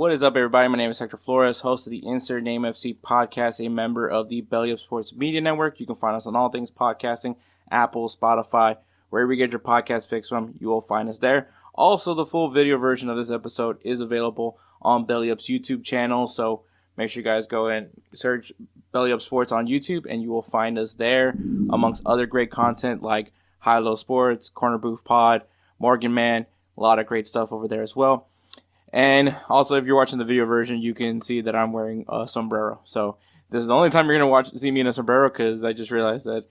What is up, everybody? My name is Hector Flores, host of the Insert Name FC podcast, a member of the Belly of Sports Media Network. You can find us on all things podcasting, Apple, Spotify, wherever you get your podcast fix from, you will find us there. Also, the full video version of this episode is available on Belly Up's YouTube channel, so make sure you guys go and search Belly Up Sports on YouTube, and you will find us there, amongst other great content like High Low Sports, Corner Booth Pod, Morgan Man, a lot of great stuff over there as well. And also, if you're watching the video version, you can see that I'm wearing a sombrero. So this is the only time you're going to see me in a sombrero, because I just realized that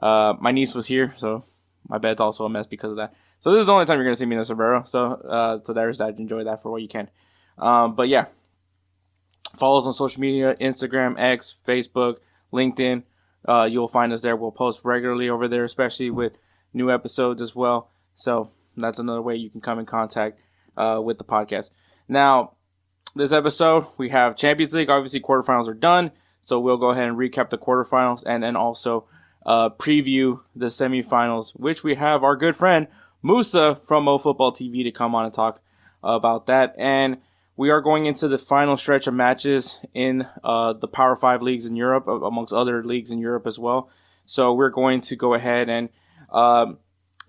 my niece was here, so my bed's also a mess because of that. So this is the only time you're going to see me in a sombrero. So there's that. Enjoy that for what you can. But yeah, follow us on social media, Instagram, X, Facebook, LinkedIn. You'll find us there. We'll post regularly over there, especially with new episodes as well. So that's another way you can come in contact with the podcast. Now, this episode, we have Champions League. Obviously, quarterfinals are done. So we'll go ahead and recap the quarterfinals and then also preview the semifinals, which we have our good friend Moussa from Mofootball TV to come on and talk about that. And we are going into the final stretch of matches in the Power 5 leagues in Europe, amongst other leagues in Europe as well. So we're going to go ahead and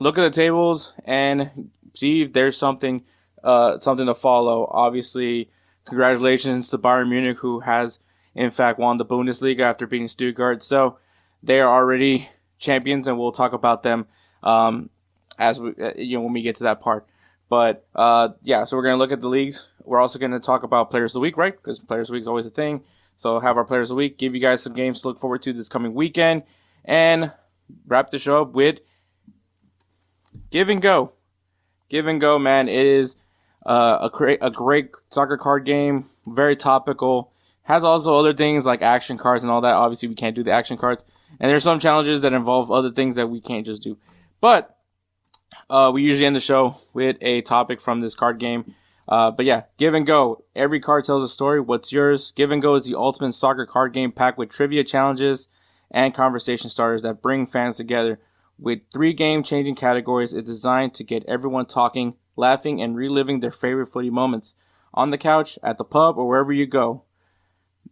look at the tables and see if there's something to follow. Obviously, congratulations to Bayern Munich, who has in fact won the Bundesliga after beating Stuttgart. So they are already champions, and we'll talk about them as we, when we get to that part. But so we're gonna look at the leagues. We're also gonna talk about Players of the Week, right? Because Players of the Week is always a thing. So have our Players of the Week. Give you guys some games to look forward to this coming weekend, and wrap the show up with Give and Go. Give and Go, man. It is a great soccer card game. Very topical. Has also other things like action cards and all that. Obviously, we can't do the action cards. And there's some challenges that involve other things that we can't just do. But we usually end the show with a topic from this card game. But yeah, Give and Go. Every card tells a story. What's yours? Give and Go is the ultimate soccer card game packed with trivia challenges and conversation starters that bring fans together. With 3 game-changing categories, it's designed to get everyone talking, laughing, and reliving their favorite footy moments. On the couch, at the pub, or wherever you go.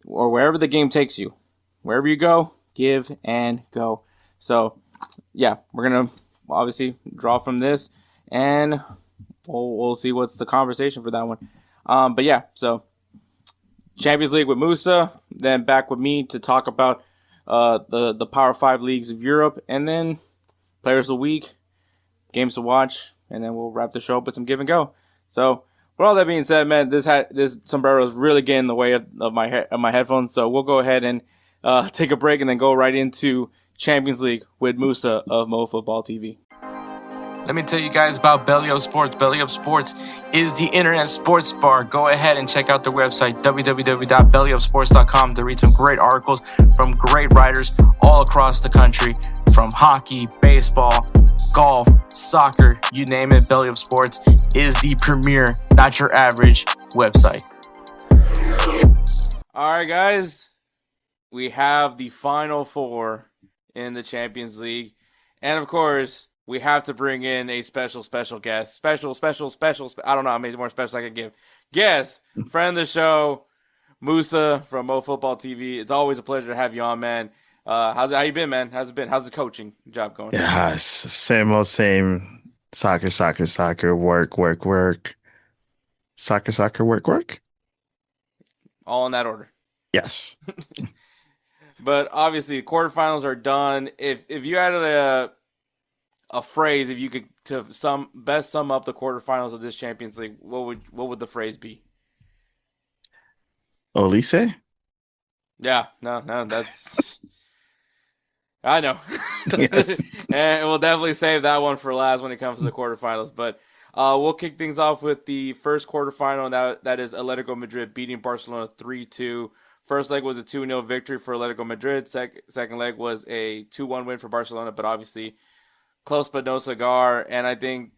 Or wherever the game takes you. Wherever you go, give and go. So, yeah, we're going to obviously draw from this, and we'll see what's the conversation for that one. But yeah, so Champions League with Moussa, then back with me to talk about the Power 5 leagues of Europe, and then Players of the Week, games to watch, and then we'll wrap the show up with some Give and Go. So, with all that being said, man, this sombrero is really getting in the way of my headphones. So we'll go ahead and take a break and then go right into Champions League with Moussa of Mofootball TV. Let me tell you guys about Belly Up Sports. Belly Up Sports is the internet sports bar. Go ahead and check out their website, www.bellyupsports.com, to read some great articles from great writers all across the country, from hockey, baseball, golf, soccer, you name it. Belly Up Sports is the premier, not your average website. All right, guys, we have the Final Four in the Champions League, and of course, we have to bring in a special guest. Special. I don't know how many more special I can give. Guest, friend of the show, Moussa from Mofootball TV. It's always a pleasure to have you on, man. How you been, man? How's it been? How's the coaching job going? Yeah, same old same. Soccer, work. Soccer, work. All in that order. Yes. But obviously, the quarterfinals are done. If you had a phrase, if you could best sum up the quarterfinals of this Champions League, what would the phrase be? Olise? Yeah, no, that's I know. Yes. And we'll definitely save that one for last when it comes to the quarterfinals. But we'll kick things off with the first quarterfinal, and that is Atletico Madrid beating Barcelona 3-2. First leg was a 2-0 victory for Atletico Madrid. Second leg was a 2-1 win for Barcelona, but obviously close but no cigar. And I think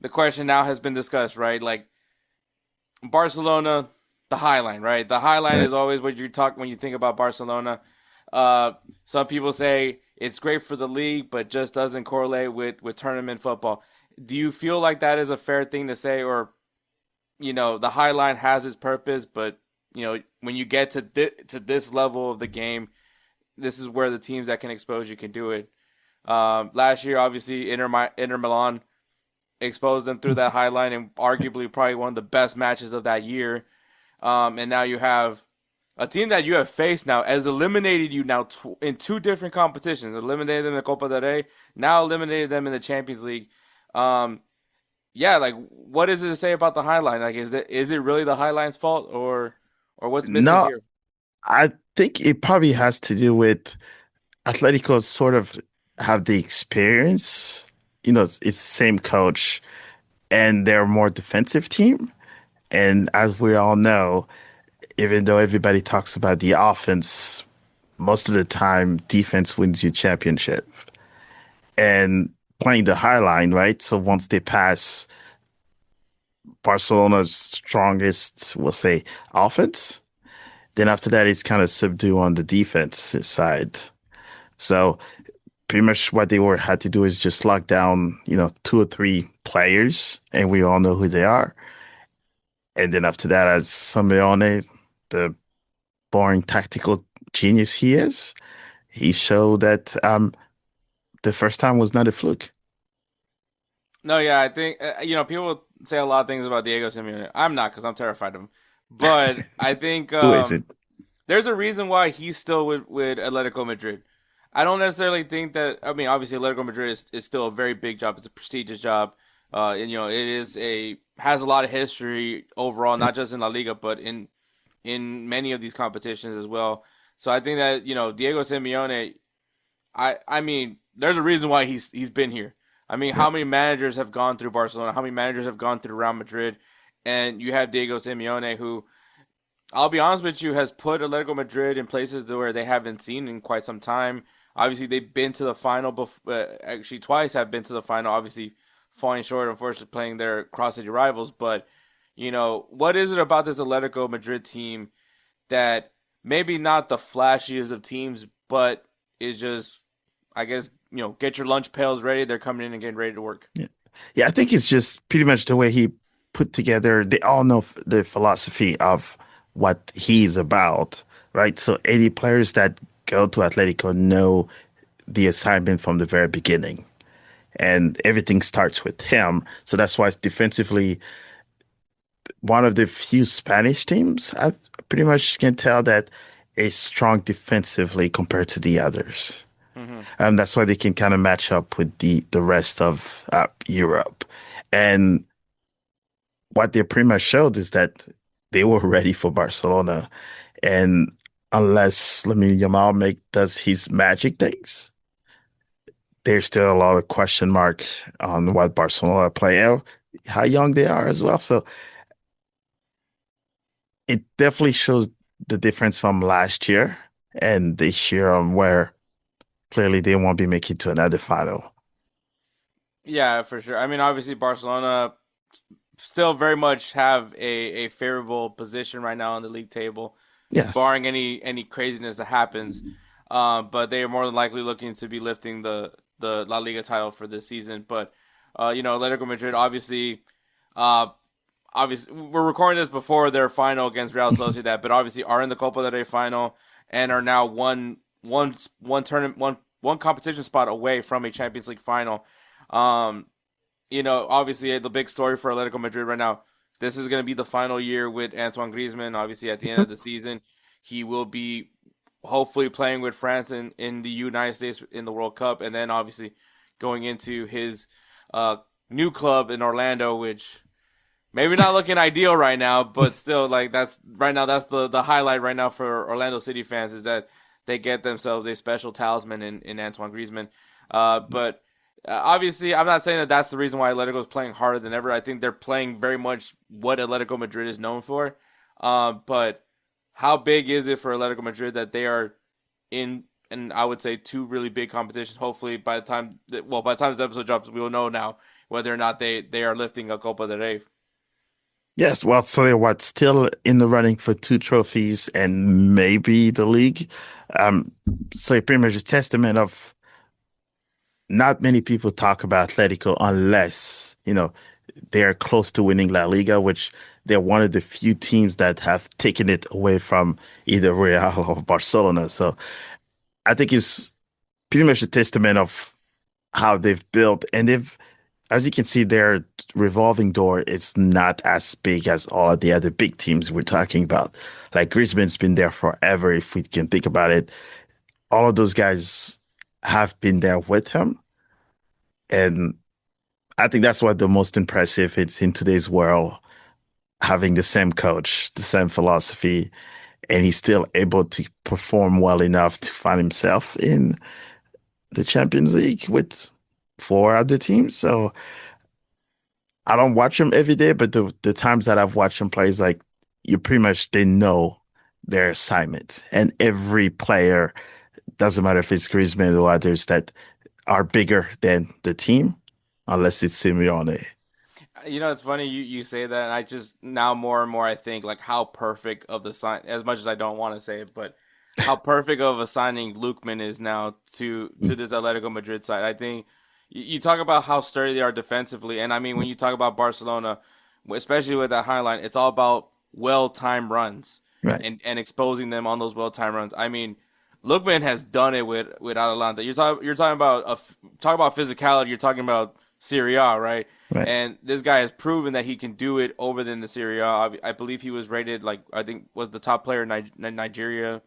the question now has been discussed, right? Like, Barcelona, the High Line, right? The High Line is always what you talk when you think about Barcelona. Some people say it's great for the league, but just doesn't correlate with tournament football. Do you feel like that is a fair thing to say, or the highline has its purpose, but when you get to this level of the game, this is where the teams that can expose you can do it. Last year, obviously, Inter Milan exposed them through that highline, and arguably probably one of the best matches of that year. And now you have a team that you have faced now has eliminated you now in two different competitions. Eliminated them in the Copa del Rey, now eliminated them in the Champions League. Yeah, like what is it to say about the highline? Like, is it really the highline's fault, or what's missing No, here? I think it probably has to do with Atletico sort of have the experience. It's the same coach, and they're a more defensive team. And as we all know, even though everybody talks about the offense, most of the time defense wins you championship. And playing the high line, right? So once they pass Barcelona's strongest, we'll say, offense, then after that it's kind of subdue on the defense side. So pretty much what they had to do is just lock down, two or three players, and we all know who they are. And then after that, as Simeone, the boring tactical genius he is, he showed that the first time was not a fluke. No, yeah, I think people say a lot of things about Diego Simeone. I'm not, because I'm terrified of him. But I think Who is it? there's a reason why he's still with Atletico Madrid. I don't necessarily think that. I mean, obviously, Atletico Madrid is still a very big job. It's a prestigious job, and it has a lot of history overall, not just in La Liga, but in many of these competitions as well. So I think that Diego Simeone. I mean, there's a reason why he's been here. I mean, Yeah. how many managers have gone through Barcelona? How many managers have gone through Real Madrid? And you have Diego Simeone, who, I'll be honest with you, has put Atletico Madrid in places where they haven't seen in quite some time. Obviously, they've been to the final, actually twice have been to the final, obviously falling short, unfortunately, playing their cross-city rivals. But, what is it about this Atletico Madrid team that maybe not the flashiest of teams, but is just, I guess, get your lunch pails ready. They're coming in and getting ready to work. Yeah. Yeah, I think it's just pretty much the way he put together. They all know the philosophy of what he's about, right? So 80 players that go to Atletico know the assignment from the very beginning, and everything starts with him. So that's why defensively, one of the few Spanish teams I pretty much can tell that is strong defensively compared to the others. Mm-hmm. That's why they can kind of match up with the rest of Europe. And what they pretty much showed is that they were ready for Barcelona. And unless Lamine Yamal does his magic things, there's still a lot of question mark on what Barcelona play out, how young they are as well. So it definitely shows the difference from last year and this year, where clearly they won't be making to another final. Yeah, for sure. I mean, obviously, Barcelona still very much have a favorable position right now on the league table, Yes. barring any craziness that happens. But they are more than likely looking to be lifting the La Liga title for this season. But Atletico Madrid uh, obviously we're recording this before their final against Real Sociedad, but obviously are in the Copa del Rey final and are now one competition spot away from a Champions League final. Um, obviously the big story for Atletico Madrid right now. This is going to be the final year with Antoine Griezmann. Obviously, at the end of the season, he will be hopefully playing with France in the United States in the World Cup, and then obviously going into his new club in Orlando, which maybe not looking ideal right now, but still, like that's the highlight right now for Orlando City fans is that they get themselves a special talisman in Antoine Griezmann. But obviously, I'm not saying that that's the reason why Atletico is playing harder than ever. I think they're playing very much what Atletico Madrid is known for. But how big is it for Atletico Madrid that they are in, and I would say two really big competitions? Hopefully, by the time this episode drops, we will know now whether or not they are lifting a Copa del Rey. Yes, well, so they're still in the running for two trophies and maybe the league. Um, so it pretty much is testament of not many people talk about Atletico unless, they're close to winning La Liga, which they're one of the few teams that have taken it away from either Real or Barcelona. So I think it's pretty much a testament of how they've built, and they've, as you can see, their revolving door is not as big as all of the other big teams we're talking about. Like Griezmann's been there forever, if we can think about it. All of those guys have been there with him. And I think that's what the most impressive is in today's world, having the same coach, the same philosophy, and he's still able to perform well enough to find himself in the Champions League with four other teams. So I don't watch him every day, but the times that I've watched him play is like you pretty much they know their assignment. And every player, doesn't matter if it's Griezmann or others that are bigger than the team, unless it's Simeone. It's funny you say that, and I just now more and more I think like how perfect of the sign. As much as I don't want to say it, but how perfect of a signing Lookman is now to this Atletico Madrid side. I think you talk about how sturdy they are defensively, and I mean when you talk about Barcelona, especially with that high line, it's all about well-timed runs Right. and exposing them on those well-timed runs. I mean, Lookman has done it with Atalanta. You're talking about talk about physicality. You're talking about Serie A, right? Right. And this guy has proven that he can do it over than the Serie A. I believe he was rated like I think was the top player in Nigeria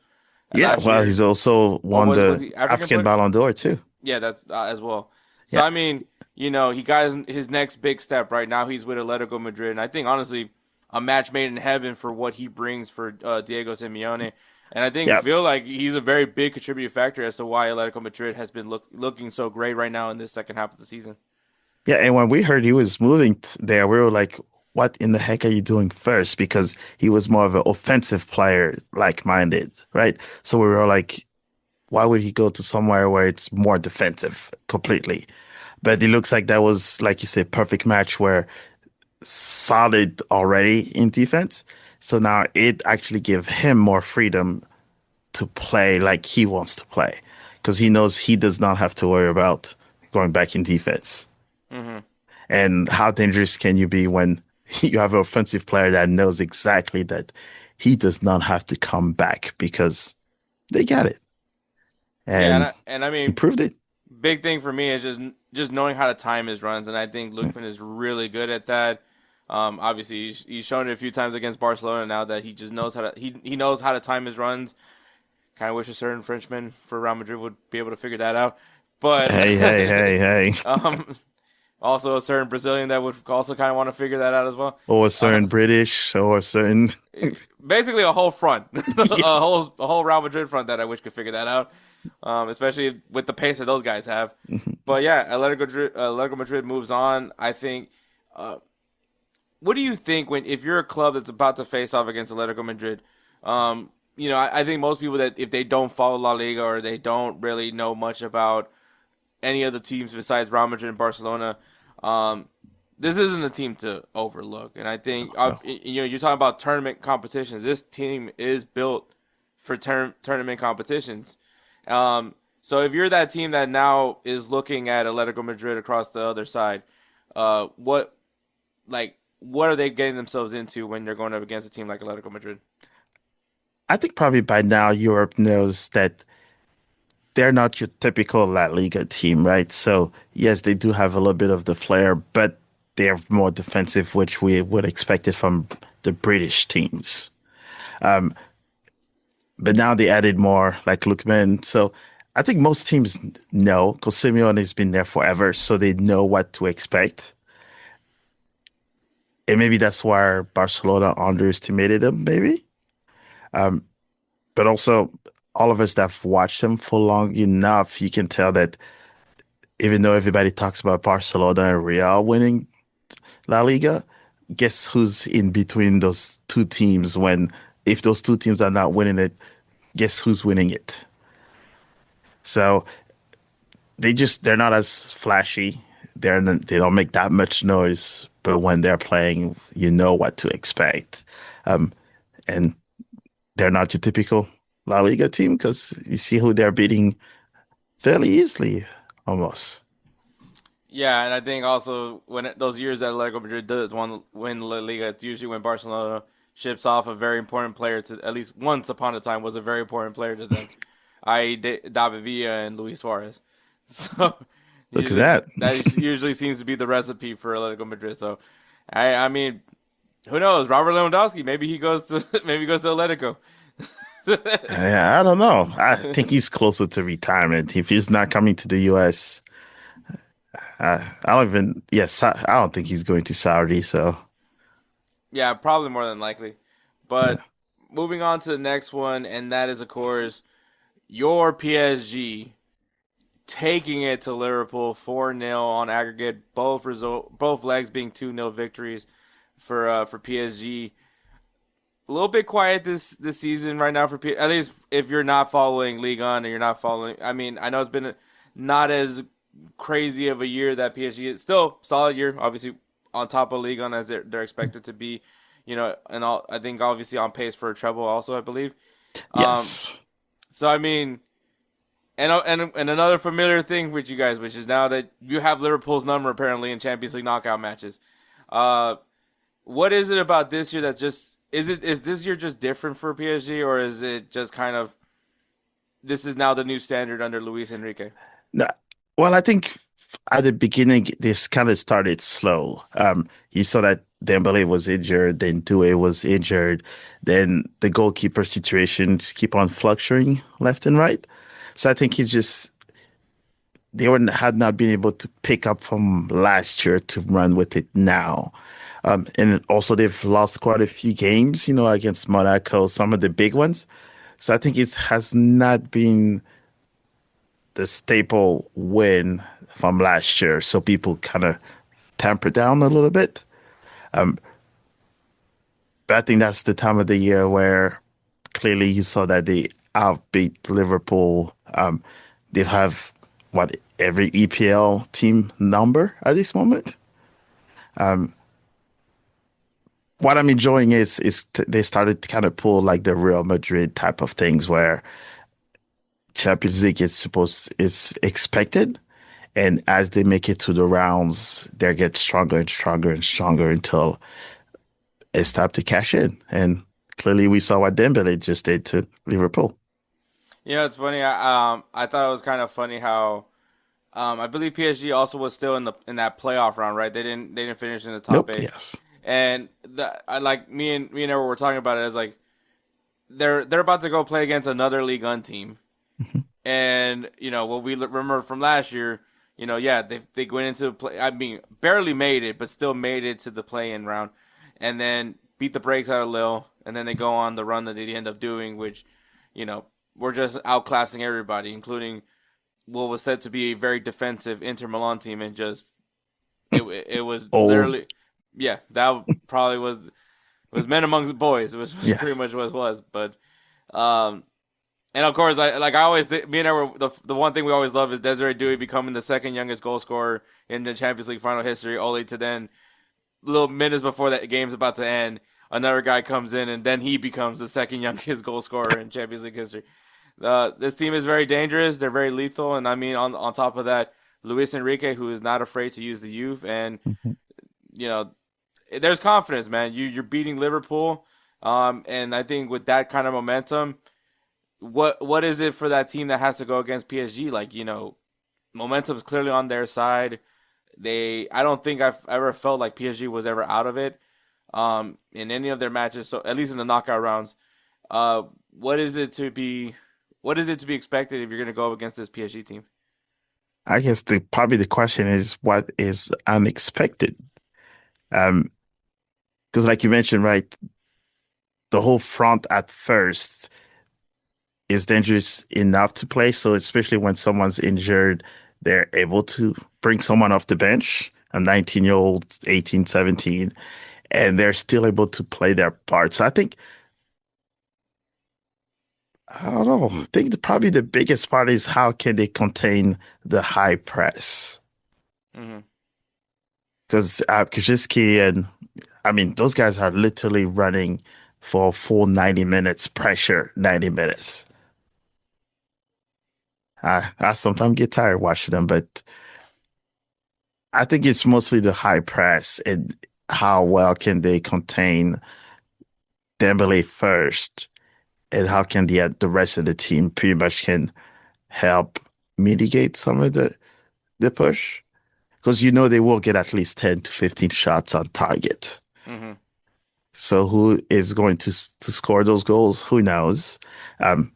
Yeah, last well, year. he's also Or won was the he African African player? Ballon d'Or too. Yeah, that's as well. So Yeah. I mean, he got his next big step right now. He's with Atletico Madrid, and I think honestly, a match made in heaven for what he brings for Diego Simeone. And I think Yeah. feel like he's a very big contributing factor as to why Atletico Madrid has been looking so great right now in this second half of the season. Yeah, and when we heard he was moving there, we were like, what in the heck are you doing first? Because he was more of an offensive player, like-minded, right? So we were like, why would he go to somewhere where it's more defensive completely? But it looks like that was, like you said, perfect match where solid already in defense. So now it actually gave him more freedom to play like he wants to play because he knows he does not have to worry about going back in defense. Hmm. And how dangerous can you be when you have an offensive player that knows exactly that he does not have to come back because they got it. Yeah, And and I he mean, proved it. big thing for me is just knowing how to time his runs, and I think Lookman is really good at that. Obviously, he's shown it a few times against Barcelona now that he just knows how to he knows how to time his runs. Kind of wish a certain Frenchman for Real Madrid would be able to figure that out, but Hey, hey, hey, hey. um, also a certain Brazilian that would also kind of want to figure that out as well. Or a Uh, certain British or a certain. Basically, a whole front, Yes. a whole Real Madrid front that I wish could figure that out, especially with the pace that those guys have. But yeah, Atletico Madrid moves on. I think. What do you think when if you're a club that's about to face off against Atletico Madrid? I think most people that if they don't follow La Liga or they don't really know much about any of the teams besides Real Madrid and Barcelona, um, this isn't a team to overlook. And I think No. you're talking about tournament competitions. This team is built for tournament competitions. So if you're that team that now is looking at Atletico Madrid across the other side, what what are they getting themselves into when they're going up against a team like Atletico Madrid? I think probably by now Europe knows that they're not your typical La Liga team, right? So yes, they do have a little bit of the flair, but they're more defensive, which we would expect it from the British teams. Um, but now they added more like Lookman. So I think most teams know because Simeone has been there forever, so they know what to expect. And maybe that's why Barcelona underestimated them, maybe. Um, but also, all of us that have watched them for long enough, you can tell that even though everybody talks about Barcelona and Real winning La Liga, guess who's in between those two teams when, if those two teams are not winning it, guess who's winning it? So they're not as flashy. They don't make that much noise, but when they're playing, you know what to expect. Um, and they're not your typical La Liga team because you see who they're beating fairly easily, almost. Yeah, and I think also those years that Atletico Madrid does win La Liga, it's usually when Barcelona ships off a very important player to, at least once upon a time, was a very important player to them, i.e. David Villa and Luis Suarez. So Look at usually that. that usually seems to be the recipe for Atletico Madrid. So I mean, who knows? Robert Lewandowski, maybe he goes to maybe he goes to Atletico. Yeah, I don't know. I think he's closer to retirement. If he's not coming to the US, I don't even, yes, I don't think he's going to Saudi. So, Yeah, probably more than likely. yeah. But moving on to the next one, and that is of course your PSG taking it to Liverpool 4-0 on aggregate, both legs being 2-0 victories for PSG. A little bit quiet this season right now for at least if you're not following Liga and you're not following. I mean, I know it's been not as crazy of a year that PSG is still solid year, obviously on top of Liga as they're expected to be, and all I think obviously on pace for a treble also I believe. Um, Yes. so I mean, and another familiar thing with you guys, which is now that you have Liverpool's number apparently in Champions League knockout matches. Uh, what is it about this year that just is this year just different for PSG, or is it just kind of this is now the new standard under Luis Enrique? No, well, I think at the beginning, this kind of started slow. You saw that Dembele was injured, then Doué was injured, then the goalkeeper situations keep on fluctuating left and right. So I think had not been able to pick up from last year to run with it now. And also they've lost quite a few games, against Monaco, some of the big ones. So I think it has not been the staple win from last year. So people kind of tamper down a little bit. Um, but I think that's the time of the year where clearly you saw that they outbeat Liverpool. They have every EPL team number at this moment. Um, what I'm enjoying is they started to kind of pull like the Real Madrid type of things where Champions League is expected, and as they make it to the rounds, they get stronger and stronger and stronger until it's time to cash in. And clearly, we saw what Dembele just did to Liverpool. Yeah, it's funny. I thought it was kind of funny how I believe PSG also was still in that playoff round, right? They didn't finish in the top Nope. eight, Yes. and I like me and Edward were talking about it as like they're about to go play against another League One team. Mhm. And what we remember from last year, yeah, they went into the play. I mean, barely made it, but still made it to the play-in round, and then beat the brakes out of Lille, and then they go on the run that they end up doing, which, we're just outclassing everybody, including what was said to be a very defensive Inter Milan team, and just it was Old. literally, yeah, that probably was men amongst boys. It was Yeah. pretty much what it was, but. Um, and of course, I always me and I were the one thing we always love is Desiree Dewey becoming the second youngest goal scorer in the Champions League final history. Only to then, little minutes before that game's about to end, another guy comes in and then he becomes the second youngest goal scorer in Champions League history. This team is very dangerous. They're very lethal, and I mean on top of that, Luis Enrique, who is not afraid to use the youth, and Mhm. you know, there's confidence, man. You're beating Liverpool, and I think with that kind of momentum what is it for that team that has to go against PSG? Like, momentum's clearly on their side. I don't think I've ever felt like PSG was ever out of it, in any of their matches. So at least in the knockout rounds, uh, what is it to be, what is it to be expected if you're going to go up against this PSG team? I guess probably the question is what is unexpected? Um, because like you mentioned, right, the whole front at first is dangerous enough to play. So especially when someone's injured, they're able to bring someone off the bench, a 19-year-old, 18, 17, and they're still able to play their part. So I don't know. I think probably the biggest part is how can they contain the high press? Hmm. Because Kaczynski and I mean those guys are literally running for a full 90 minutes pressure, 90 minutes. I sometimes get tired watching them, but I think it's mostly the high press and how well can they contain Dembele first, and how can the rest of the team pretty much can help mitigate some of the push, because they will get at least 10 to 15 shots on target. Hmm. So who is going to score those goals? Who knows? Um,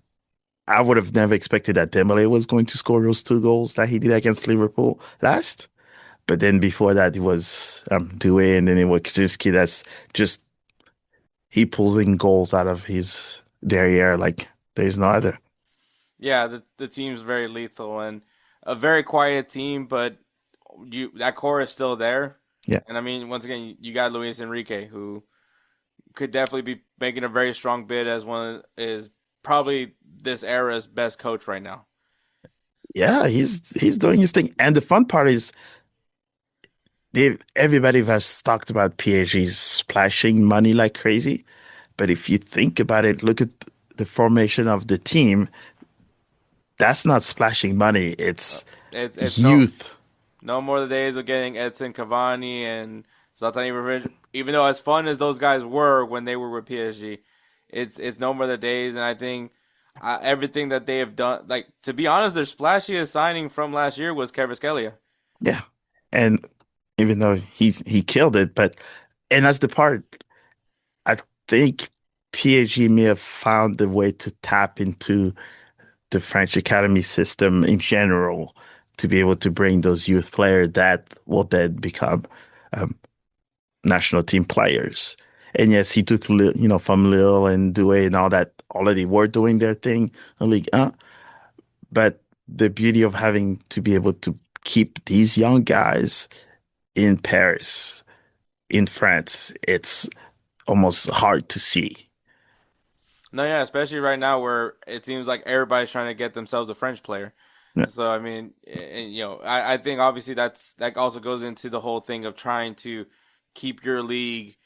I would have never expected that Dembele was going to score those two goals that he did against Liverpool last. But then before that, it was Doué, and then it was Kaczynski. That's just he pulls in goals out of his derriere like there's no other. Yeah, the team's very lethal and a very quiet team, but that core is still there. Yeah, And I mean, once again, you got Luis Enrique, who could definitely be making a very strong bid as is probably this era's best coach right now. yeah, he's doing his thing. And the fun part is everybody has talked about PSG's splashing money like crazy. But if you think about it, look at the formation of the team. That's not splashing money. Uh, It's it's youth. no more the days of getting Edson Cavani and Zlatan Ibrahimovic. Even though as fun as those guys were when they were with PSG, it's no more the days. And I think everything that they have done, like to be honest, their splashiest signing from last year was Kvaratskhelia. Yeah. And even though he killed it, but and that's the part I think PSG may have found a way to tap into the French academy system in general to be able to bring those youth players that will then become um, national team players. And yes, he took from Lille and Douai and all that already were doing their thing in Ligue 1. But the beauty of having to be able to keep these young guys in Paris, in France, it's almost hard to see. No, yeah, especially right now where it seems like everybody's trying to get themselves a French player. Yeah. So I mean, I think obviously that also goes into the whole thing of trying to keep your league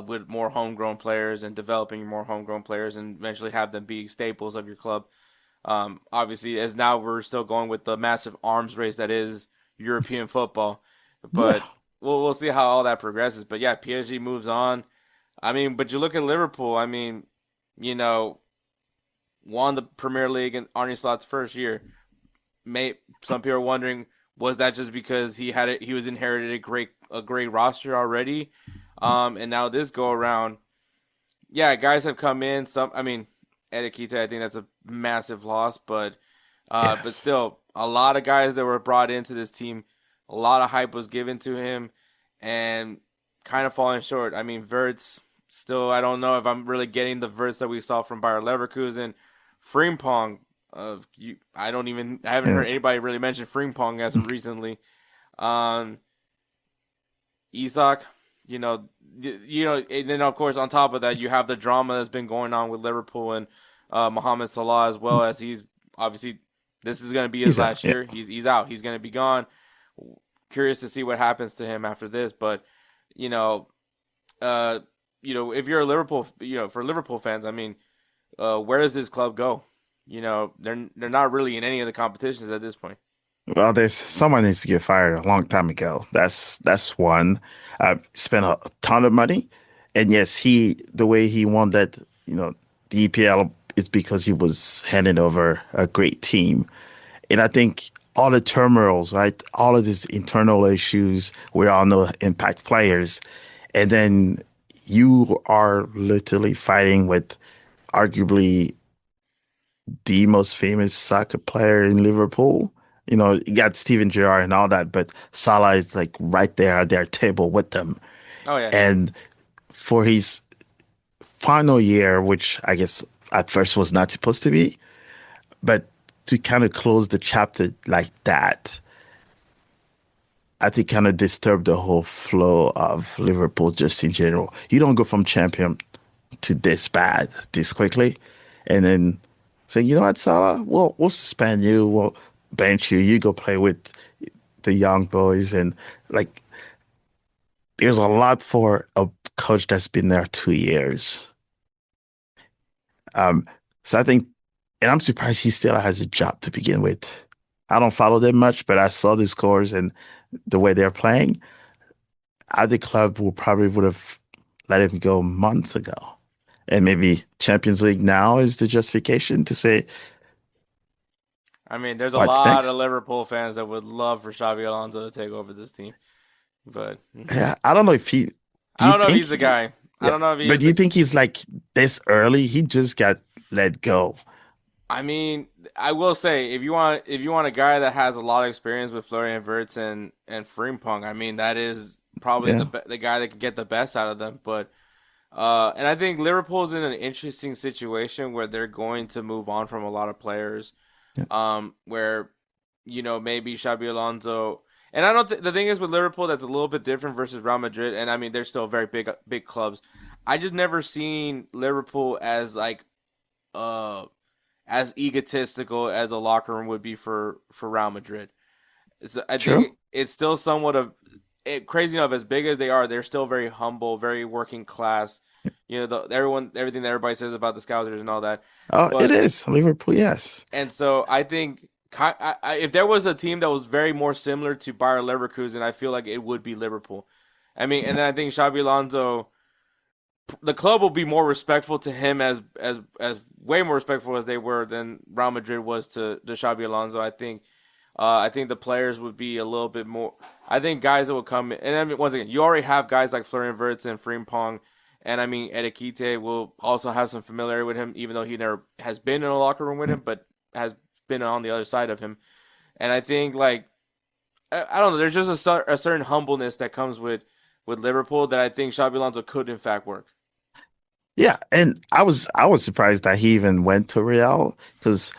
with more homegrown players and developing more homegrown players and eventually have them be staples of your club. Obviously, as now we're still going with the massive arms race that is European football, Yeah. but we'll see how all that progresses. But yeah, PSG moves on. I mean, but you look at Liverpool. I mean, you know, won the Premier League in Arne Slot's first year. Some people are wondering, was that just because he was inherited a great roster already, and now this go around, yeah, guys have come in. I mean, Edekita, I think that's a massive loss, but Yes. still, a lot of guys that were brought into this team, a lot of hype was given to him, and kind of falling short. I mean, Verts still, I don't know if I'm really getting the Verts that we saw from Bayer Leverkusen. Frimpong, I haven't Yeah. heard anybody really mention Frimpong as of recently. Um, Isak, and then of course on top of that, you have the drama that's been going on with Liverpool and Mohamed Salah as well as he's obviously this is going to be his He's out. last Yeah. year. He's out. He's going to be gone. Curious to see what happens to him after this, but you know, uh, if you're a Liverpool, for Liverpool fans, I mean, where does this club go? They're not really in any of the competitions at this point. Well, there's someone needs to get fired a long time ago. That's one. Spent a ton of money, and yes, the way he won that, the EPL is because he was handing over a great team, and I think all the turmoils, right? All of these internal issues, we all know impact players, and then you are literally fighting with arguably the most famous soccer player in Liverpool. You got Steven Gerrard and all that, but Salah is like right there at their table with them. Oh yeah, And for his final year, which I guess at first was not supposed to be, but to kind of close the chapter like that, I think kind of disturbed the whole flow of Liverpool just in general. You don't go from champion to this bad this quickly, and then say, you know what, Salah, we'll suspend you, we'll bench you, you go play with the young boys, and like there's a lot for a coach that's been there 2 years. Um, so I think, and I'm surprised he still has a job to begin with. I don't follow them much, but I saw the scores and the way they're playing. Other club would have let him go months ago. And maybe Champions League now is the justification to say I mean, there's a what's lot of next. Liverpool fans that would love for Xabi Alonso to take over this team, but Yeah, I don't know if he. Do I you don't know if think he's the he? guy. I Yeah, don't know if he but is do you the. think he's like this early? He just got let go. I mean, I will say if you want a guy that has a lot of experience with Florian Wirtz and Frimpong, I mean that is probably Yeah, the guy that can get the best out of them. But and I think Liverpool's in an interesting situation where they're going to move on from a lot of players. yeah, Where maybe Xabi Alonso. And I don't. The thing is with Liverpool that's a little bit different versus Real Madrid, and I mean they're still very big clubs. I just never seen Liverpool as like uh as egotistical as a locker room would be for Real Madrid. So I true. think it's still somewhat of crazy enough. As big as they are, they're still very humble, very working class. Everything that everybody says about the Scousers and all that. Oh, it But is Liverpool. Yes. and so I think if there was a team that was very more similar to Bayer Leverkusen, I feel like it would be Liverpool. I mean, and Yeah, then I think Xabi Alonso, the club will be more respectful to him as way more respectful as they were than Real Madrid was to Xabi Alonso. I think the players would be a little bit more. I think guys that will come in, and I mean once again, you already have guys like Florian Wirtz and Frimpong, and I mean Edekite will also have some familiarity with him, even though he never has been in a locker room with yeah. him, but has been on the other side of him. And I think like I don't know, there's just a certain humbleness that comes with Liverpool that I think Xabi Alonso could in fact work. Yeah, and I was surprised that he even went to Real because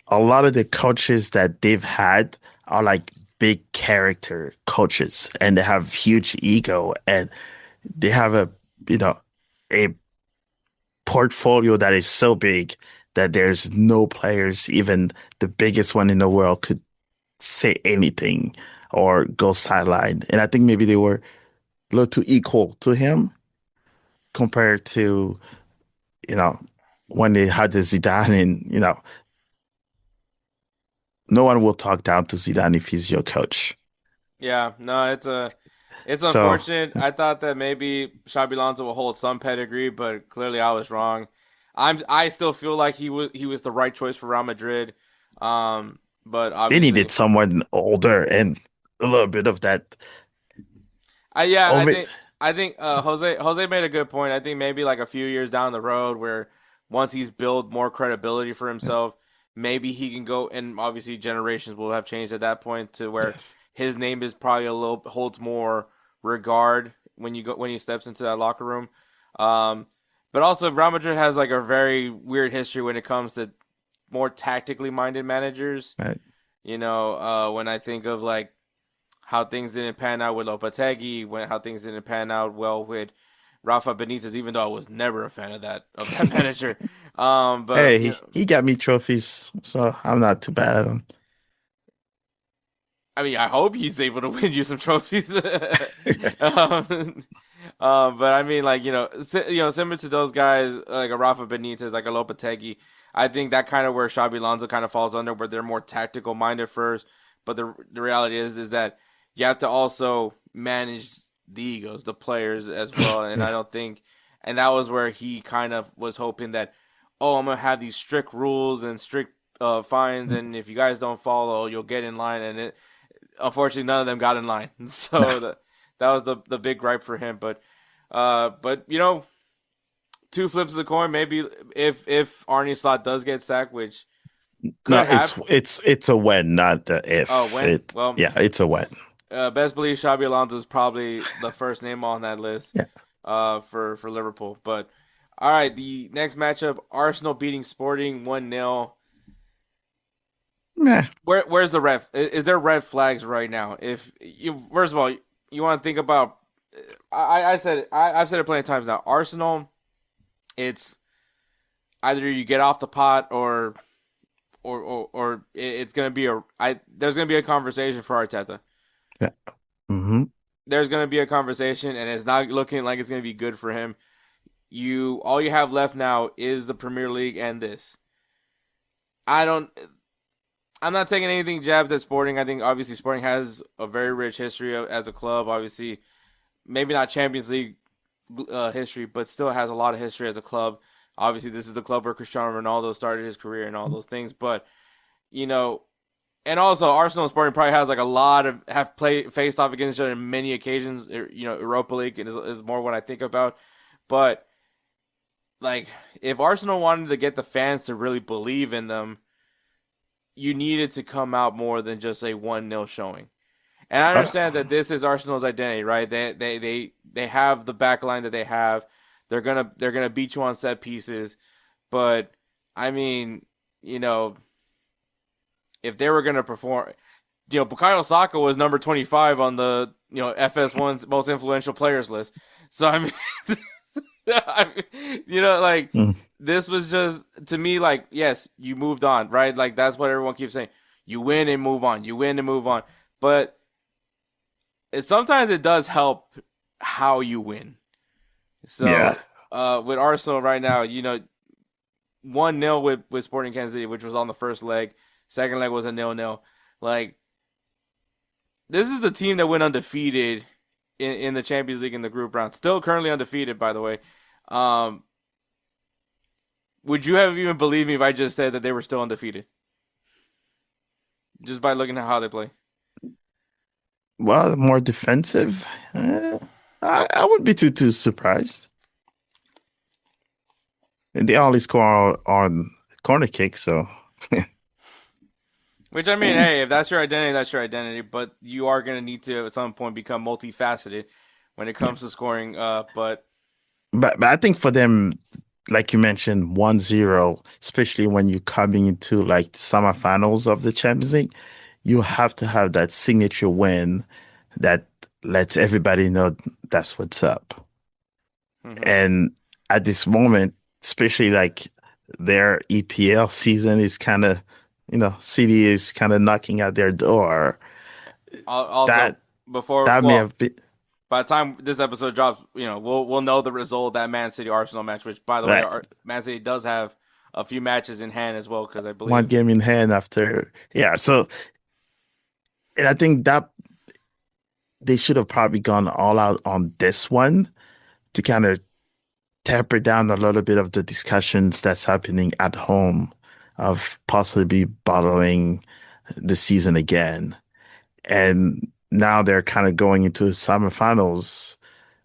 a lot of the coaches that they've had are like big character coaches and they have huge ego and they have you know a portfolio that is so big that there's no players, even the biggest one in the world, could say anything or go sideline. And I think maybe they were a little too equal to him compared to, you know, when they had the Zidane and, no one will talk down to Zidane if he's your coach. Yeah, no, it's So, unfortunate. I thought that maybe Xabi Alonso will hold some pedigree, but clearly I was wrong. I still feel like he was the right choice for Real Madrid. But they needed obviously, someone older and a little bit of that. yeah, Oh, I think Jose made a good point. I think maybe like a few years down the road, where once he's built more credibility for himself, maybe he can go. And obviously, generations will have changed at that point to where yes. his name is probably a little holds more regard when he steps into that locker room. Um, but also, Real Madrid has like a very weird history when it comes to more tactically minded managers. Right. When I think of like how things didn't pan out with Lopetegui, how things didn't pan out well with Rafa Benitez, even though I was never a fan of that manager. But Hey, he got me trophies, so I'm not too bad at him. I mean, I hope he's able to win you some trophies. But I mean, like similar to those guys, like a Rafa Benitez, like a Lopetegui. I think that kind of where Xabi Alonso kind of falls under, where they're more tactical minded first. But the reality is that you have to also manage the egos, the players as well. And I Yeah. don't think, and that was where he kind of was hoping that, oh, I'm gonna have these strict rules and strict fines, and if you guys don't follow, you'll get in line. And unfortunately, none of them got in line. No, So that was the big gripe for him. But two flips of the coin. Maybe if Arnie Slot does get sacked, which no, could it's happen. it's it's a win, not the Oh, if. when? Well, Yeah, it's a win. best believe Xabi Alonso is probably the first name on that list. Yeah. For Liverpool. But all right, the next matchup: Arsenal beating Sporting 1-0. Meh. Where's the ref? Is there red flags right now? If you first of all, you want to think about. I've said it plenty of times now. Arsenal, it's either you get off the pot or it's gonna be there's gonna be a conversation for Arteta. Yeah. Hmm. There's gonna be a conversation, and it's not looking like it's gonna be good for him. All you have left now is the Premier League and this. I don't. I'm not taking anything jabs at Sporting. I think obviously Sporting has a very rich history as a club. Obviously, maybe not Champions League history, but still has a lot of history as a club. Obviously, this is the club where Cristiano Ronaldo started his career and all those things. But you know, and also Arsenal and Sporting probably has like a lot of have played faced off against each other in many occasions. Europa League is more what I think about. But like, if Arsenal wanted to get the fans to really believe in them, you needed to come out more than just a 1-0 showing. And I Uh, understand that this is Arsenal's identity, right? They have the back line that they have. They're gonna beat you on set pieces, but I mean, you know, if they were gonna perform, Bukayo Saka was number 25 on the FS1's most influential players list. So I mean, like mm, this was just to me like yes, you moved on, right? Like that's what everyone keeps saying. You win and move on. You win and move on. But sometimes it does help how you win. yeah. So with Arsenal right now, 1-0 with Sporting Kansas City, which was on the first leg. Second leg was a 0-0. Like this is the team that went undefeated in the Champions League in the group round. Still currently undefeated, by the way. Um, would you have even believed me if I just said that they were still undefeated? Just by looking at how they play. Well, more defensive. I wouldn't be too surprised. And they only score on corner kicks, so Which I mean, eh. hey, if that's your identity, that's your identity. But you are gonna need to at some point become multifaceted when it Yeah. comes to scoring. But But I think for them, like you mentioned, 1-0, especially when you're coming into like the semifinals of the Champions League, you have to have that signature win that lets everybody know that's what's up. mhm. And at this moment, especially like their EPL season is kind of, City is kind of knocking at their door. Also, That before that may well, have been by the time this episode drops, we'll know the result of that Man City Arsenal match. Which, by the way, right. Man City does have a few matches in hand as well, because I One believe. game in hand after, yeah. So, and I think that they should have probably gone all out on this one to kind of temper down a little bit of the discussions that's happening at home of possibly bottling the season again. And now they're kind of going into the semifinals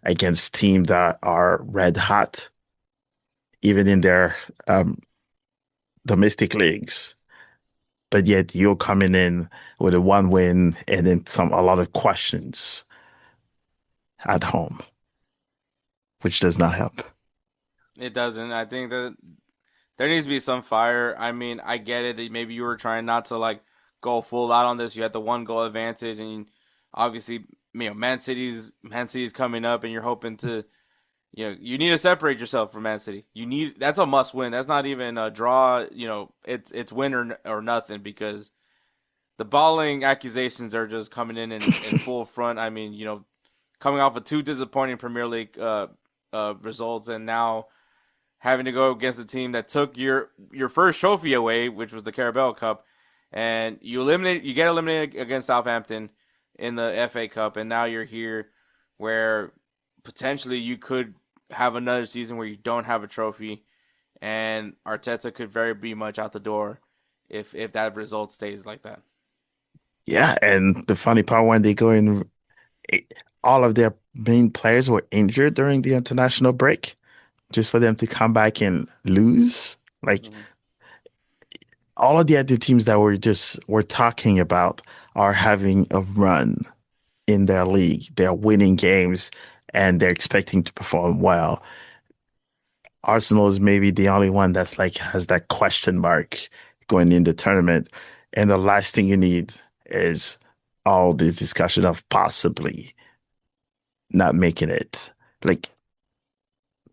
against teams that are red hot, even in their um, domestic leagues. But yet you're coming in with a one win and then a lot of questions at home, which does not help. It doesn't. I think that there needs to be some fire. I mean, I get it that maybe you were trying not to like go full out on this. You had the 1 goal advantage, and obviously, Man City's coming up, and you're hoping to, you need to separate yourself from Man City. That's a must win. That's not even a draw. It's win or nothing, because the balling accusations are just coming in full front. I mean, coming off of two disappointing Premier League results, and now having to go against a team that took your first trophy away, which was the Carabao Cup, and you get eliminated against Southampton in the FA Cup, and now you're here where potentially you could have another season where you don't have a trophy, and Arteta could very be much out the door if that result stays like that. Yeah, and the funny part when they go in, eh, all of their main players were injured during the international break, just for them to come back and lose. Like Mm-hmm. all of the other teams that we're talking about are having a run in their league. They're winning games and they're expecting to perform well. Arsenal is maybe the only one that's like has that question mark going in the tournament. And the last thing you need is all this discussion of possibly not making it. Like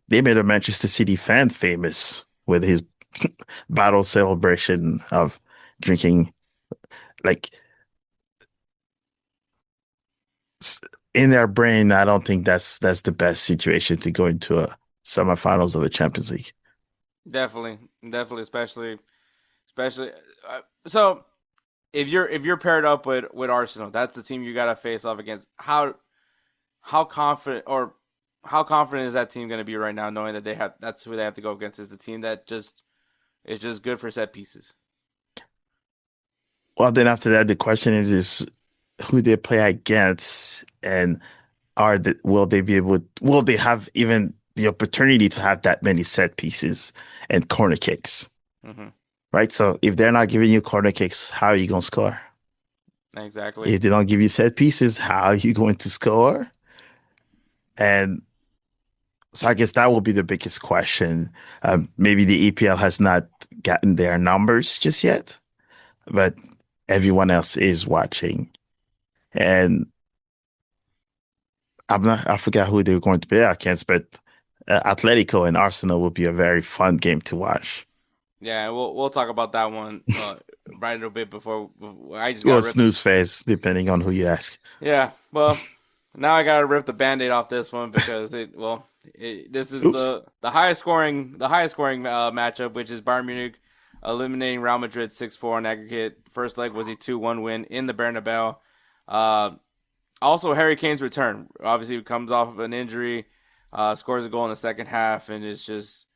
they made a Manchester City fan famous with his battle celebration of drinking. Like in their brain, I don't think that's the best situation to go into a semifinals of a Champions League. Definitely, definitely, especially. So if you're paired up with Arsenal, that's the team you got to face off against. How confident is that team going to be right now, knowing that that's who they have to go against? Is the team that just is just good for set pieces? Well, then after that, the question is who they play against, and will they have even the opportunity to have that many set pieces and corner kicks, Mm-hmm. right? So if they're not giving you corner kicks, how are you going to score? Exactly. If they don't give you set pieces, how are you going to score? And so I guess that will be the biggest question. Maybe the EPL has not gotten their numbers just yet, but everyone else is watching. And I forgot who they were going to be against, but Atletico and Arsenal will be a very fun game to watch. Yeah, we'll talk about that one right a little bit before I just Well, got ripped. snooze face, depending on who you ask. Yeah, well, now I gotta rip the Band-Aid off this one because this is Oops. the highest scoring matchup, which is Bayern Munich eliminating Real Madrid 6-4 on aggregate. First leg was a 2-1 win in the Bernabeu. Also, Harry Kane's return. Obviously, he comes off of an injury, scores a goal in the second half, and it's just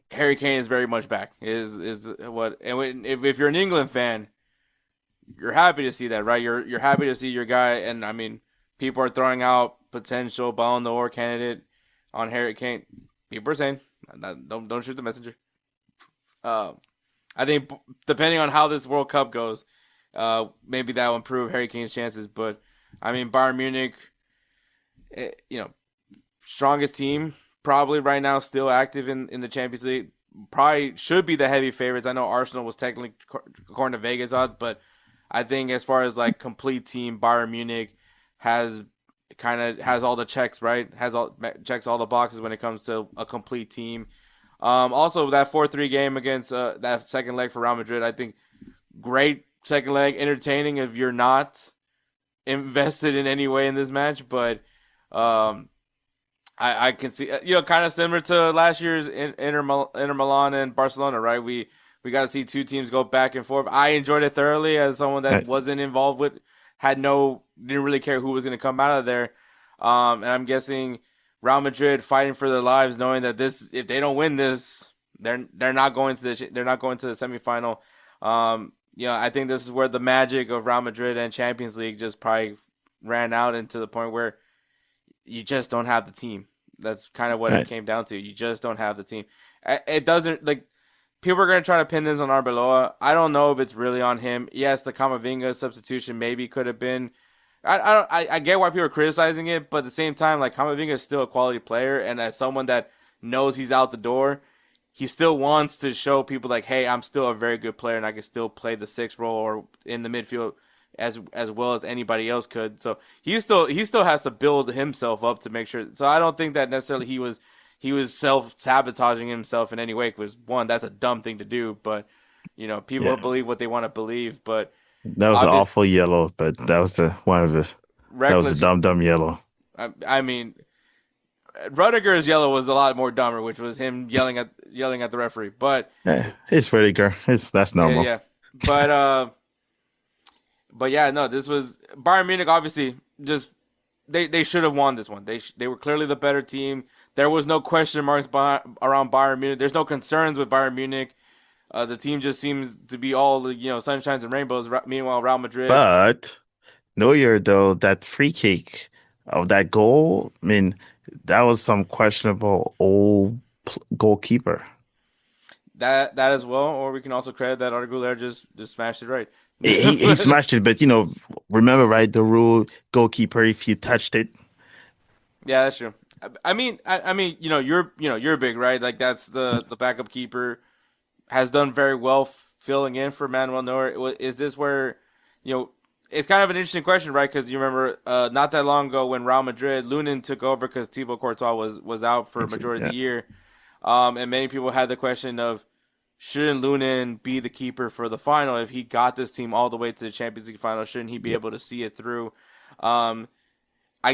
Harry Kane is very much back. If you're an England fan, you're happy to see that, right? You're happy to see your guy, and I mean, people are throwing out potential Ballon d'Or candidate on Harry Kane. People are saying, don't shoot the messenger. I think depending on how this World Cup goes, maybe that will improve Harry Kane's chances. But I mean, Bayern Munich, strongest team probably right now, still active in the Champions League. Probably should be the heavy favorites. I know Arsenal was technically according to Vegas odds, but I think as far as like complete team, Bayern Munich has all the checks, right? Checks all the boxes when it comes to a complete team. Also, that 4-3 game against that second leg for Real Madrid, I think great second leg, entertaining if you're not invested in any way in this match. But I can see, kind of similar to last year's Inter Milan and Barcelona, right? We got to see two teams go back and forth. I enjoyed it thoroughly as someone that wasn't involved didn't really care who was going to come out of there. And I'm guessing Real Madrid fighting for their lives, knowing that if they don't win this, they're not going to the semifinal. I think this is where the magic of Real Madrid and Champions League just probably ran out into the point where you just don't have the team. That's kind of what it came down to. You just don't have the team. It doesn't people are going to try to pin this on Arbeloa. I don't know if it's really on him. Yes, the Camavinga substitution maybe could have been. I get why people are criticizing it, but at the same time, like Camavinga is still a quality player, and as someone that knows he's out the door, he still wants to show people like, hey, I'm still a very good player, and I can still play the sixth role or in the midfield as well as anybody else could. So he still has to build himself up to make sure. So I don't think that necessarily he was self-sabotaging himself in any way. Because one, that's a dumb thing to do, but people believe what they want to believe, but. That was an awful yellow, but that was that was a dumb yellow. I mean, Rudiger's yellow was a lot more dumber, which was him yelling at the referee. But it's Rudiger. That's normal. Yeah. But yeah, no, this was Bayern Munich. Obviously, just they should have won this one. They were clearly the better team. There was no question marks around Bayern Munich. There's no concerns with Bayern Munich. The team just seems to be all sunshines and rainbows. Meanwhile, Real Madrid. But Neuer, though, that free kick of that goal, I mean, that was some questionable old goalkeeper. That as well, or we can also credit that Arda just smashed it right. He smashed it, but remember, right? The rule: goalkeeper, if you touched it. Yeah, that's true. I mean, you're big, right? Like that's the backup keeper. Has done very well filling in for Manuel Neuer. Is this where, it's kind of an interesting question, right? Because you remember not that long ago when Real Madrid, Lunin took over because Thibaut Courtois was out for a majority of the year. And many people had the question of, shouldn't Lunin be the keeper for the final? If he got this team all the way to the Champions League final, shouldn't he be able to see it through? I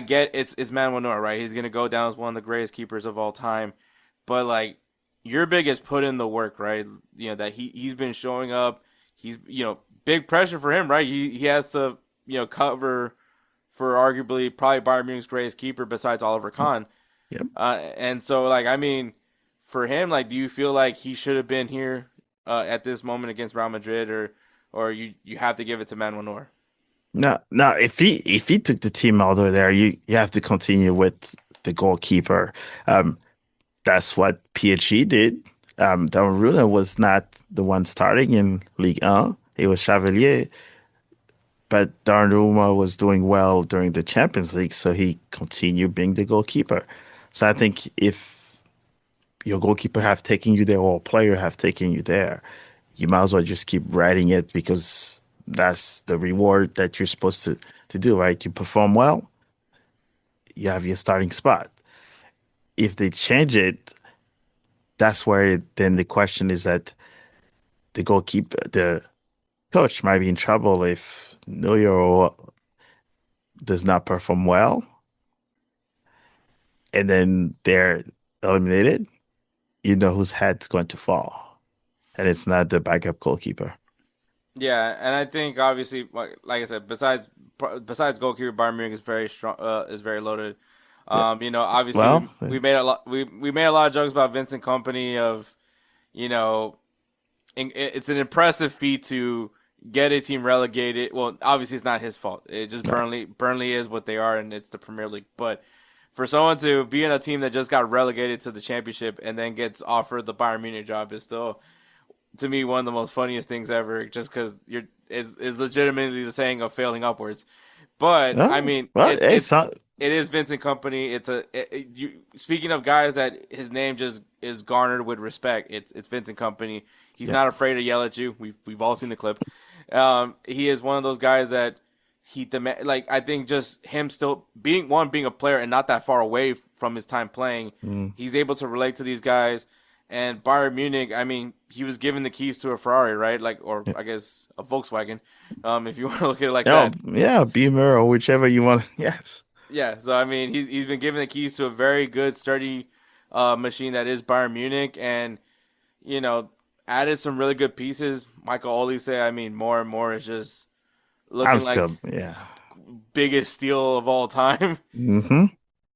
get it's Manuel Neuer, right? He's going to go down as one of the greatest keepers of all time. But, your big has put in the work, right? That he's been showing up. He's, big pressure for him, right? He has to cover for arguably probably Bayern Munich's greatest keeper besides Oliver Kahn. Yep. And so, like, I mean, for him, like, do you feel like he should have been here at this moment against Real Madrid, or you have to give it to Manuel Neuer? No, no. If he took the team out of there, you have to continue with the goalkeeper. That's what PSG did. Donnarumma was not the one starting in Ligue 1. It was Chevalier, but Donnarumma was doing well during the Champions League, so he continued being the goalkeeper. So I think if your goalkeeper have taken you there or a player have taken you there, you might as well just keep riding it because that's the reward that you're supposed to do, right? You perform well, you have your starting spot. If they change it, that's where then the question is that the coach might be in trouble if Neuer does not perform well, and then they're eliminated. You know whose head's going to fall, and it's not the backup goalkeeper. Yeah, and I think obviously, like I said, besides goalkeeper, Bayern Munich is very strong, is very loaded. Yeah. Obviously Well, we made a lot we made a lot of jokes about Vincent Company of, you know, it's an impressive feat to get a team relegated. Well, obviously it's not his fault. It just no. Burnley is what they are, and it's the Premier League. But for someone to be in a team that just got relegated to the championship and then gets offered the Bayern Munich job is still, to me, one of the most funniest things ever. Just because is legitimately the saying of failing upwards. But I No. mean, Well, it's not. it is Vincent Company. Speaking of guys that his name just is garnered with respect. It's Vincent Company. He's Yeah. not afraid to yell at you. We've all seen the clip. He is one of those guys that like, I think just him still being a player and not that far away from his time playing. He's able to relate to these guys. And Bayern Munich, I mean, he was given the keys to a Ferrari, right? Like, or I guess a Volkswagen, if you want to look at it like Oh, that. yeah, Beamer or whichever you want. Yes. Yeah, so I mean, he's been given the keys to a very good, sturdy machine that is Bayern Munich, and you know, added some really good pieces. Michael Olise, I mean, more and more is just I'm looking like still, yeah. biggest steal of all time. Hmm.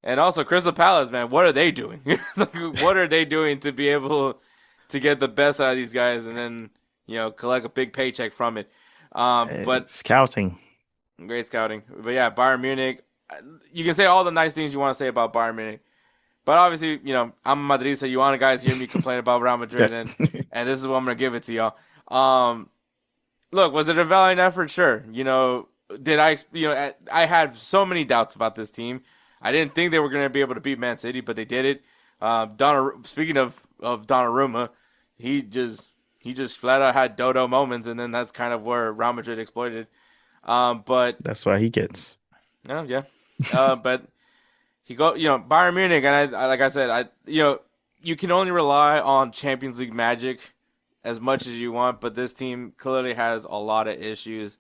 And also Crystal Palace, man, what are they doing? Like, what are they doing to be able to get the best out of these guys and then collect a big paycheck from it? But Scouting. great scouting. But yeah, Bayern Munich. You can say all the nice things you want to say about Bayern Munich. But obviously, I'm a Madrid, so you want to guys hear me complain about Real Madrid, Yeah. and this is what I'm going to give it to y'all. Look, was it a valiant effort? Sure. Did I, I had so many doubts about this team. I didn't think they were going to be able to beat Man City, but they did it. Speaking of Donnarumma, he just flat out had dodo moments, and then that's kind of where Real Madrid exploited. But That's why he gets. oh yeah, but Bayern Munich, and I like I said, you can only rely on Champions League magic as much as you want, but this team clearly has a lot of issues,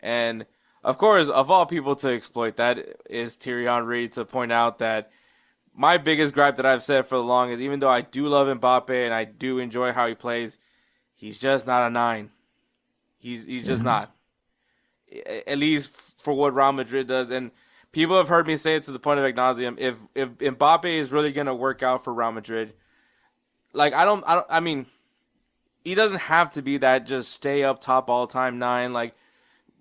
and of course, of all people to exploit that is Thierry Henry, to point out that my biggest gripe that I've said for the longest, even though I do love Mbappe and I do enjoy how he plays, he's just not a 9. He's just not. At least for what Real Madrid does, and people have heard me say it to the point of ad nauseum. If Mbappe is really gonna work out for Real Madrid, like I mean, he doesn't have to be that just stay up top all time 9. Like,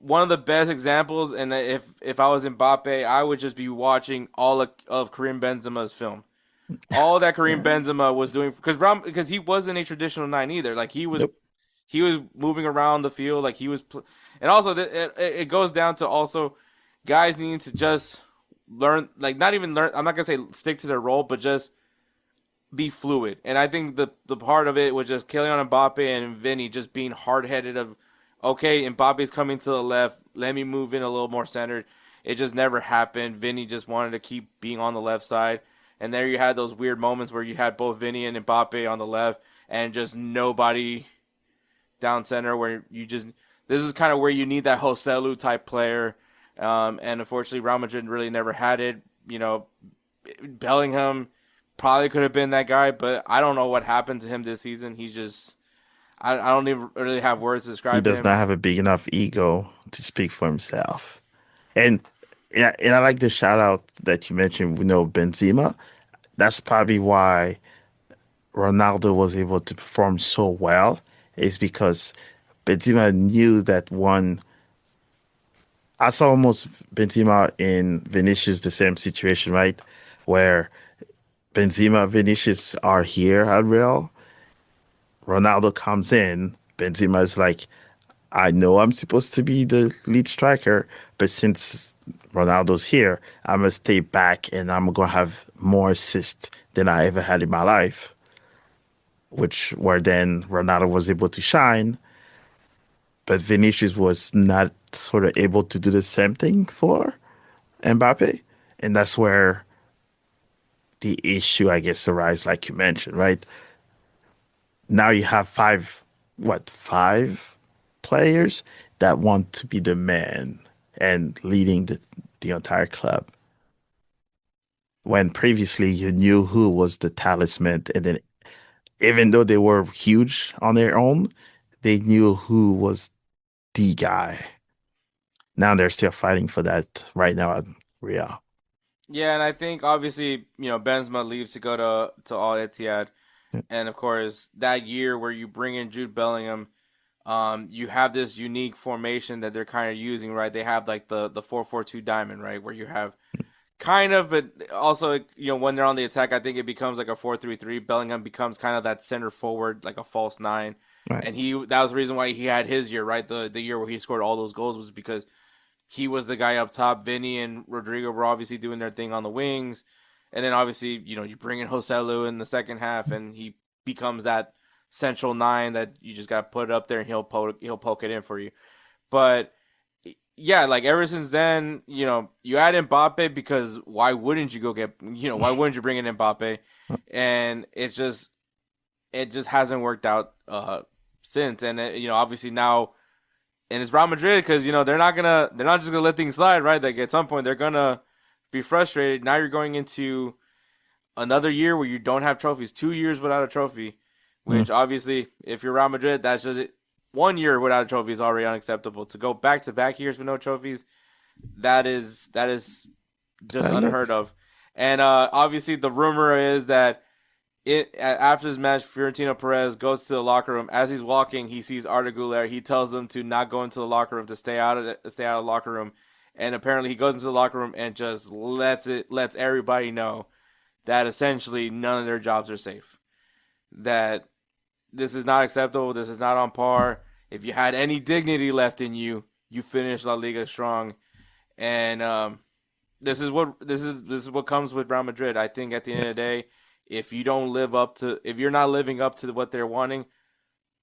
one of the best examples, and if I was Mbappe, I would just be watching all of Karim Benzema's film. All that Karim Benzema was doing, because he wasn't a traditional 9 either. Like, he was Nope. he was moving around the field, like he was, and also it goes down to also guys needing to just learn, like, not even learn. I'm not gonna say stick to their role, but just be fluid. And I think the part of it was just Kylian Mbappe and Vinny just being hard headed of, okay, Mbappe's coming to the left, let me move in a little more centered. It just never happened. Vinny just wanted to keep being on the left side. And there you had those weird moments where you had both Vinny and Mbappe on the left and just nobody down center, where this is kind of where you need that Joselu type player. And unfortunately, Real Madrid really never had it. Bellingham probably could have been that guy, but I don't know what happened to him this season. He's just, I don't even really have words to He describe does him. not have a big enough ego to speak for himself. And yeah, and I like the shout out that you mentioned, Benzema. That's probably why Ronaldo was able to perform so well, is because Benzema knew that one. I saw almost Benzema in Vinicius, the same situation, right? Where Benzema, Vinicius are here at Real. Ronaldo comes in. Benzema is like, I know I'm supposed to be the lead striker, but since Ronaldo's here, I'm gonna stay back and I'm gonna have more assists than I ever had in my life. Which where then Ronaldo was able to shine, but Vinicius was not sort of able to do the same thing for Mbappe, and that's where the issue, I guess, arises, like you mentioned, right? Now you have five players that want to be the man and leading the entire club. When previously you knew who was the talisman, and then even though they were huge on their own, they knew who was the guy. Now they're still fighting for that right now at Real. Yeah, and I think obviously Benzema leaves to go to Al Ittihad, and of course that year where you bring in Jude Bellingham, you have this unique formation that they're kind of using, right? They have like the 4-4-2 diamond, right, where you have kind of, but also when they're on the attack, I think it becomes like a 4-3-3. Bellingham becomes kind of that center forward, like a false nine, Right. and that was the reason why he had his year, right? The year where he scored all those goals was because he was the guy up top. Vinny and Rodrigo were obviously doing their thing on the wings, and then obviously you bring in Joselu in the second half, and he becomes that central nine that you just got to put it up there, and he'll poke it in for you. But yeah, like ever since then, you add Mbappe because why wouldn't you why wouldn't you bring in Mbappe? And it just hasn't worked out since. And obviously now, and it's Real Madrid because they're not just gonna let things slide, right? Like at some point they're gonna be frustrated. Now you're going into another year where you don't have trophies, 2 years without a trophy, Mm. which obviously if you're Real Madrid, that's just it. 1 year without a trophy is already unacceptable. To go back to back years with no trophies, that is just I know. unheard of. And obviously the rumor is that after this match, Fiorentino Perez goes to the locker room. As he's walking, he sees Arda Güler. He tells him to not go into the locker room, to stay out of the locker room. And apparently, he goes into the locker room and just lets everybody know that essentially none of their jobs are safe. That this is not acceptable. This is not on par. If you had any dignity left in you, you finished La Liga strong. And this is what comes with Real Madrid. I think at the end of the day, if you're not living up to what they're wanting,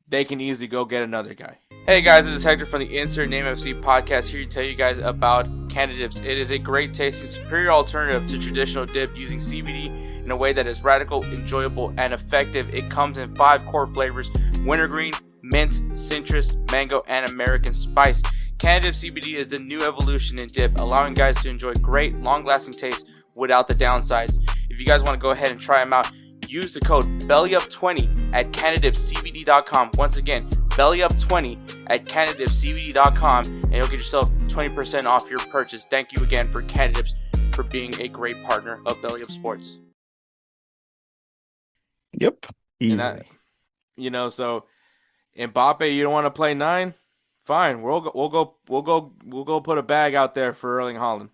they can easily go get another guy. Hey guys, this is Hector from the Insert Name FC podcast, here to tell you guys about Canada Dips. It is a great tasting, superior alternative to traditional dip using CBD in a way that is radical, enjoyable, and effective. It comes in 5 core flavors: wintergreen, mint, citrus, mango, and American spice. Canada Dip CBD is the new evolution in dip, allowing guys to enjoy great, long-lasting taste without the downsides. If you guys want to go ahead and try them out, use the code BELLYUP20 at CanadipCBD.com. Once again, BELLYUP20 at CanadipCBD.com, and you'll get yourself 20% off your purchase. Thank you again for Canadips for being a great partner of Belly Up Sports. Yep. And that, Easily. so Mbappe, you don't want to play 9? Fine, we'll go put a bag out there for Erling Haaland.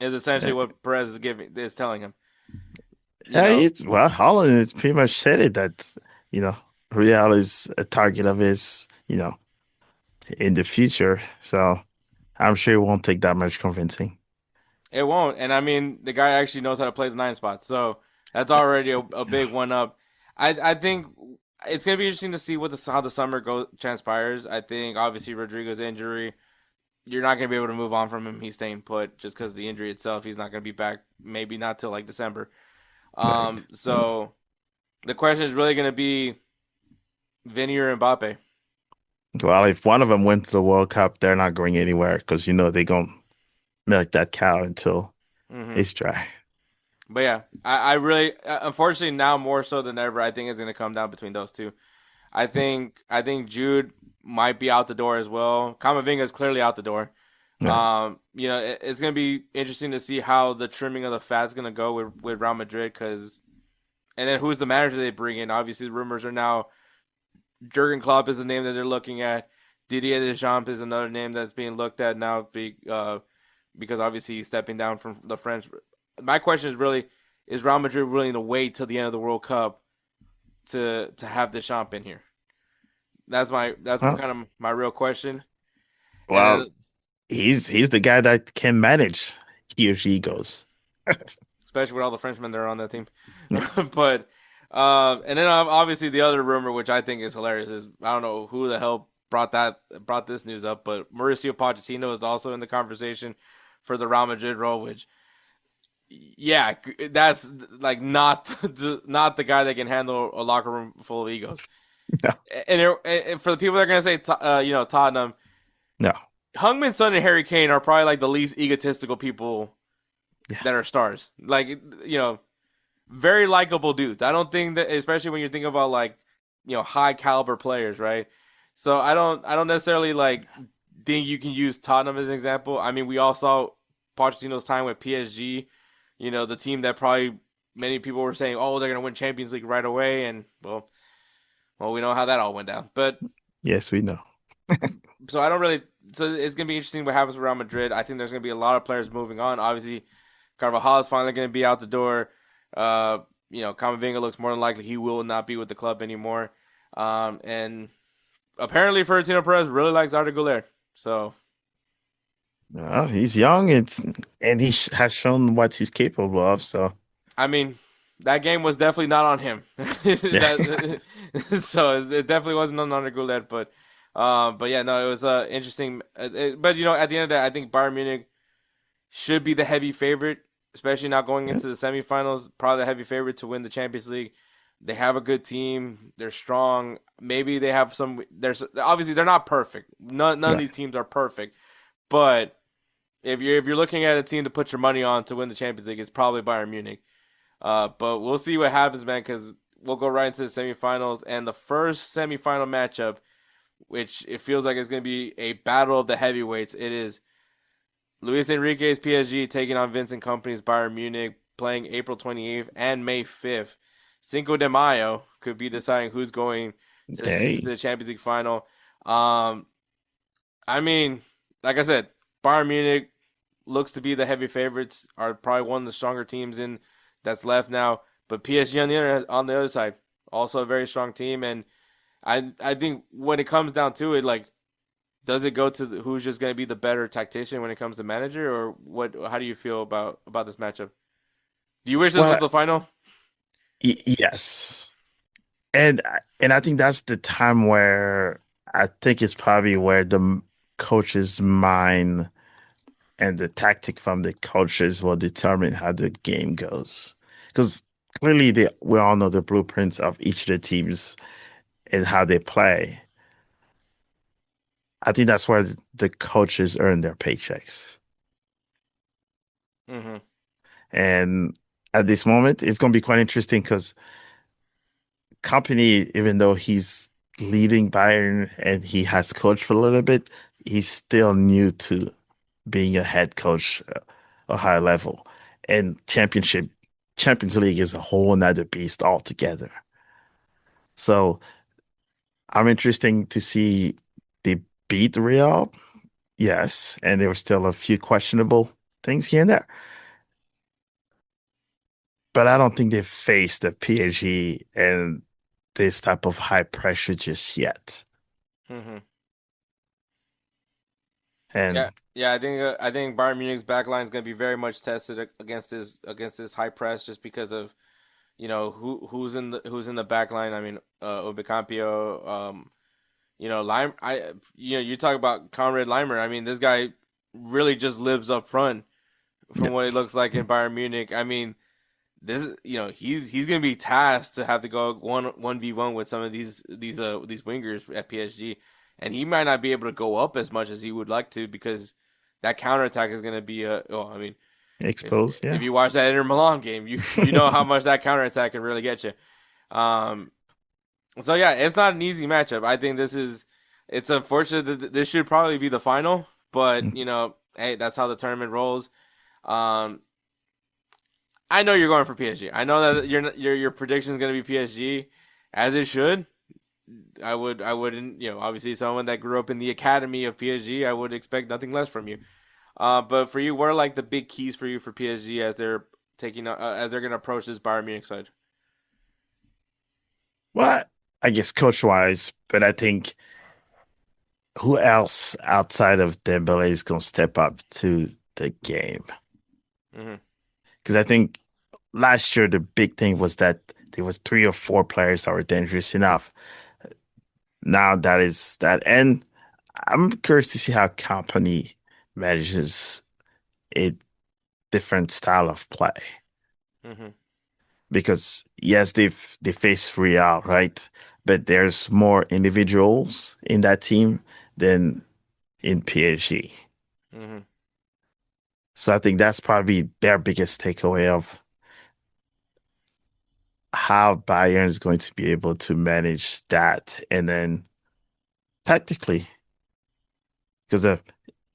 Is essentially what Perez is telling him. Well, Holland has pretty much said it that, you know, Real is a target of his, in the future. So I'm sure it won't take that much convincing. It won't. And I mean, the guy actually knows how to play the 9 spot. So that's already a big one up. I think it's going to be interesting to see how the summer transpires. I think obviously Rodrigo's injury, you're not going to be able to move on from him. He's staying put just because of the injury itself. He's not going to be back, maybe not till like December. Right. So the question is really going to be Vinny or Mbappe. Well, if one of them wins the World Cup, they're not going anywhere because, they're going to milk that cow until Mm-hmm. it's dry. But yeah, I really, unfortunately, now more so than ever, I think it's going to come down between those two. I think Jude might be out the door as well. Camavinga is clearly out the door. Yeah. It's going to be interesting to see how the trimming of the fat is going to go with Real Madrid, and then who's the manager they bring in. Obviously, the rumors are now Jurgen Klopp is the name that they're looking at. Didier Deschamps is another name that's being looked at now because obviously he's stepping down from the French. My question is really, is Real Madrid willing to wait till the end of the World Cup to have Deschamps in here? That's Well, kind of my real question. And well, then he's the guy that can manage huge egos. especially with all the Frenchmen that are on that team. Yes. But and then obviously the other rumor, which I think is hilarious, is I don't know who the hell brought this news up, but Mauricio Pochettino is also in the conversation for the Real Madrid role, which yeah, that's like not the guy that can handle a locker room full of egos. No, And for the people that are gonna say Tottenham, no. Heung-Min Son and Harry Kane are probably like the least egotistical people Yeah. that are stars. Like very likable dudes. I don't think that, especially when you're thinking about like high caliber players, right? So I don't necessarily like think you can use Tottenham as an example. I mean, we all saw Pochettino's time with PSG. The team that probably many people were saying, oh, they're gonna win Champions League right away, and well, we know how that all went down. But Yes, we know. so I don't really. So it's gonna be interesting what happens with Real Madrid. I think there's gonna be a lot of players moving on. Obviously, Carvajal is finally gonna be out the door. Camavinga looks more than likely he will not be with the club anymore. And apparently, Florentino Perez really likes Arda Güler. So Well, he's young. And he has shown what he's capable of. So I mean, that game was definitely not on him. yeah, So it definitely wasn't on Arda Güler, but yeah, no, it was interesting. But at the end of the day, I think Bayern Munich should be the heavy favorite, especially now going into the semifinals. Probably the heavy favorite to win the Champions League. They have a good team. They're strong. Maybe they have some. There's obviously they're not perfect. None of these right. teams are perfect. But if you're looking at a team to put your money on to win the Champions League, it's probably Bayern Munich. But we'll see what happens, man, because we'll go right into the semifinals and the first semifinal matchup, which it feels like it's going to be a battle of the heavyweights. It is Luis Enrique's PSG taking on Vincent Kompany's Bayern Munich, playing April 28th and May 5th. Cinco de Mayo could be deciding who's going to Hey, the Champions League final. Um, I mean, like I said, Bayern Munich looks to be the heavy favorites, are probably one of the stronger teams in that's left now. But PSG on the other side, also a very strong team, and I think when it comes down to it, like, does it go to who's just going to be the better tactician when it comes to manager, or what? How do you feel about this matchup? Do you wish this was well, the final? yes, and I think that's the time where I think it's probably where coach's mind and the tactic from the coaches will determine how the game goes. Because clearly, we all know the blueprints of each of the teams and how they play. I think that's where the coaches earn their paychecks. Mm-hmm. And at this moment, it's going to be quite interesting because Company, even though he's leading Bayern and he has coached for a little bit, he's still new to being a head coach, a high level. And Champions League is a whole nother beast altogether. So I'm interested to see they beat Real, yes, and there were still a few questionable things here and there. But I don't think they faced the PSG and this type of high pressure just yet. Mm-hmm. Yeah, And yeah. I think Bayern Munich's backline is going to be very much tested against this high press, just because of who's in the back line. I mean, Ubicampio, Lime. You talk about Conrad Leimer. I mean, this guy really just lives up front yeah, from what it looks like in Bayern Munich. I mean, he's gonna be tasked to have to go one v one with some of these wingers at PSG, and he might not be able to go up as much as he would like to, because that counterattack is gonna be I mean, exposed, if yeah. you watch that Inter Milan game, you know how much that counterattack can really get you. Um, So yeah, it's not an easy matchup. I think it's unfortunate that this should probably be the final, but hey, that's how the tournament rolls. Um, I know you're going for PSG. I know that your prediction is going to be PSG, as it should. I wouldn't, obviously someone that grew up in the academy of PSG, I would expect nothing less from you. But for you, what are like the big keys for you for PSG as they're as they're going to approach this Bayern Munich side? Well, I guess coach wise, but I think who else outside of Dembele is going to step up to the game? Hmm. Because I think last year the big thing was that there was three or four players that were dangerous enough. Now that is that, and I'm curious to see how company manages a different style of play. Hmm. Because yes, they face Real, right? But there's more individuals in that team than in PSG. Hmm. So I think that's probably their biggest takeaway of how Bayern is going to be able to manage that. And then tactically, because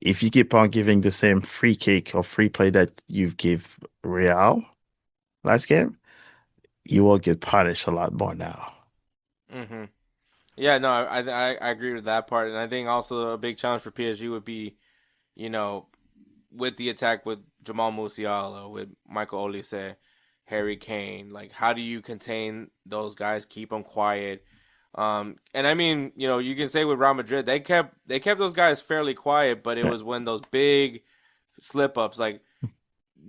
if you keep on giving the same free kick or free play that you've give Real last game, you will get punished a lot more now. Hmm. Yeah, no, I agree with that part, and I think also a big challenge for PSG would be, you know, with the attack with Jamal Musiala, with Michael Olise, Harry Kane. Like, how do you contain those guys? Keep them quiet. And I mean, you can say with Real Madrid, they kept those guys fairly quiet, but it Yeah. was when those big slip ups. Like,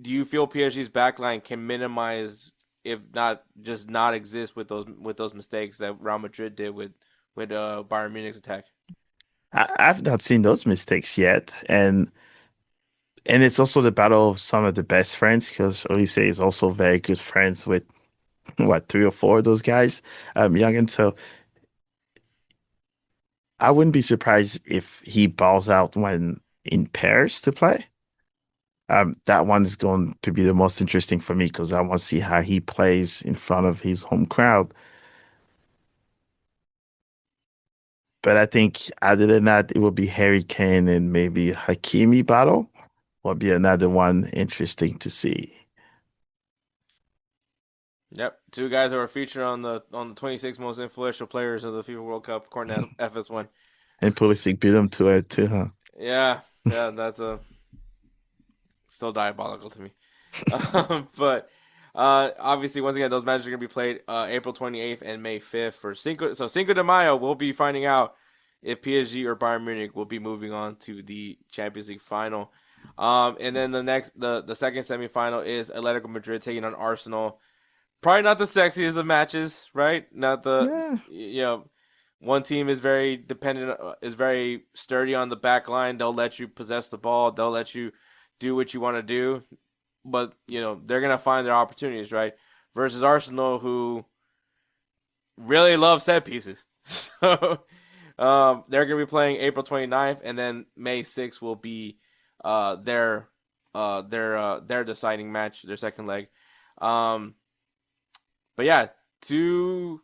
do you feel PSG's backline can minimize, if not just not exist with those mistakes that Real Madrid did with Bayern Munich's attack? I've not seen those mistakes yet, and it's also the battle of some of the best friends because Olise is also very good friends with what three or four of those guys, young, and so I wouldn't be surprised if he balls out when in pairs to play. That one's going to be the most interesting for me because I want to see how he plays in front of his home crowd. But I think other than that, it will be Harry Kane and maybe Hakimi battle will be another one interesting to see. Yep, two guys that were featured on the 26 most influential players of the FIFA World Cup, according to FS1. And Pulisic beat him to it too, huh? Yeah, yeah, that's still diabolical to me. But obviously, once again, those matches are going to be played April 28th and May 5th for Cinco. So Cinco de Mayo, we'll be finding out if PSG or Bayern Munich will be moving on to the Champions League final. And then the second semifinal is Atletico Madrid taking on Arsenal. Probably not the sexiest of matches, right? Not the Yeah. one team is very dependent, is very sturdy on the back line. They'll let you possess the ball. They'll let you do what you want to do, but they're gonna find their opportunities, right? Versus Arsenal, who really love set pieces. So they're gonna be playing April 29th, and then May 6th will be uh, their their deciding match, their second leg. Um, but yeah, two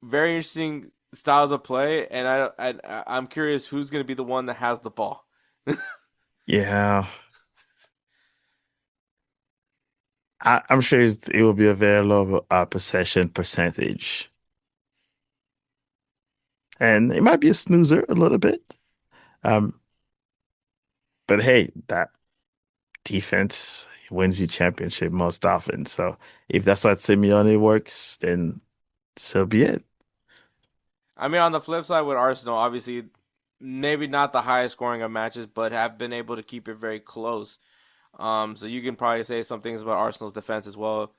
very interesting styles of play, and I'm curious who's gonna be the one that has the ball. Yeah. I'm sure it will be a very low possession percentage. And it might be a snoozer a little bit. Um, but hey, that defense wins you championship most often. So if that's what Simeone works, then so be it. I mean, on the flip side with Arsenal, obviously, maybe not the highest scoring of matches, but have been able to keep it very close. So you can probably say some things about Arsenal's defense as well.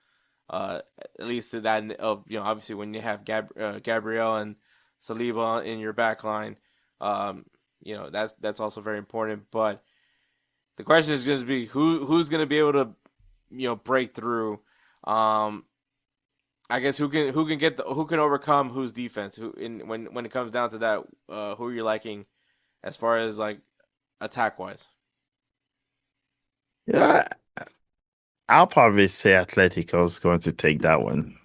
Uh, at least to that of obviously when you have Gabriel and Saliba in your back line, that's also very important. But the question is going to be who's going to be able to break through. Um, I guess who can overcome whose defense when it comes down to that, who you're liking as far as like attack wise. Yeah, I'll probably say Atletico is going to take that one.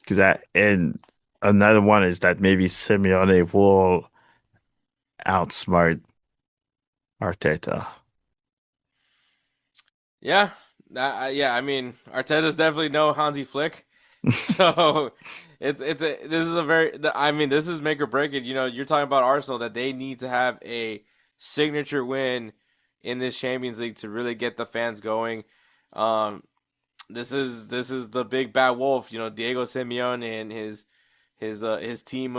Because and another one is that maybe Simeone will outsmart Arteta. Yeah, yeah. I mean, Arteta's definitely no Hansi Flick, so this is a very. I mean, this is make or break it. You know, you're talking about Arsenal that they need to have a signature win in this Champions League to really get the fans going. Um, this is the big bad wolf. You know, Diego Simeone and his team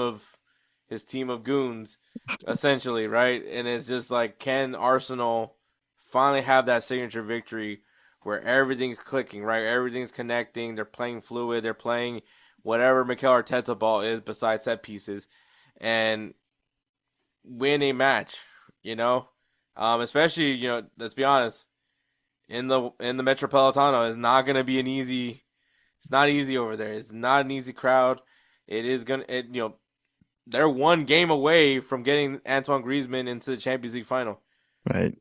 of goons, essentially, right? And it's just like, can Arsenal finally have that signature victory where everything's clicking, right? Everything's connecting. They're playing fluid. They're playing whatever Mikel Arteta ball is besides set pieces, and win a match. You know, especially, let's be honest, in the Metropolitano is not gonna be an easy. It's not easy over there. It's not an easy crowd. It is gonna. They're one game away from getting Antoine Griezmann into the Champions League final. Right.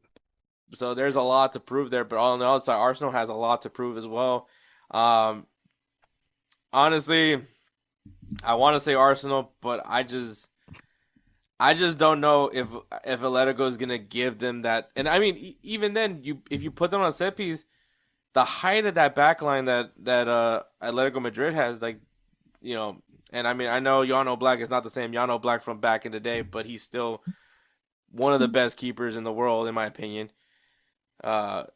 So there's a lot to prove there. But on the other side, Arsenal has a lot to prove as well. Um, Honestly, I want to say Arsenal, but I just don't know if Atletico is gonna give them that. And I mean, even then, if you put them on a set piece, the height of that back line that Atletico Madrid has, like, and I mean, I know Jan Black is not the same Jan Black from back in the day, but he's still one of the best keepers in the world, in my opinion. This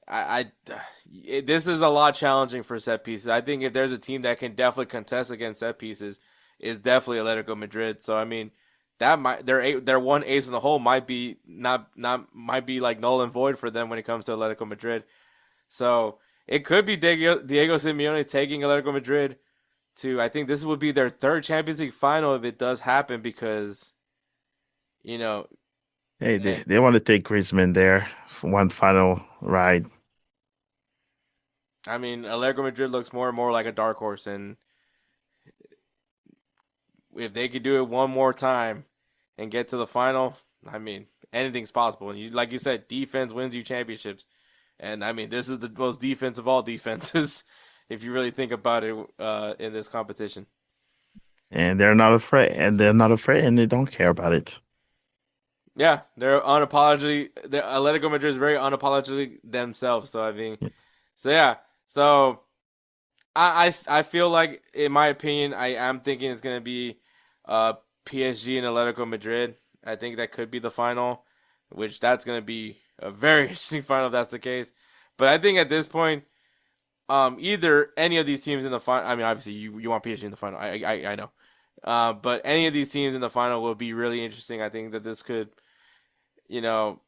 is a lot challenging for set pieces. I think if there's a team that can definitely contest against set pieces, is definitely Atletico Madrid. So I mean, that might their one ace in the hole might be not might be like null and void for them when it comes to Atletico Madrid. So it could be Diego Simeone taking Atletico Madrid to. I think this would be their third Champions League final if it does happen, because you know. Hey, eh, they want to take Griezmann there for one final ride. I mean, Atletico Madrid looks more and more like a dark horse, and if they could do it one more time and get to the final, I mean, anything's possible. And like you said, defense wins you championships. And I mean, this is the most defense of all defenses, if you really think about it, in this competition. And they're not afraid, and they don't care about it. Yeah, they're unapologetically. The Atletico Madrid is very unapologetic themselves. So I mean, Yeah. so yeah, so I feel like, in my opinion, I am thinking it's gonna be uh PSG and Atletico Madrid. I think that could be the final, which that's gonna be a very interesting final if that's the case. But I think at this point, either any of these teams in the final. I mean, obviously you want PSG in the final. I know. But any of these teams in the final will be really interesting. I think that this could, you know,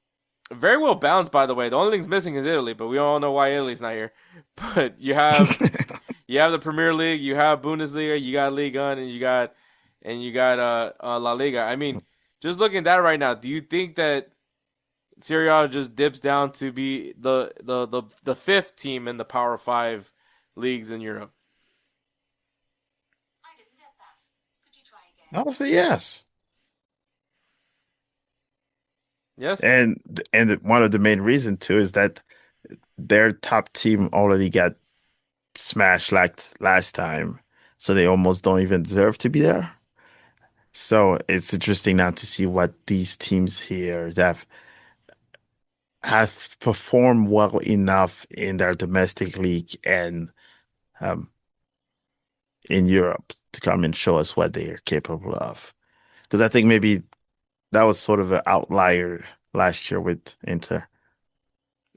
very well balanced. By the way, the only thing's missing is Italy, but we all know why Italy's not here. But you have the Premier League, you have Bundesliga, you got Liga, and you got La Liga. I mean, just looking at that right now, do you think that Serie A just dips down to be the fifth team in the Power Five leagues in Europe? I would say yes. Yes. And one of the main reasons too is that their top team already got smashed like last time, so they almost don't even deserve to be there. So it's interesting now to see what these teams here that have performed well enough in their domestic league and um, in Europe to come and show us what they are capable of. Because I think maybe that was sort of an outlier last year with Inter.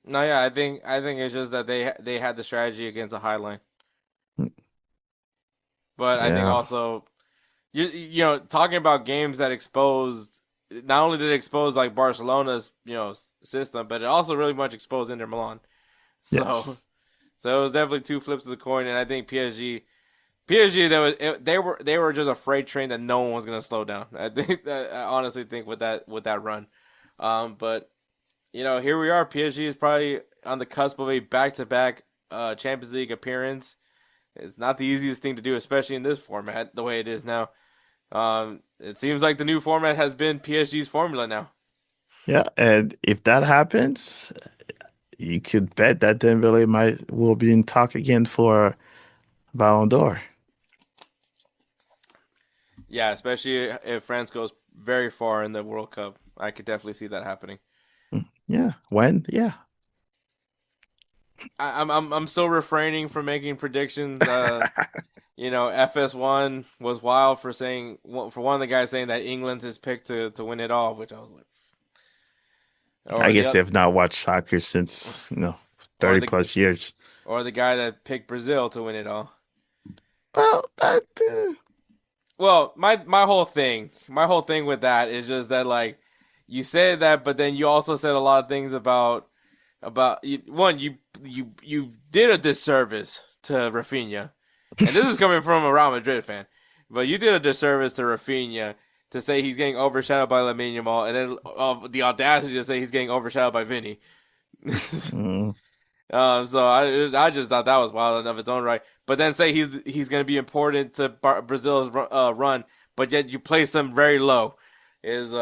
No, yeah, I think it's just that they had the strategy against a high line, but I think Yeah. also, talking about games that exposed, not only did it expose like Barcelona's system, but it also really much exposed Inter Milan. So Yes. so it was definitely two flips of the coin, and I think PSG, they were just a freight train that no one was gonna slow down. I honestly think with that run, but here we are. PSG is probably on the cusp of a back-to-back Champions League appearance. It's not the easiest thing to do, especially in this format, the way it is now. It seems like the new format has been PSG's formula now. Yeah, and if that happens, you could bet that Dembele might will be in talk again for Ballon d'Or. Yeah, especially if France goes very far in the World Cup. I could definitely see that happening. Yeah. When? Yeah. I'm still refraining from making predictions. FS1 was wild for saying for one of the guys saying that England's his pick to win it all, which I was like, I or guess the they've not watched soccer since, or 30 the plus years. or the guy that picked Brazil to win it all. Well, Well, my whole thing with that is just that like you said that, but then you also said a lot of things about one you did a disservice to Rafinha, and this is coming from a Real Madrid fan, but you did a disservice to Rafinha to say he's getting overshadowed by Lamine Yamal, and then the audacity to say he's getting overshadowed by Vinny. mm, So I just thought that was wild enough its own right. But then say he's going to be important to Brazil's run, but yet you place him very low. Is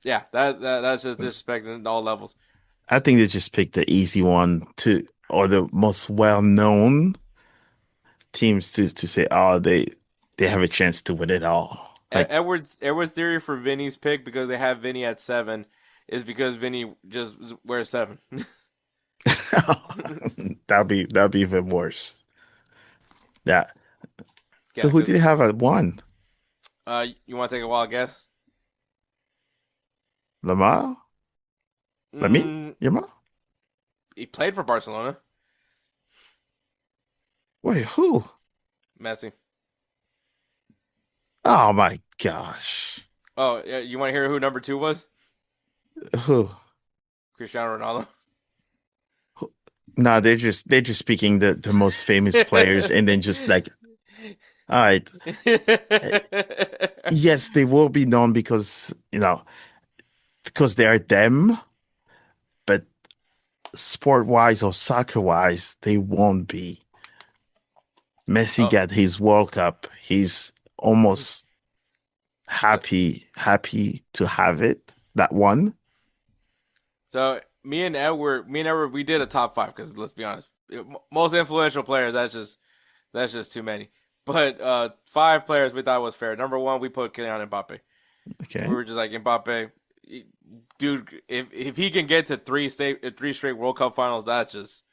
yeah, that's just disrespect in all levels. I think they just picked the easy one or the most well-known teams to say, oh, they have a chance to win it all. Like, Edwards' theory for Vinny's pick because they have Vinny at 7 is because Vinny just wears 7. that'd be even worse. Yeah. Yeah, So who because did they have at one? you want to take a wild guess? Lamar? Lamine? Mm, Yamal? he played for Barcelona. Wait, who? Messi. Oh my gosh. Oh, you want to hear who number 2 was? Who? Cristiano Ronaldo. No, they're just picking the most famous players and then just like, all right. Yes, they will be known because they are them, but sport wise or soccer wise, they won't be. Messi Oh, got his World Cup. He's almost so, happy to have it. That one. so me and Edward, we did a top 5 because let's be honest, most influential players. That's just too many. But 5 players we thought was fair. Number 1, we put Kylian Mbappe. We Okay. were just like Mbappe, dude. If he can get to three straight World Cup finals, that's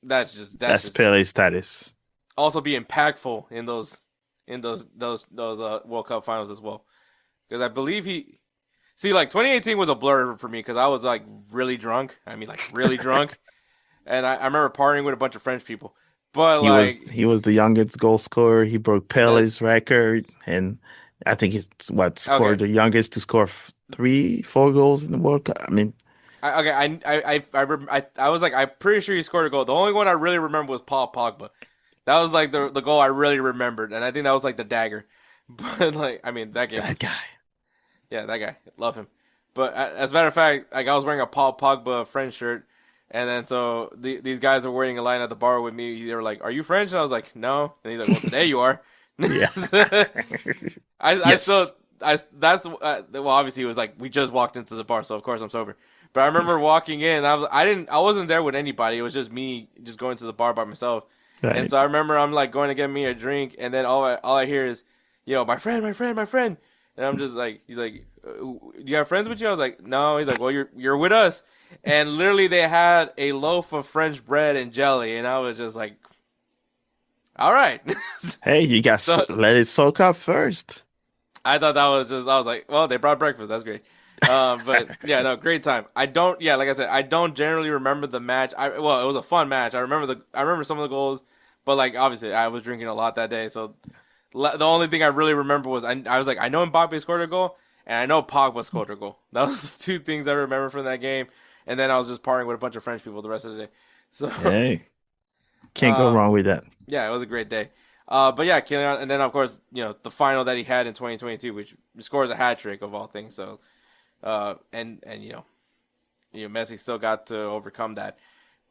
That's just Pele status. also be impactful in those World Cup finals as well. Because I believe he see like 2018 was a blur for me because I was like really drunk. I mean like really drunk, and I remember partying with a bunch of French people. But He was like he was the youngest goal scorer. He broke that Pele's record, and I think he's what okay. scored the youngest to score 3, 4 goals in the World Cup. I mean, I was like I'm pretty sure he scored a goal. The only one I really remember was Paul Pogba. That was like the goal I really remembered, and I think that was like the dagger. But like I mean that game was that guy. yeah that guy love him. But as a matter of fact, like I was wearing a Paul Pogba French shirt, and then so these guys were waiting in line at the bar with me. They were like, "Are you French?" And I was like, "No." And he's like, "Well, today you are." Yeah. I still Yes. that's well obviously it was like we just walked into the bar, so of course I'm sober. But I remember walking in, I wasn't there with anybody. It was just me just going to the bar by myself. And Right. so I remember I'm like going to get me a drink, and then all I hear is, my friend, my friend, my friend. And I'm just like, he's like, do you have friends with you? I was like, no. He's like, well, you're with us. And literally they had a loaf of French bread and jelly, and I was just like, all right. Hey, you got So let it soak up first. I thought I was like, well, they brought breakfast. That's great. But yeah, no, great time. Yeah, like I said, I don't generally remember the match. Well, it was a fun match. I remember some of the goals, but like obviously I was drinking a lot that day, so the only thing I really remember was I was like, I know Mbappe scored a goal, and I know Pogba scored a goal. That was the 2 things I remember from that game, and then I was just partying with a bunch of French people the rest of the day. So, Hey, can't go uh, wrong with that. yeah, it was a great day. But yeah, Kylian, and then of course, the final that he had in 2022, which scores a hat trick of all things. So, and Messi still got to overcome that.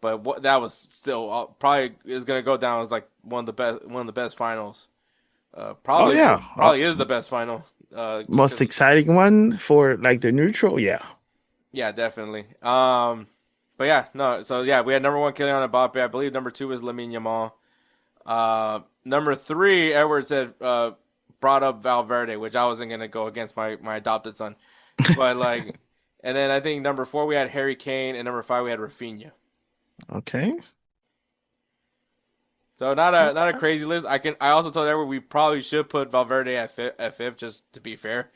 But that was still probably is gonna go down as like one of the best finals. Oh Probably yeah. probably is the best final. Just Most because, exciting one for like the neutral. Yeah. yeah, definitely. But yeah, no. So yeah, we had number 1 Kylian Mbappe. I believe number 2 was Lamine Yamal. Number 3, Edward said brought up Valverde, which I wasn't gonna go against my adopted son, but like, and then I think number 4 we had Harry Kane, and number 5 we had Rafinha. Okay. So not a crazy list. I also told everyone we probably should put Valverde at fifth, just to be fair.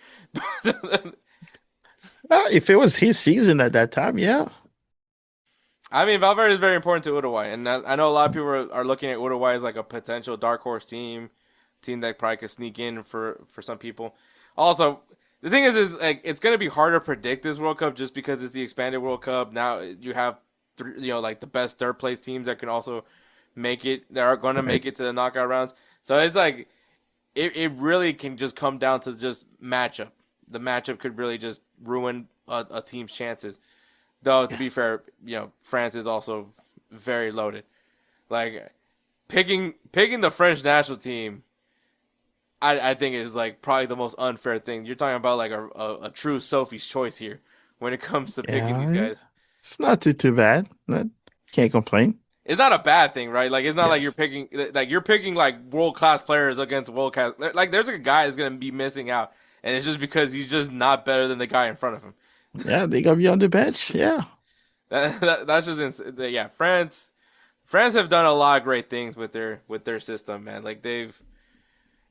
If it was his season at that time, yeah. I mean, Valverde is very important to Uruguay, and I know a lot of people are looking at Uruguay as like a potential dark horse team that probably could sneak in for some people. Also, the thing is like it's gonna be hard to predict this World Cup just because it's the expanded World Cup. Now you have like the best third place teams that can also make it. That are going to make it to the knockout rounds. So it's like it really can just come down to just matchup. The matchup could really just ruin a team's chances. Though to be fair, France is also very loaded. Like picking the French national team, I think is like probably the most unfair thing. You're talking about like a true Sophie's choice here when it comes to picking these guys. It's not too bad. Can't complain. It's not a bad thing, right? Like it's not like Yes. you're picking like world class players against world class. Like there's a guy that's gonna be missing out, and it's just because he's just not better than the guy in front of him. Yeah, they gotta be on the bench. Yeah. That's just yeah. France have done a lot of great things with their system, man. Like it's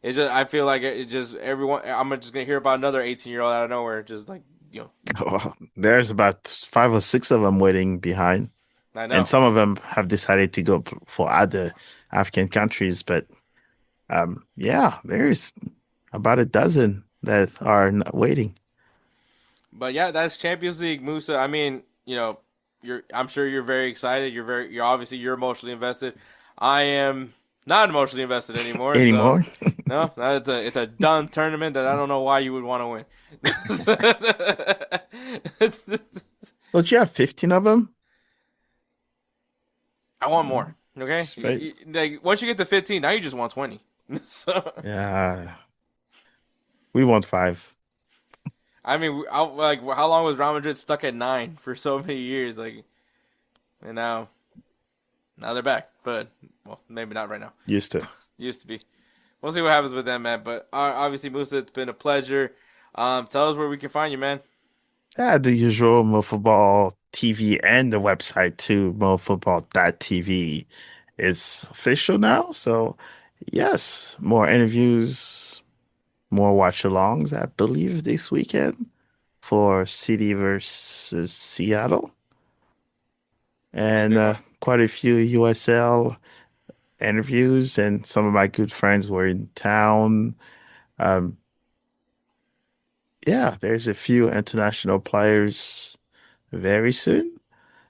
just I feel like it just everyone. I'm just gonna hear about another 18-year-old out of nowhere, just like Well, there's about 5 or 6 of them waiting behind. I know. And some of them have decided to go for other African countries. But yeah, there's about a dozen that are waiting. But yeah, that's Champions League, Musa. I mean, I'm sure you're very excited. You're obviously you're emotionally invested. I am not emotionally invested anymore. Anymore? So, no, it's a done tournament that I don't know why you would want to win. Don't you have 15 of them? I want more. Okay, Right. like once you get to 15, now you just want 20. So Yeah. We want 5. I mean, like how long was Real Madrid stuck at 9 for so many years? Like, and now they're back, but well, maybe not right now. Used to. Used to be. We'll see what happens with them, man. But obviously, Musa, it's been a pleasure. Tell us where we can find you, man. Yeah, the usual Mofootball TV and the website too, mofootball.tv is official now. So yes, more interviews, more watch-alongs, I believe, this weekend for City versus Seattle. And quite a few USL interviews, and some of my good friends were in town. Um, yeah, there's a few international players very soon.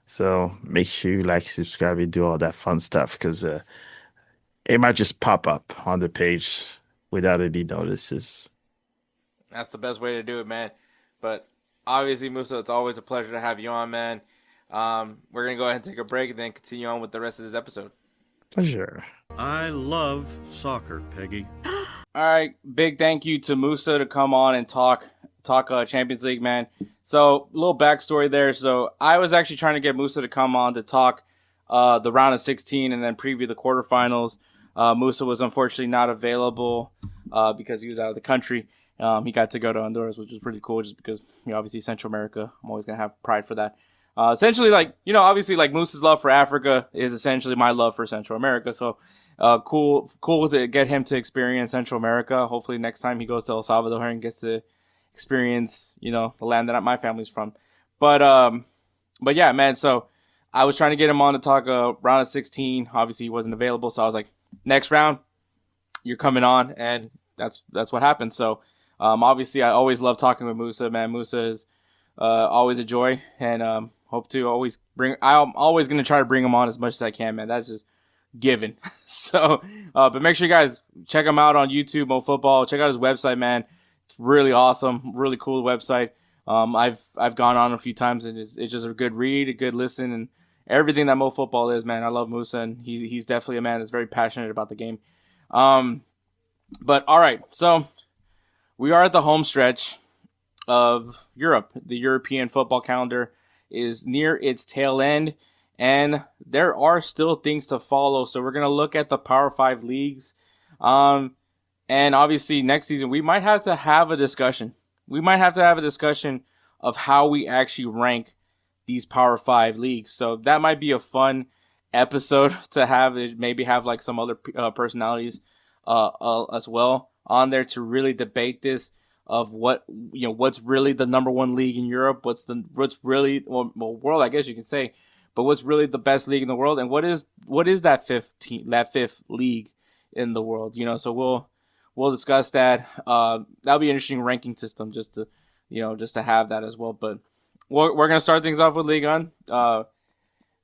So make sure you like, subscribe, and do all that fun stuff because it might just pop up on the page without any notices. That's the best way to do it, man. But obviously, Musa, it's always a pleasure to have you on, man. We're going to go ahead and take a break and then continue on with the rest of this episode. Pleasure. I love soccer, Peggy. All right, big thank you to Musa to come on and talk Champions League, man. So, a little backstory there. So, I was actually trying to get Musa to come on to talk the round of 16 and then preview the quarterfinals. Musa was unfortunately not available because he was out of the country. He got to go to Honduras, which was pretty cool just because, obviously Central America, I'm always going to have pride for that. Essentially, obviously, Moose's love for Africa is essentially my love for Central America. So, cool to get him to experience Central America. Hopefully next time he goes to El Salvador and gets to experience, the land that my family's from. But yeah, man. So I was trying to get him on to talk round of 16. Obviously he wasn't available. So I was like, next round, you're coming on. And that's what happened. So, obviously I always love talking with Musa, man. Musa is, always a joy and, hope to always I'm always going to try to bring him on as much as I can, man. That's just given. So, but make sure you guys check him out on YouTube, Mofootball. Check out his website, man. It's really awesome, really cool website. I've gone on a few times and it's just a good read, a good listen, and everything that Mofootball is, man. I love Musa, and he's definitely a man that's very passionate about the game. But all right, so we are at the home stretch of Europe. The European football calendar is near its tail end, and there are still things to follow. So we're going to look at the Power 5 leagues. And obviously next season, we might have to have a discussion. We might have to have a discussion of how we actually rank these Power 5 leagues. So that might be a fun episode to have. Maybe have like some other personalities as well on there to really debate this of what's really the number one league in Europe, what's really world, I guess you can say, but what's really the best league in the world, and what is that fifth league in the world, so we'll discuss that. That'll be an interesting ranking system just to have that as well. But we're gonna start things off with Liga.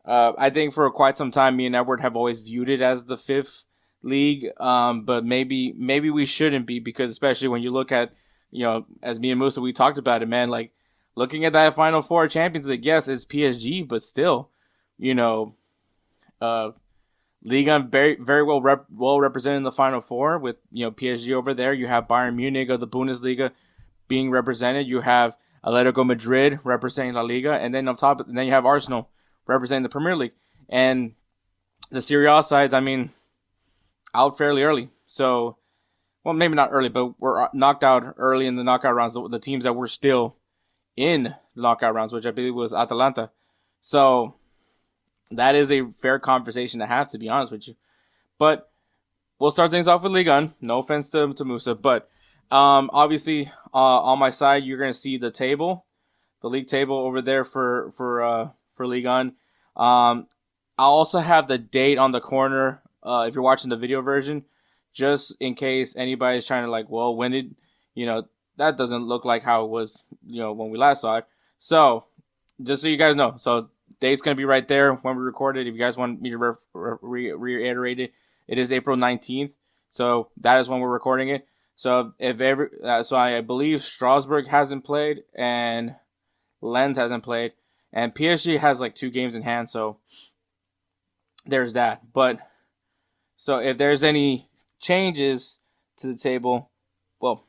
I think for quite some time, me and Edward have always viewed it as the fifth league. But maybe we shouldn't be, because especially when you look at, as me and Moussa, we talked about it, man, like looking at that Final Four Champions League, yes, it's PSG, but still, Liga very, very well represented in the Final Four with, PSG over there. You have Bayern Munich of the Bundesliga being represented. You have Atletico Madrid representing La Liga, and then then you have Arsenal representing the Premier League. And the Serie A sides, out fairly early. So, well, maybe not early, but we're knocked out early in the knockout rounds. The teams that were still in the knockout rounds, which I believe was Atalanta. So that is a fair conversation to have, to be honest with you. But we'll start things off with Liga. No offense to Moussa, but obviously on my side you're gonna see the league table over there for Liga. I'll also have the date on the corner if you're watching the video version, just in case anybody's trying to when did that doesn't look like how it was when we last saw it. So just so you guys know, so date's going to be right there when we record it. If you guys want me to reiterate it, it is April 19th. So that is when we're recording it. So so I believe Strasbourg hasn't played and Lens hasn't played, and PSG has 2 games in hand. So there's that. But so if there's any changes to the table, well,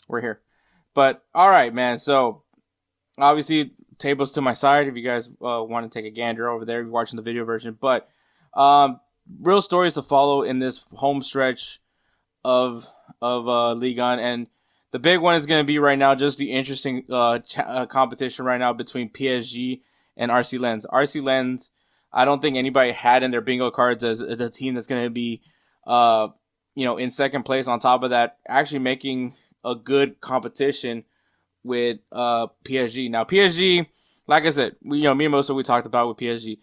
we're here. But all right, man. So obviously, tables to my side if you guys want to take a gander over there if you're watching the video version. But real stories to follow in this home stretch of Liga, and the big one is going to be right now just the interesting competition right now between PSG and RC Lens. RC Lens, I don't think anybody had in their bingo cards as a team that's going to be in second place. On top of that, actually making a good competition with PSG. Now PSG, like I said, me and Moussa, we talked about with PSG.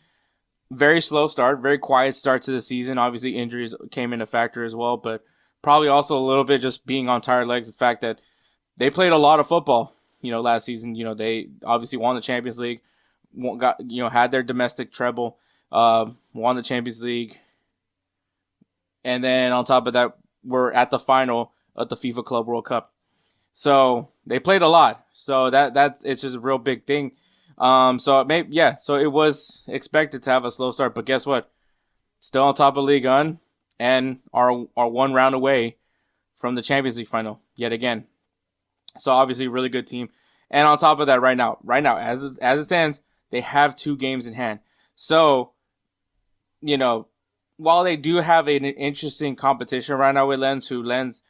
Very slow start, very quiet start to the season. Obviously injuries came in a factor as well, but probably also a little bit just being on tired legs. The fact that they played a lot of football, last season. They obviously won the Champions League, had their domestic treble, won the Champions League, and then on top of that, we're at the final of the FIFA Club World Cup. So they played a lot. So it's just a real big thing. So it was expected to have a slow start, but guess what? Still on top of Liga and are 1 round away from the Champions League final yet again. So obviously really good team. And on top of that, right now, as it stands, they have 2 games in hand. So, while they do have an interesting competition right now with Lens,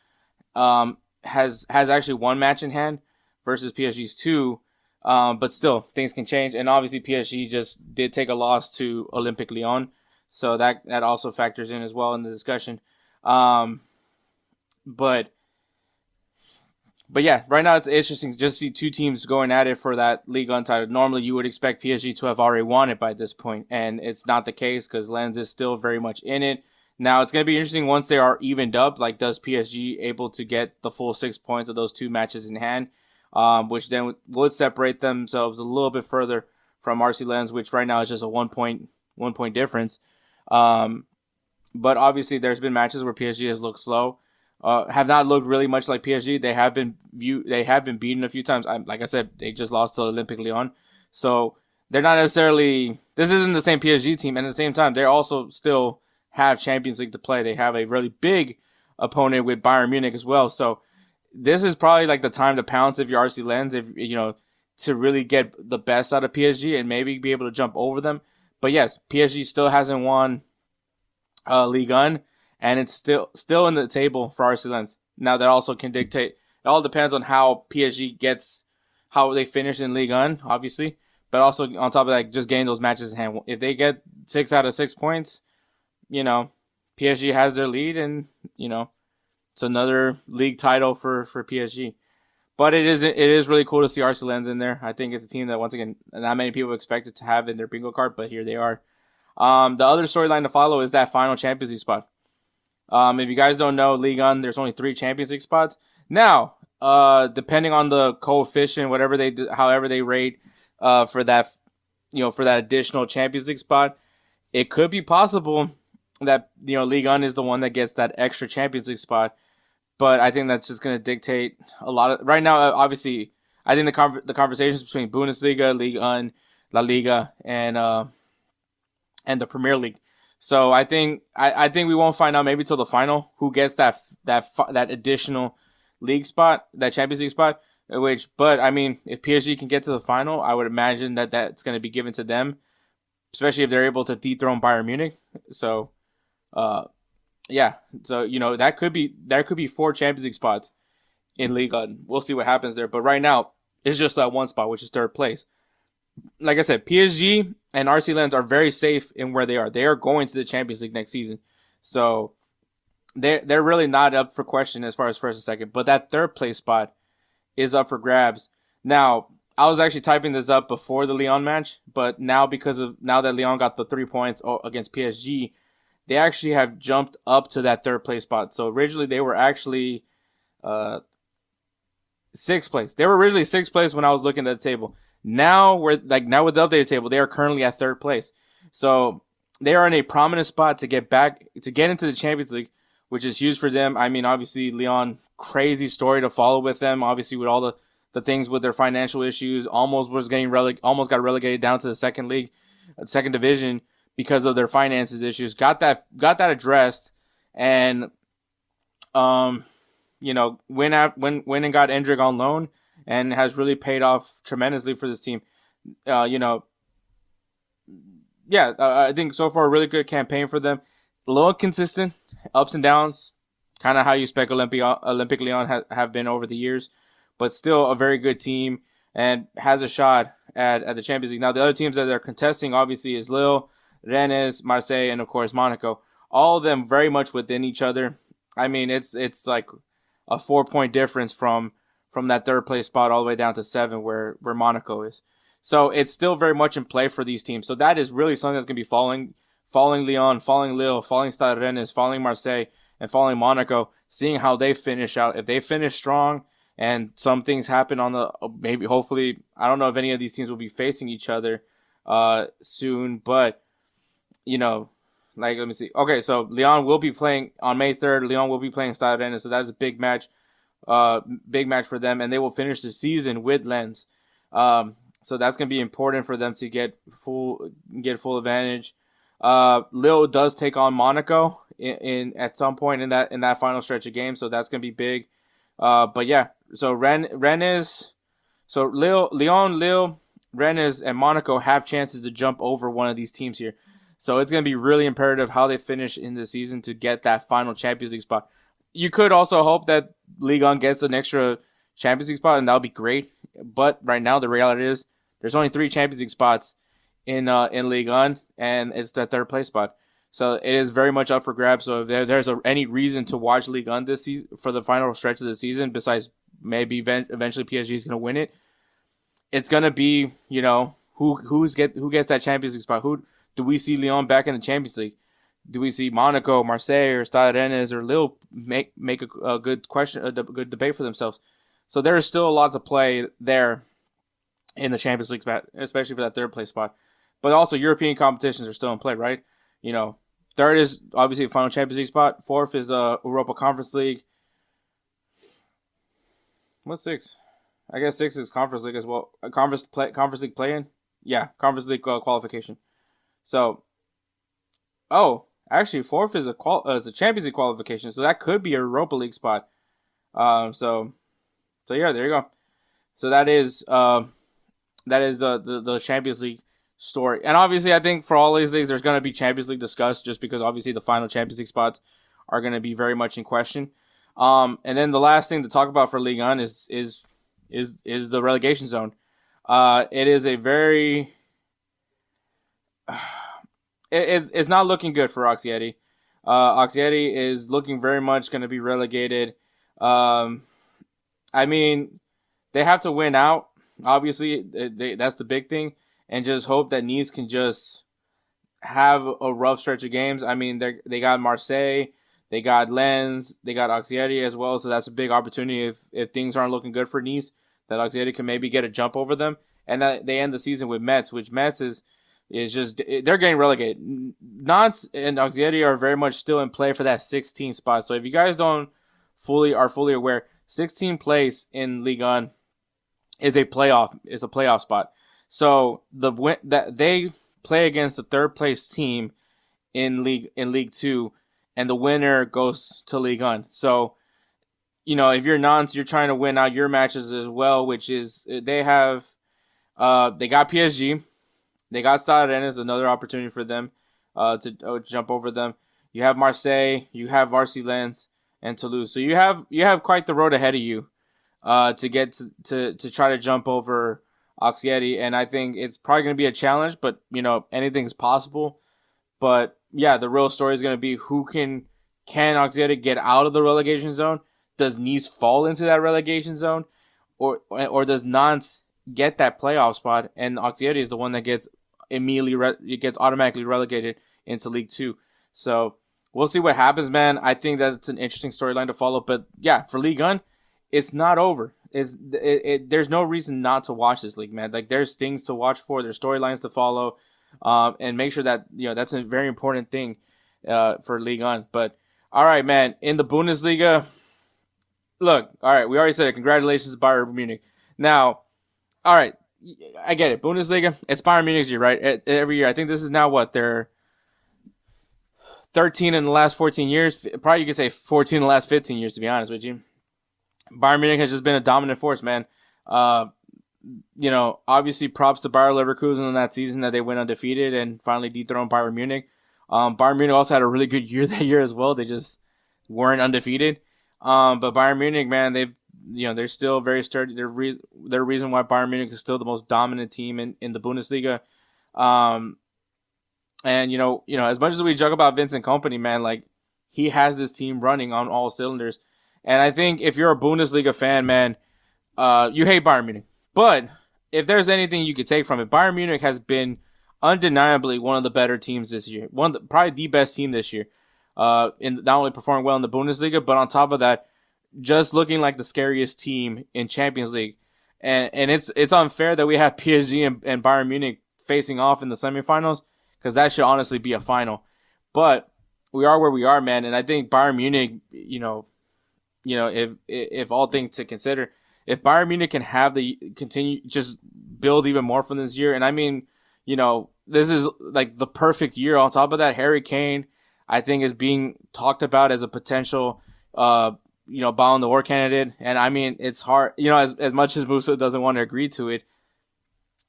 has actually 1 match in hand versus PSG's 2, but still things can change. And obviously PSG just did take a loss to Olympique Lyon, so that also factors in as well in the discussion. But yeah, right now it's interesting to just see 2 teams going at it for that league title. Normally you would expect PSG to have already won it by this point, and it's not the case because Lens is still very much in it. Now, it's going to be interesting once they are evened up. Does PSG able to get the full 6 points of those 2 matches in hand, which then would separate themselves a little bit further from RC Lens, which right now is just a 1 point difference. But obviously, there's been matches where PSG has looked slow, have not looked really much like PSG. They have been beaten a few times. Like I said, they just lost to Olympique Lyon, so they're not necessarily. This isn't the same PSG team, and at the same time, they're also still have Champions League to play. They have a really big opponent with Bayern Munich as well. So this is probably the time to pounce if you're RC Lens, to really get the best out of PSG and maybe be able to jump over them. But yes, PSG still hasn't won Ligue 1, and it's still in the table for RC Lens. Now that also can dictate. It all depends on how PSG gets, how they finish in Ligue 1, obviously. But also on top of that, just getting those matches in hand. If they get 6 out of 6 points, PSG has their lead, and it's another league title for PSG. But it is really cool to see RC Lens in there. I think it's a team that, once again, not many people expected to have in their bingo card, but here they are. The other storyline to follow is that final Champions League spot. If you guys don't know, Ligue 1, there's only 3 Champions League spots. Now, depending on the coefficient, however they rate for that additional Champions League spot, it could be possible that Ligue 1 is the one that gets that extra Champions League spot. But I think that's just going to dictate a lot of right now. Obviously, I think the conversations between Bundesliga, Ligue 1, La Liga, and the Premier League. So I think we won't find out maybe till the final who gets that additional league spot, that Champions League spot. But I mean, if PSG can get to the final, I would imagine that that's going to be given to them, especially if they're able to dethrone Bayern Munich. So, yeah. So there could be 4 Champions League spots in Liga. We'll see what happens there. But right now, it's just that one spot, which is 3rd place. Like I said, PSG and RC Lens are very safe in where they are. They are going to the Champions League next season. So they're really not up for question as far as 1st and 2nd. But that 3rd place spot is up for grabs. Now, I was actually typing this up before the Lyon match, but now that Lyon got the 3 points against PSG, they actually have jumped up to that 3rd place spot. So originally they were actually 6th place. They were originally 6th place when I was looking at the table. Now with the updated table, they are currently at 3rd place. So they are in a prominent spot to get into the Champions League, which is huge for them. I mean, obviously Lyon, crazy story to follow with them. Obviously with all the things with their financial issues, almost got relegated down to the second division because of their finances issues. Got that addressed, and went and got Endrick on loan, and has really paid off tremendously for this team. I think so far a really good campaign for them. A little inconsistent, ups and downs, kind of how you expect Olympic Lyon have been over the years, but still a very good team and has a shot at the Champions League. Now, the other teams that they're contesting, obviously, is Lille, Rennes, Marseille, and, of course, Monaco. All of them very much within each other. I mean, it's like a 4-point difference from that 3rd place spot all the way down to 7 where Monaco is. So it's still very much in play for these teams. So that is really something that's going to be following Lyon, following Lille, following Stade Rennes, following Marseille, and following Monaco, seeing how they finish out. If they finish strong and some things happen hopefully, I don't know if any of these teams will be facing each other soon, but, let me see. Okay, so Lyon will be playing on May 3rd. Lyon will be playing Stade Rennes, so that is a big match for them, and they will finish the season with Lens. So that's going to be important for them to get full advantage. Lille does take on Monaco in at some point in that final stretch of games, so that's going to be big. But yeah, so Rennes, so Lyon, Lille, Rennes, and Monaco have chances to jump over one of these teams here. So it's going to be really imperative how they finish in the season to get that final Champions League spot. You could also hope that Ligue 1 gets an extra Champions League spot, and that would be great. But right now, the reality is there's only 3 Champions League spots in Ligue 1, and it's the 3rd place spot. So it is very much up for grabs. So if there's any reason to watch Ligue 1 this season for the final stretch of the season, besides maybe eventually PSG is going to win it, it's going to be who gets that Champions League spot. Who do we see Lyon back in the Champions League? Do we see Monaco, Marseille, or Stade Rennes, or Lille make a good good debate for themselves? So there is still a lot to play there in the Champions League spot, especially for that 3rd place spot. But also European competitions are still in play, right? 3rd is obviously the final Champions League spot. 4th is Europa Conference League. What's 6? I guess 6 is Conference League as well. Conference League play-in? Yeah, Conference League qualification. So, actually, 4th is a Champions League qualification, so that could be a Europa League spot. So yeah, there you go. So that is the Champions League story. And obviously, I think for all these leagues, there's going to be Champions League discussed, just because obviously the final Champions League spots are going to be very much in question. And then the last thing to talk about for Ligue 1 is the relegation zone. It is a very it's not looking good for Oxieti. Oxieti is looking very much going to be relegated. I mean, they have to win out. Obviously, that's the big thing, and just hope that Nice can just have a rough stretch of games. I mean, they got Marseille, they got Lens, they got Oxieti as well, so that's a big opportunity if things aren't looking good for Nice, that Oxieti can maybe get a jump over them, and that they end the season with Metz, which Metz is just, they're getting relegated. Nantes and Oxieti are very much still in play for that 16th spot. So if you guys are fully aware, 16th place in Ligue 1 is a playoff spot. So that they play against the third place team in League 2, and the winner goes to Ligue 1. So, if you're Nantes, you're trying to win out your matches as well, which is they got PSG. They got Stade Rennes, another opportunity for them to jump over them. You have Marseille, you have RC Lens, and Toulouse. So you have quite the road ahead of you to get to try to jump over Oxieti. And I think it's probably going to be a challenge, but anything's possible. But yeah, the real story is going to be can Oxieti get out of the relegation zone? Does Nice fall into that relegation zone, or does Nantes get that playoff spot, and Oxieti is the one that gets automatically relegated into League 2. So we'll see what happens, man. I think that it's an interesting storyline to follow. But yeah, for Ligue 1, it's not over. There's no reason not to watch this league, man. Like, there's things to watch for, there's storylines to follow, and make sure that that's a very important thing for Ligue 1. But all right, man, in the Bundesliga, look, all right, we already said it. Congratulations to Bayern Munich. Now, all right, I get it. Bundesliga, it's Bayern Munich's year, right? Every year. I think this is now they're 13 in the last 14 years. Probably you could say 14 in the last 15 years, to be honest with you. Bayern Munich has just been a dominant force, man. Obviously props to Bayer Leverkusen in that season that they went undefeated and finally dethroned Bayern Munich. Bayern Munich also had a really good year that year as well. They just weren't undefeated. But Bayern Munich, man, they're still very sturdy. They're reason why Bayern Munich is still the most dominant team in the Bundesliga. And as much as we joke about Vincent Kompany, man, like, he has this team running on all cylinders. And I think if you're a Bundesliga fan, man, you hate Bayern Munich. But if there's anything you could take from it, Bayern Munich has been undeniably one of the better teams this year. Probably the best team this year. In not only performing well in the Bundesliga, but on top of that, just looking like the scariest team in Champions League. And it's unfair that we have PSG and Bayern Munich facing off in the semifinals, because that should honestly be a final. But we are where we are, man. And I think Bayern Munich, if all things to consider, if Bayern Munich can continue just build even more from this year, and I mean, this is like the perfect year. On top of that, Harry Kane, I think, is being talked about as a potential, Ballon d'Or candidate. And I mean, it's hard, as much as Moussa doesn't want to agree to it,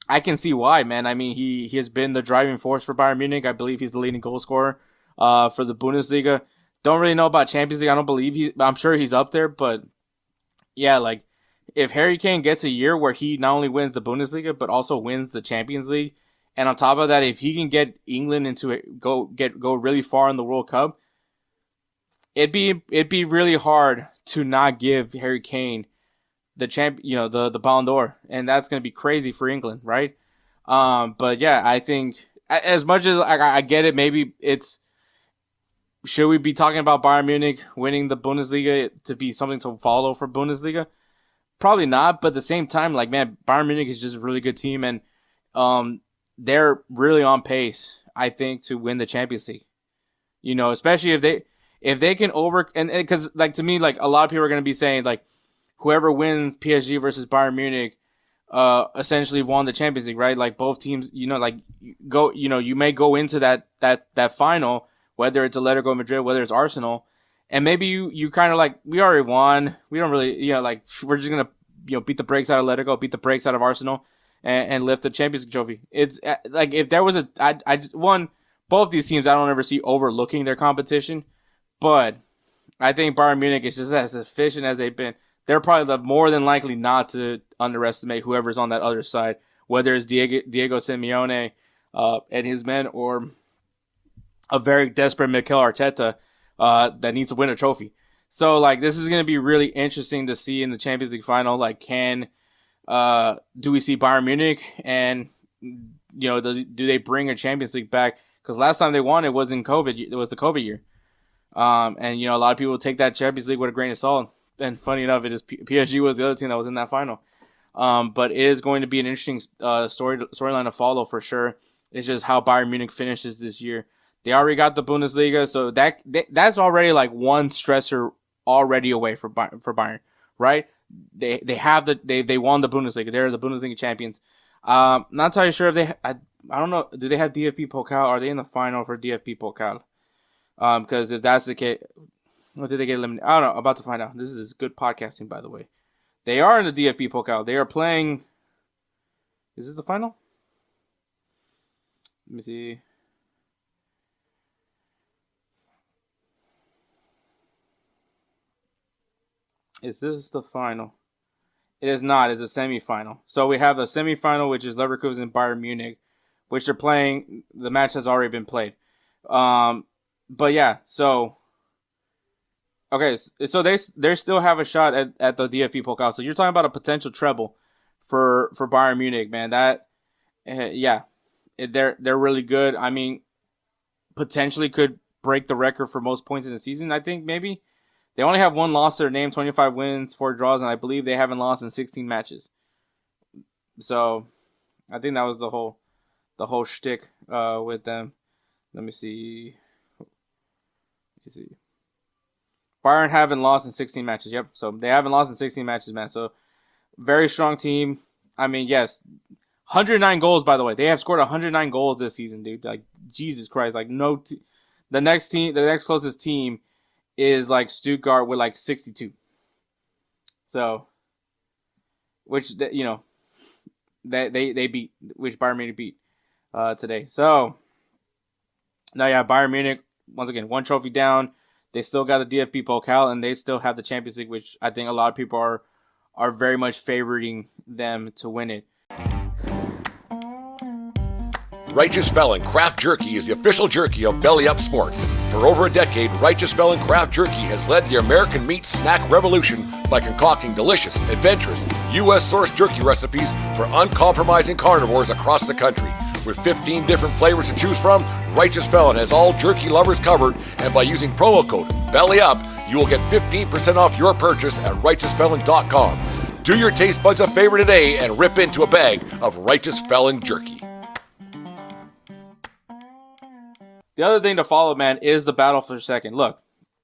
I can see why, man. I mean, he has been the driving force for Bayern Munich. I believe he's the leading goal scorer, for the Bundesliga. Don't really know about Champions League. I don't believe I'm sure he's up there, but yeah, like, if Harry Kane gets a year where he not only wins the Bundesliga, but also wins the Champions League, and on top of that, if he can get England into it, go really far in the World Cup, it'd be really hard to not give Harry Kane the the Ballon d'Or, and that's going to be crazy for England, right? But yeah, I think, as much as I get it, maybe should we be talking about Bayern Munich winning the Bundesliga to be something to follow for Bundesliga? Probably not, but at the same time, like, man, Bayern Munich is just a really good team, and they're really on pace, I think, to win the Champions League. Especially if they can and because, like, to me, like, a lot of people are going to be saying, like, whoever wins PSG versus Bayern Munich essentially won the Champions League, right? Like, both teams, you may go into that final, whether it's Atletico Madrid, whether it's Arsenal, and maybe you kind of like, we already won. We don't really, we're just going to, beat the brakes out of Atletico, beat the brakes out of Arsenal, and lift the Champions League trophy. It's like, if there was both these teams, I don't ever see overlooking their competition, but I think Bayern Munich is just as efficient as they've been. They're probably more than likely not to underestimate whoever's on that other side, whether it's Diego Simeone and his men, or a very desperate Mikel Arteta that needs to win a trophy. So, like, this is going to be really interesting to see in the Champions League final. Like, do we see Bayern Munich, and do they bring a Champions League back? Because last time they won, it was in COVID. It was the COVID year. And a lot of people take that Champions League with a grain of salt. And funny enough, it is PSG was the other team that was in that final. But it is going to be an interesting storyline to follow for sure. It's just how Bayern Munich finishes this year. They already got the Bundesliga, so that's already like one stressor already away for Bayern, right? They won the Bundesliga. They're the Bundesliga champions. Not entirely sure if I don't know. Do they have DFB Pokal? Are they in the final for DFB Pokal? Because if that's the case, or did they get eliminated? I don't know. About to find out. This is good podcasting, by the way. They are in the DFB Pokal. They are playing. Is this the final? Let me see. Is this the final? It is not. It's a semifinal. So we have a semifinal, which is Leverkusen and Bayern Munich, which they're playing. The match has already been played. But yeah, so okay, so they still have a shot at the DFB Pokal. So you're talking about a potential treble for Bayern Munich, man. That they're really good. I mean, potentially could break the record for most points in the season. I think maybe. They only have one loss to their name, 25 wins, 4 draws, and I believe they haven't lost in 16 matches. So, I think that was the whole shtick with them. Let me see. Bayern haven't lost in 16 matches. Yep. So they haven't lost in 16 matches, man. So very strong team. I mean, yes, 109 goals. By the way, they have scored 109 goals this season, dude. Like Jesus Christ. Like the next closest team is like Stuttgart with like 62. So, which they beat, which Bayern Munich beat today. So, now yeah, Bayern Munich once again 1 trophy down. They still got the DFB Pokal, and they still have the Champions League, which I think a lot of people are very much favoring them to win it. Righteous Felon Craft Jerky is the official jerky of Belly Up Sports. For over a decade, Righteous Felon Craft Jerky has led the American meat snack revolution by concocting delicious, adventurous, U.S.-sourced jerky recipes for uncompromising carnivores across the country. With 15 different flavors to choose from, Righteous Felon has all jerky lovers covered, and by using promo code BELLYUP, you will get 15% off your purchase at righteousfelon.com. Do your taste buds a favor today and rip into a bag of Righteous Felon jerky. The other thing to follow, man, is the battle for second. Look,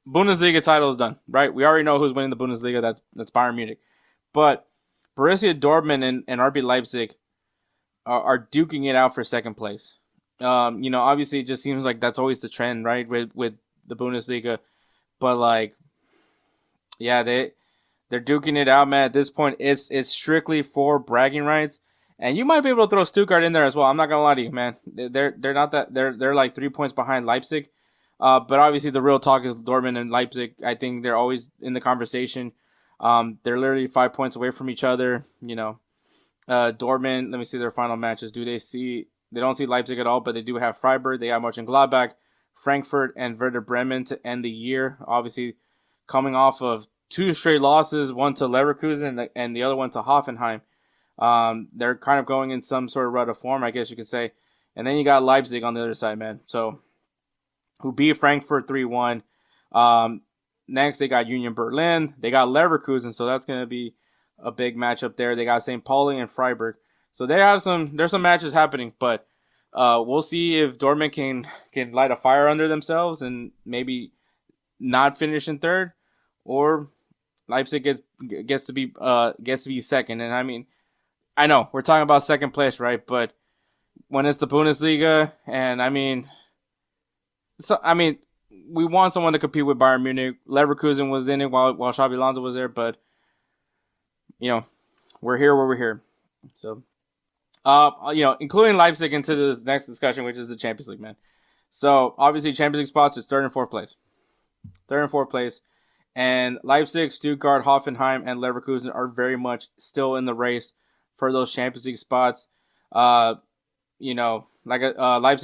Bundesliga title is done, right? We already know who's winning the Bundesliga. That's Bayern Munich. But Borussia Dortmund and RB Leipzig are duking it out for second place. Obviously it just seems like that's always the trend, right, with the Bundesliga. But like, yeah, they're duking it out, man. At this point, it's strictly for bragging rights. And you might be able to throw Stuttgart in there as well. I'm not gonna lie to you, man. They're not that they're like 3 points behind Leipzig. But obviously the real talk is Dortmund and Leipzig. I think they're always in the conversation. They're literally 5 points away from each other. Dortmund. Let me see their final matches. They don't see Leipzig at all, but they do have Freiburg. They have Mönchengladbach, Frankfurt, and Werder Bremen to end the year. Obviously, coming off of 2 straight losses, one to Leverkusen and the other one to Hoffenheim. They're kind of going in some sort of rut of form, I guess you could say. And then you got Leipzig on the other side, man. So, who beat Frankfurt 3-1. Next, they got Union Berlin. They got Leverkusen, so that's going to be a big matchup there. They got St. Pauli and Freiburg. So there's some matches happening, but we'll see if Dortmund can light a fire under themselves and maybe not finish in third, or Leipzig gets to be second. And I mean, I know we're talking about second place, right? But when it's the Bundesliga, and we want someone to compete with Bayern Munich. Leverkusen was in it while Xabi Alonso was there, but we're here where we're here. So, including Leipzig into this next discussion, which is the Champions League, man. So obviously, Champions League spots is third and fourth place. And Leipzig, Stuttgart, Hoffenheim, and Leverkusen are very much still in the race for those Champions League spots. Leipzig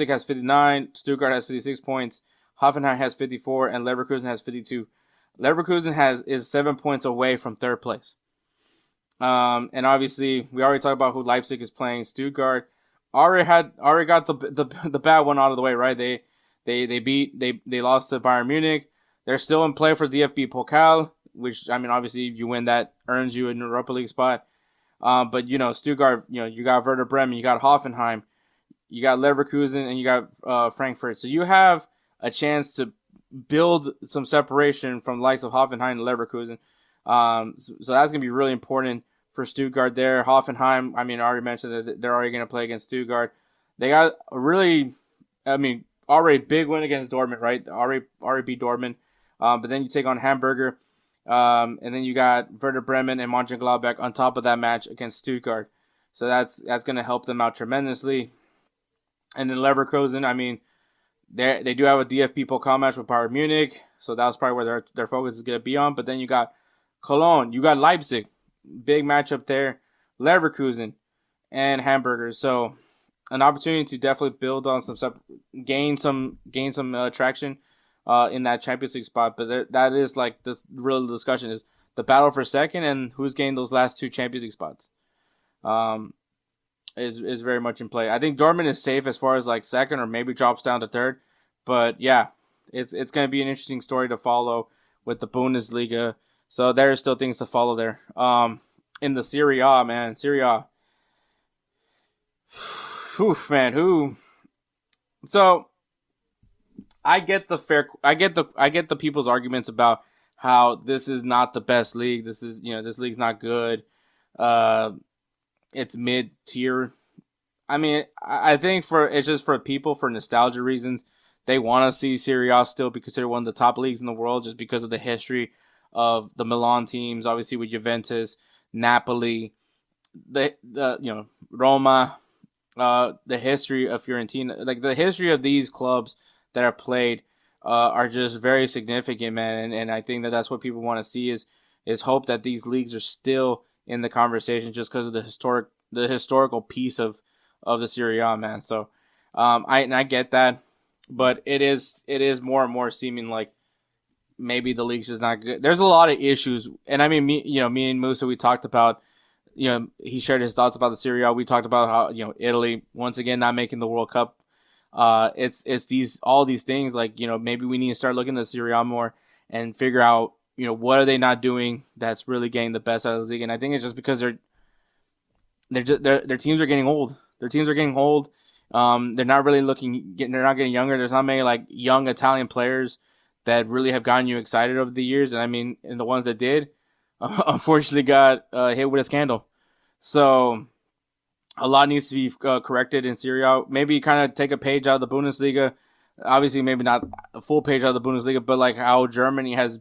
has 59, Stuttgart has 56 points, Hoffenheim has 54, and Leverkusen has 52. Leverkusen is 7 points away from third place. And obviously, we already talked about who Leipzig is playing. Stuttgart already got the bad one out of the way, right? They lost to Bayern Munich. They're still in play for DFB Pokal, which, I mean, obviously, if you win that, earns you an Europa League spot. But, Stuttgart, you got Werder Bremen, you got Hoffenheim, you got Leverkusen, and you got Frankfurt. So you have a chance to build some separation from the likes of Hoffenheim and Leverkusen. So that's going to be really important for Stuttgart there. Hoffenheim, I mean, I already mentioned that they're already going to play against Stuttgart. They got a really, already big win against Dortmund, right? Already beat Dortmund. But then you take on Hamburger. And then you got Werder Bremen and Mönchengladbach on top of that match against Stuttgart. So that's going to help them out tremendously. And then Leverkusen, I mean, they do have a DFB Pokal match with Bayern Munich. So that's probably where their focus is going to be on. But then you got Cologne, you got Leipzig, big matchup there, Leverkusen, and Hamburger. So an opportunity to definitely build on gain some traction in that Champions League spot. But that is like this real discussion is the battle for second and who's gained those last two Champions League spots. Is very much in play. I think Dortmund is safe as far as like second or maybe drops down to third. But yeah, it's going to be an interesting story to follow with the Bundesliga. So there's still things to follow there. In the Serie A, man, Serie A. So I get the people's arguments about how this is not the best league. This league's not good. It's mid-tier. I mean, I think it's just for people, for nostalgia reasons, they want to see Serie A still be considered one of the top leagues in the world just because of the history of the Milan teams, obviously with Juventus, Napoli, Roma, the history of Fiorentina, like the history of these clubs that are played are just very significant, man. And I think that's what people want to see is hope that these leagues are still in the conversation just because of the historical piece of the Serie A, man. So I get that, but it is more and more seeming like maybe the league's just not good. There's a lot of issues, and I mean, me and Moussa, we talked about, he shared his thoughts about the Serie A. We talked about how Italy once again not making the World Cup. It's all these things like maybe we need to start looking at the Serie A more and figure out what are they not doing that's really getting the best out of the league. And I think it's just because their teams are getting old. Their teams are getting old. They're not really they're not getting younger. There's not many like young Italian players that really have gotten you excited over the years. And I mean, and the ones that did, unfortunately got hit with a scandal. So a lot needs to be corrected in Serie A. Maybe kind of take a page out of the Bundesliga. Obviously, maybe not a full page out of the Bundesliga, but like how Germany has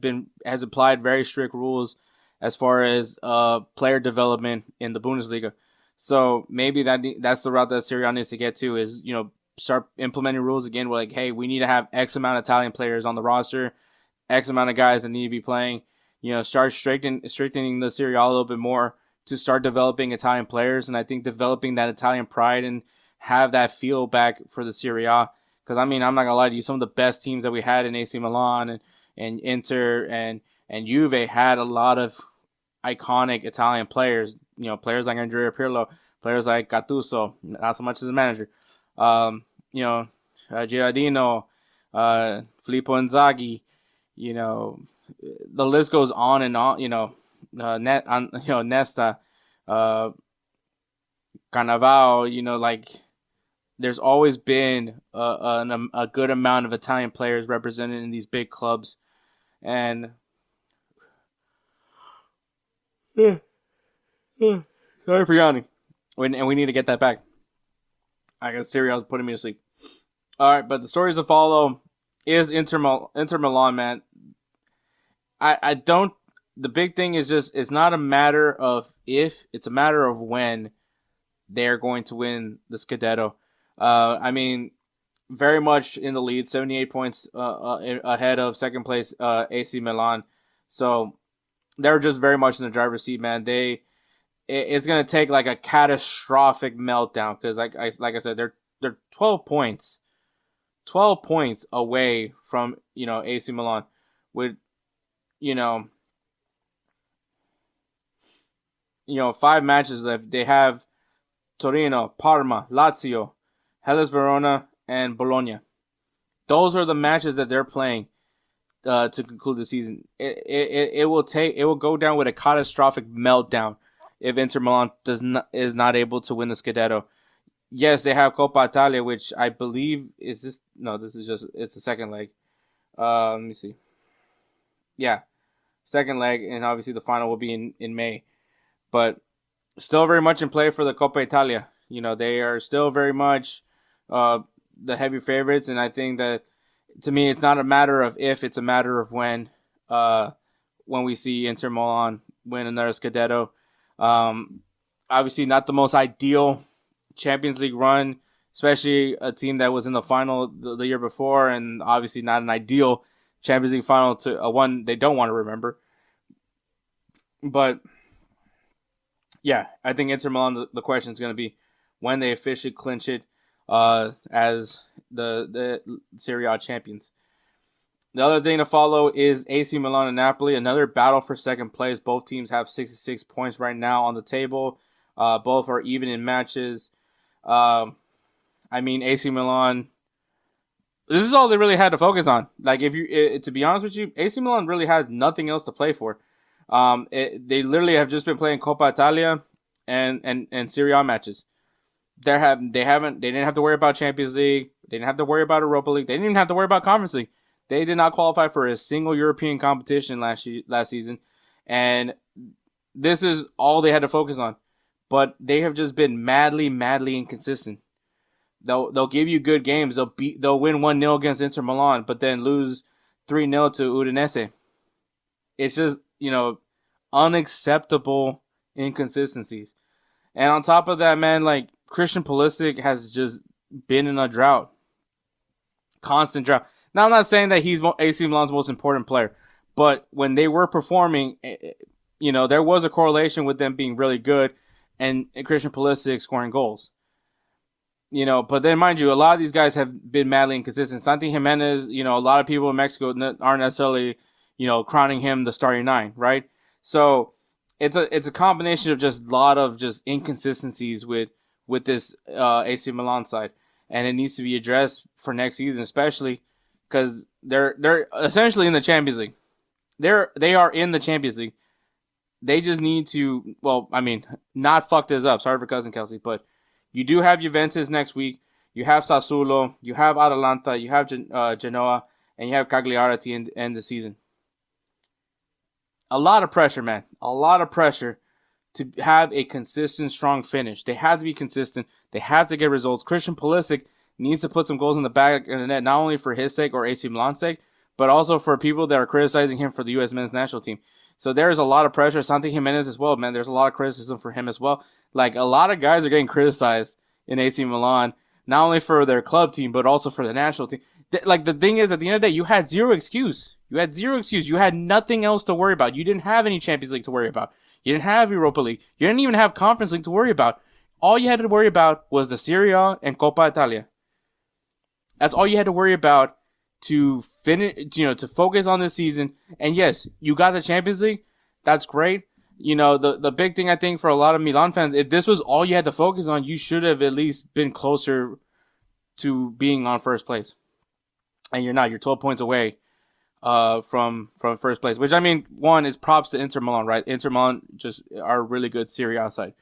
applied very strict rules as far as player development in the Bundesliga. So maybe that's the route that Serie A needs to get to is start implementing rules again. Where like, hey, we need to have X amount of Italian players on the roster, X amount of guys that need to be playing. Start strengthening the Serie A a little bit more to start developing Italian players, and I think developing that Italian pride and have that feel back for the Serie A. Because I mean, I'm not gonna lie to you, some of the best teams that we had in AC Milan and Inter and Juve had a lot of iconic Italian players. Players like Andrea Pirlo, players like Gattuso, not so much as a manager. Girardino, Filippo Inzaghi. The list goes on and on. Nesta, Cannavaro. Like there's always been a good amount of Italian players represented in these big clubs, and sorry for yawning. And we need to get that back. I guess Serie A is putting me to sleep. All right, but the stories to follow is Inter Milan, man. I don't. The big thing is just it's not a matter of if, it's a matter of when they're going to win the Scudetto. I mean, very much in the lead, 78 points ahead of second place AC Milan. So they're just very much in the driver's seat, man. It's gonna take like a catastrophic meltdown because, like I said, they're 12 points away from AC Milan, with 5 matches left. They have Torino, Parma, Lazio, Hellas Verona, and Bologna. Those are the matches that they're playing to conclude the season. It will go down with a catastrophic meltdown if Inter Milan is not able to win the Scudetto. Yes, they have Coppa Italia, which I believe it's the second leg. Let me see. Yeah, second leg, and obviously the final will be in May. But still very much in play for the Coppa Italia. They are still very much the heavy favorites, and I think that, to me, it's not a matter of if, it's a matter of when we see Inter Milan win another Scudetto. Obviously not the most ideal Champions League run, especially a team that was in the final the year before, and obviously not an ideal Champions League final to one they don't want to remember. But yeah, I think Inter Milan, the question is going to be when they officially clinch it as the Serie A champions. The other thing to follow is AC Milan and Napoli, another battle for second place. Both teams have 66 points right now on the table. Both are even in matches. AC Milan, this is all they really had to focus on. Like, to be honest with you, AC Milan really has nothing else to play for. They literally have just been playing Coppa Italia and Serie A matches. They didn't have to worry about Champions League. They didn't have to worry about Europa League. They didn't even have to worry about Conference League. They did not qualify for a single European competition last season, and this is all they had to focus on. But they have just been madly inconsistent. They'll give you good games. They'll win 1-0 against Inter Milan, but then lose 3-0 to Udinese. It's just unacceptable inconsistencies. And on top of that, man, like, Christian Pulisic has just been in a drought. Constant drought. Now, I'm not saying that he's AC Milan's most important player, but when they were performing, there was a correlation with them being really good and Christian Pulisic scoring goals. But then, mind you, a lot of these guys have been madly inconsistent. Santi Jimenez, a lot of people in Mexico aren't necessarily, crowning him the starting 9, right? So it's a combination of just a lot of just inconsistencies with this AC Milan side, and it needs to be addressed for next season, especially because they're essentially in the Champions League. They are in the Champions League. They just need to, not fuck this up. Sorry for cousin Kelsey, but you do have Juventus next week. You have Sassuolo. You have Atalanta. You have Genoa, and you have Cagliari to end the season. A lot of pressure, man. A lot of pressure to have a consistent, strong finish. They have to be consistent. They have to get results. Christian Pulisic needs to put some goals in the back of the net, not only for his sake or AC Milan's sake, but also for people that are criticizing him for the U.S. men's national team. So there's a lot of pressure. Santi Jimenez as well, man. There's a lot of criticism for him as well. Like, a lot of guys are getting criticized in AC Milan, not only for their club team, but also for the national team. Like, the thing is, at the end of the day, you had zero excuse. You had nothing else to worry about. You didn't have any Champions League to worry about. You didn't have Europa League. You didn't even have Conference League to worry about. All you had to worry about was the Serie A and Coppa Italia. That's all you had to worry about to finish, to focus on this season. And yes, you got the Champions League. That's great. The big thing, I think, for a lot of Milan fans, if this was all you had to focus on, you should have at least been closer to being on first place. And you're not. You're 12 points away from first place. Which, one is props to Inter Milan, right? Inter Milan just are a really good Serie A side.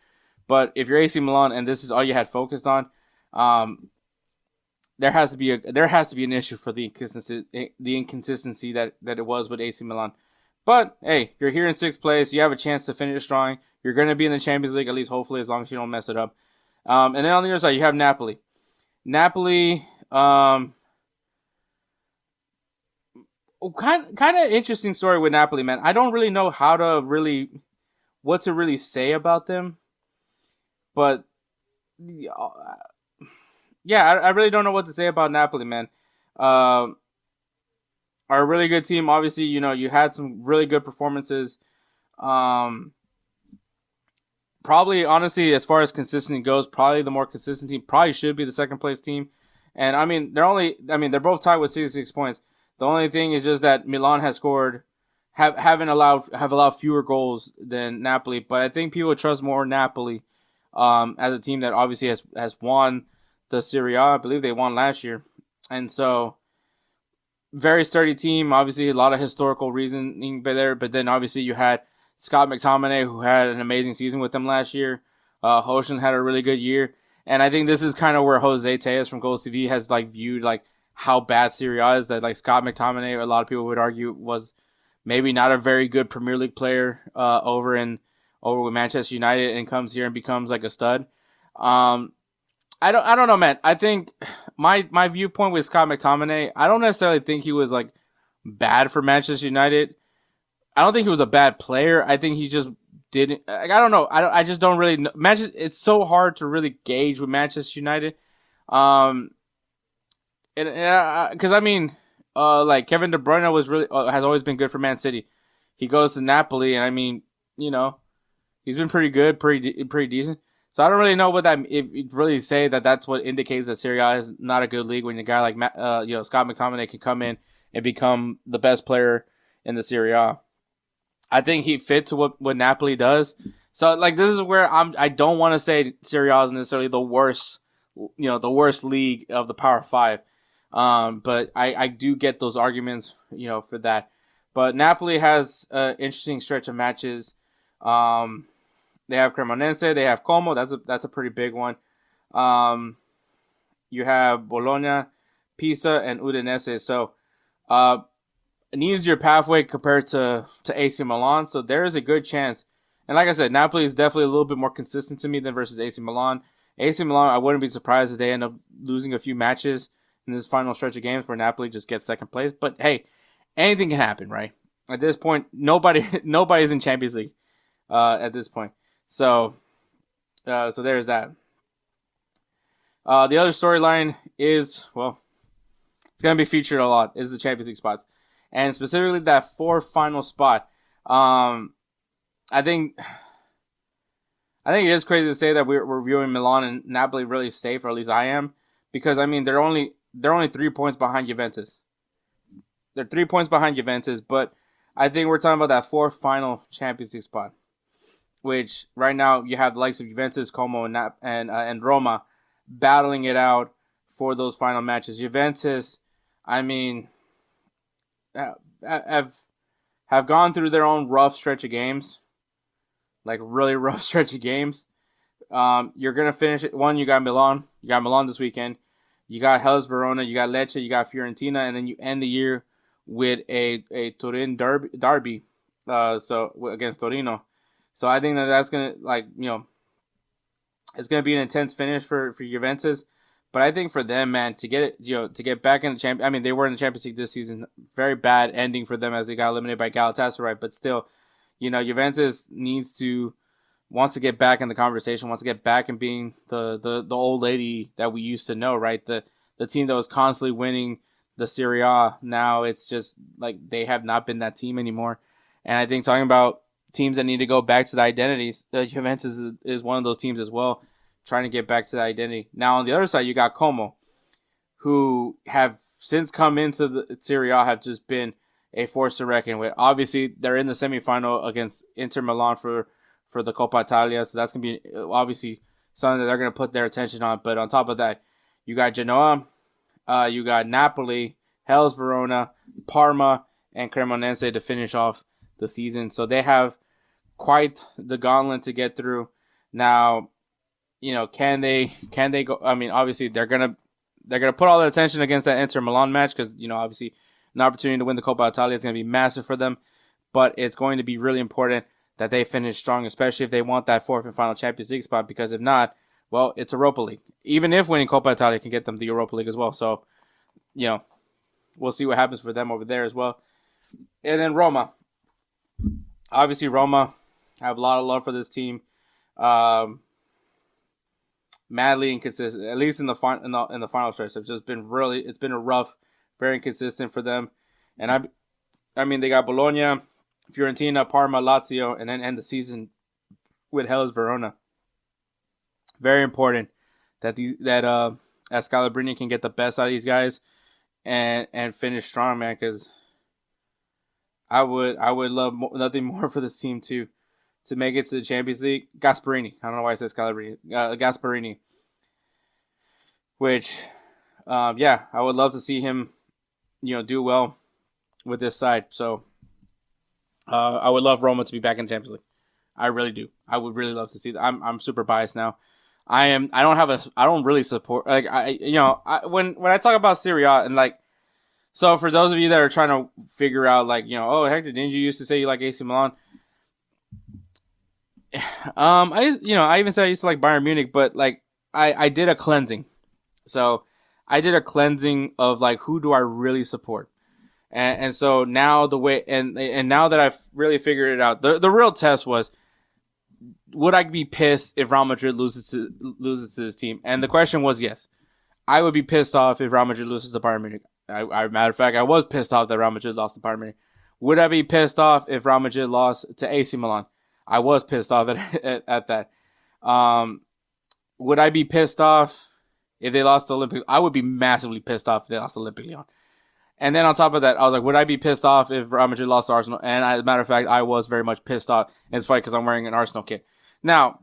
But if you're AC Milan and this is all you had focused on, there has to be an issue for the inconsistency that it was with AC Milan. But hey, you're here in 6th place. You have a chance to finish strong. You're going to be in the Champions League, at least hopefully, as long as you don't mess it up. And then on the other side, you have Napoli. Napoli, kind of interesting story with Napoli, man. I don't really know what to really say about them. But yeah, I really don't know what to say about Napoli, man. are a really good team. Obviously, you had some really good performances. Probably, honestly, as far as consistency goes, probably the more consistent team probably should be the second place team. And I mean, they're both tied with 66 points. The only thing is just that Milan has scored, have allowed fewer goals than Napoli. But I think people trust more Napoli, as a team that obviously has won the Serie A. I believe they won last year, and so very sturdy team. Obviously, a lot of historical reasoning there. But then obviously you had Scott McTominay, who had an amazing season with them last year. Hoshin had a really good year. And I think this is kind of where Jose Tejas from Goals TV has viewed how bad Serie A is. That Scott McTominay, a lot of people would argue, was maybe not a very good Premier League player over with Manchester United, and comes here and becomes a stud. I don't know, man. I think my viewpoint with Scott McTominay, I don't necessarily think he was bad for Manchester United. I don't think he was a bad player. I think he just didn't. I don't know. I just don't really know. It's so hard to really gauge with Manchester United. Because I mean, Kevin De Bruyne was really has always been good for Man City. He goes to Napoli, and I mean, he's been pretty good, pretty decent. So I don't really know what that if really say that's what indicates that Serie A is not a good league when a guy like Scott McTominay can come in and become the best player in the Serie A. I think he fits what Napoli does. So this is where I don't want to say Serie A is necessarily the worst, the worst league of the Power Five. But I do get those arguments, for that. But Napoli has an interesting stretch of matches. They have Cremonese, they have Como. That's a pretty big one. You have Bologna, Pisa, and Udinese. So, an easier pathway compared to AC Milan. So there is a good chance. And like I said, Napoli is definitely a little bit more consistent to me than versus AC Milan. AC Milan, I wouldn't be surprised if they end up losing a few matches in this final stretch of games where Napoli just gets second place. But hey, anything can happen, right? At this point, nobody's in Champions League at this point. So there's that. The other storyline is, it's going to be featured a lot, is the Champions League spots. And specifically that fourth final spot. I think it is crazy to say that we're viewing Milan and Napoli really safe, or at least I am, because I mean they're only 3 points behind Juventus. They're 3 points behind Juventus, but I think we're talking about that fourth final Champions League spot, which right now you have the likes of Juventus, Como, and Roma battling it out for those final matches. Juventus, I mean, have gone through their own rough stretch of games, really rough stretch of games. You're gonna finish it. One, you got Milan. You got Milan this weekend. You got Hellas Verona. You got Lecce. You got Fiorentina, and then you end the year with a Turin derby. So against Torino. So I think that's gonna it's gonna be an intense finish for Juventus. But I think for them, man, to get it, to get back in the champion. I mean, they were in the Champions League this season. Very bad ending for them as they got eliminated by Galatasaray. But still, Juventus wants to get back in the conversation, wants to get back in being the old lady that we used to know, right? The team that was constantly winning the Serie A. Now it's just they have not been that team anymore. And I think talking about teams that need to go back to the identities, the Juventus is one of those teams as well, trying to get back to the identity. Now, on the other side, you got Como, who have since come into the Serie A have just been a force to reckon with. Obviously, they're in the semifinal against Inter Milan for the Coppa Italia, so that's going to be obviously something that they're going to put their attention on. But on top of that, you got Genoa, you got Napoli, Hellas Verona, Parma, and Cremonese to finish off the season. So they have quite the gauntlet to get through. Now, can they go? I mean, obviously they're gonna put all their attention against that Inter Milan match because obviously an opportunity to win the Coppa Italia is going to be massive for them. But it's going to be really important that they finish strong, especially if they want that fourth and final Champions League spot. Because if not, well, it's Europa League. Even if winning Coppa Italia can get them the Europa League as well. So, we'll see what happens for them over there as well. And then Roma. Obviously, Roma have a lot of love for this team. Madly inconsistent, at least in the final stretch. It's been a rough, very inconsistent for them. And I mean, they got Bologna, Fiorentina, Parma, Lazio, and then end the season with Hellas Verona. Very important that Scalabrini can get the best out of these guys and finish strong, man. Because I would love nothing more for this team to make it to the Champions League. Gasparini, I don't know why I said Scalabrini. Gasparini, which, I would love to see him, do well with this side. So, I would love Roma to be back in the Champions League. I really do. I would really love to see that. I'm super biased now. I don't really support, like, when I talk about Serie A and like, so for those of you that are trying to figure out, like, oh, Hector, didn't you used to say you like AC Milan? I even said I used to like Bayern Munich, but like I did a cleansing. So I did a cleansing of like, who do I really support? And so now the way, and now that I've really figured it out, the real test was, would I be pissed if Real Madrid loses to this team? And the question was yes. I would be pissed off if Real Madrid loses to Bayern Munich. Matter of fact, I was pissed off that Real Madrid lost to Bayern Munich. Would I be pissed off if Real Madrid lost to AC Milan? I was pissed off at that. Would I be pissed off if they lost to Olympic? I would be massively pissed off if they lost to Olympic Lyon. And then on top of that, I was like, would I be pissed off if Real Madrid lost to Arsenal? And as a matter of fact, I was very much pissed off. And it's funny because I'm wearing an Arsenal kit. Now,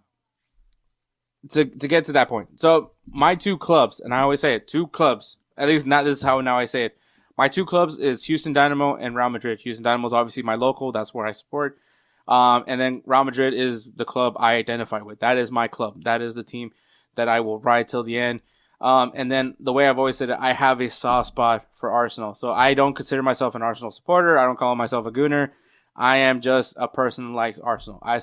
to get to that point. So, my two clubs, and I always say it, two clubs, at least not this is how now I say it. My two clubs is Houston Dynamo and Real Madrid. Houston Dynamo is obviously my local. That's where I support. And then Real Madrid is the club I identify with. That is my club. That is the team that I will ride till the end. And then the way I've always said it, I have a soft spot for Arsenal. So I don't consider myself an Arsenal supporter. I don't call myself a gooner. I am just a person who likes Arsenal. I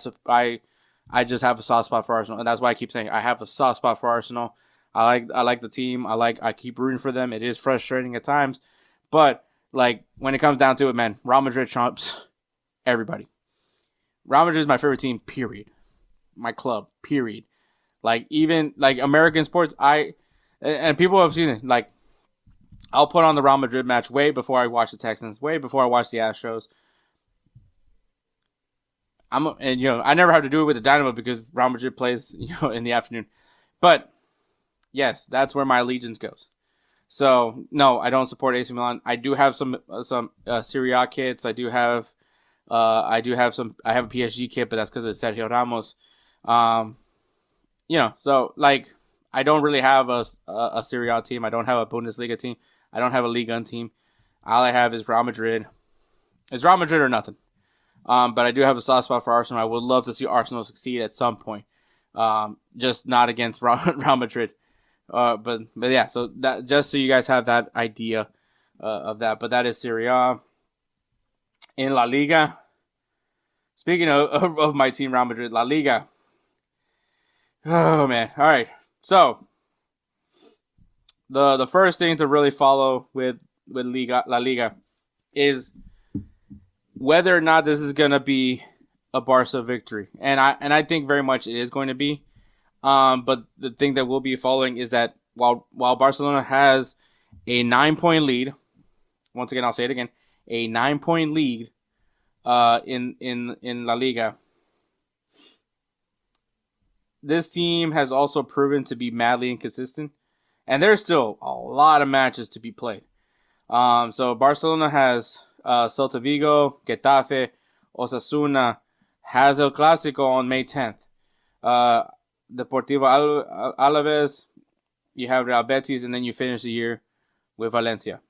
just have a soft spot for Arsenal. And that's why I keep saying I have a soft spot for Arsenal. I like the team. I keep rooting for them. It is frustrating at times. But like when it comes down to it, man, Real Madrid trumps everybody. Real Madrid is my favorite team, period. My club, period. Like even like American sports, and people have seen it. Like, I'll put on the Real Madrid match way before I watch the Texans, way before I watch the Astros. I never have to do it with the Dynamo because Real Madrid plays, in the afternoon. But yes, that's where my allegiance goes. So no, I don't support AC Milan. I do have some Serie A kits. I have a PSG kit, but that's because of Sergio Ramos. So like. I don't really have a Serie A team. I don't have a Bundesliga team. I don't have a Liga team. All I have is Real Madrid. It's Real Madrid or nothing. But I do have a soft spot for Arsenal. I would love to see Arsenal succeed at some point. Just not against Real Madrid. But yeah, so that just so you guys have that idea of that. But that is Serie A. In La Liga. Speaking of my team, Real Madrid, La Liga. Oh man! All right. So, the first thing to really follow with La Liga is whether or not this is gonna be a Barca victory, and I think very much it is going to be. But the thing that we'll be following is that while Barcelona has a 9-point lead, once again I'll say it again, a 9-point lead, in La Liga. This team has also proven to be madly inconsistent, and there's still a lot of matches to be played. So Barcelona has Celta Vigo, Getafe, Osasuna, has El Clásico on May 10th. Deportivo Alaves, you have Real Betis, and then you finish the year with Valencia.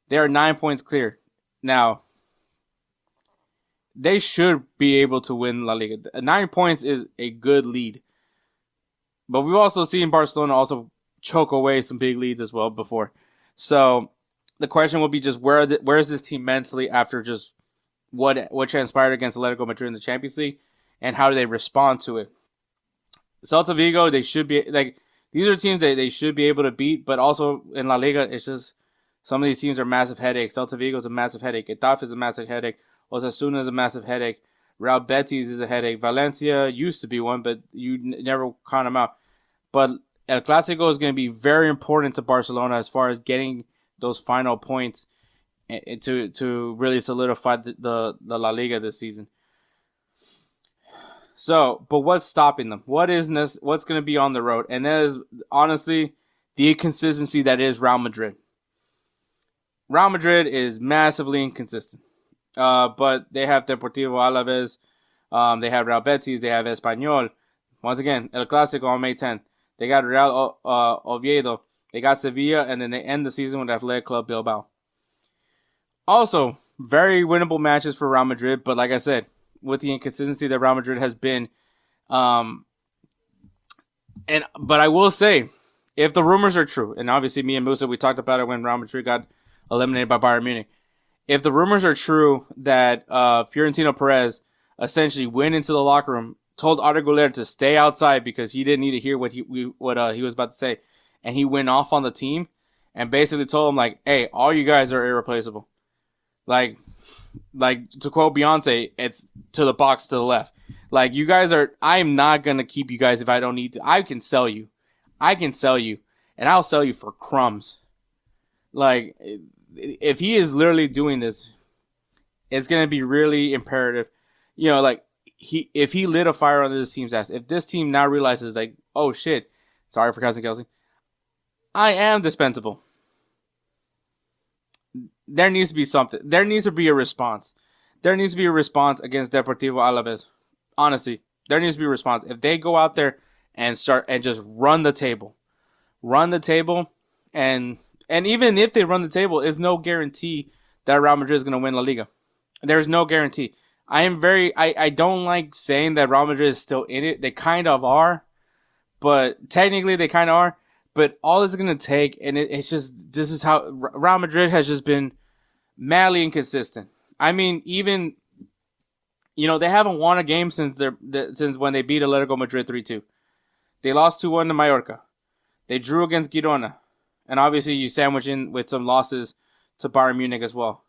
They are 9 points clear. Now, they should be able to win La Liga. 9 points is a good lead. But we've also seen Barcelona also choke away some big leads as well before. So the question will be just where is this team mentally after just what transpired against Atletico Madrid in the Champions League, and how do they respond to it? Celta Vigo, they should be like, these are teams that they should be able to beat, but also in La Liga, it's just some of these teams are massive headaches. Celta Vigo is a massive headache. Getafe is a massive headache. Osasuna is a massive headache. Real Betis is a headache. Valencia used to be one, but you never count them out. But El Clásico is going to be very important to Barcelona as far as getting those final points to really solidify the La Liga this season. So, but what's stopping them? What's going to be on the road? And that is honestly the inconsistency that is Real Madrid. Real Madrid is massively inconsistent. But they have Deportivo Alaves, they have Real Betis, they have Espanyol. Once again, El Clásico on May 10th. They got Real Oviedo, they got Sevilla, and then they end the season with Athletic Club Bilbao. Also, very winnable matches for Real Madrid, but like I said, with the inconsistency that Real Madrid has been, but I will say, if the rumors are true, and obviously me and Moussa, we talked about it when Real Madrid got eliminated by Bayern Munich. If the rumors are true that Florentino Perez essentially went into the locker room, told Arda Güler to stay outside because he didn't need to hear what he was about to say, and he went off on the team and basically told him like, "Hey, all you guys are irreplaceable." Like to quote Beyonce, it's to the box to the left. Like, you guys are, I'm not going to keep you guys if I don't need to. I can sell you, and I'll sell you for crumbs. Like, if he is literally doing this, it's going to be really imperative. You know, like, if he lit a fire under this team's ass, if this team now realizes, like, oh shit, sorry for Cousin Kelsey, I am dispensable. There needs to be something. There needs to be a response. There needs to be a response against Deportivo Alaves. Honestly, there needs to be a response. If they go out there and start and just run the table, and even if they run the table, it's no guarantee that Real Madrid is going to win La Liga. There's no guarantee. I don't like saying that Real Madrid is still in it. They kind of are, but technically they kind of are. But all it's going to take, and it's just, this is how Real Madrid has just been madly inconsistent. I mean, even, you know, they haven't won a game since when they beat Atletico Madrid 3-2. They lost 2-1 to Mallorca. They drew against Girona. And obviously you sandwich in with some losses to Bayern Munich as well.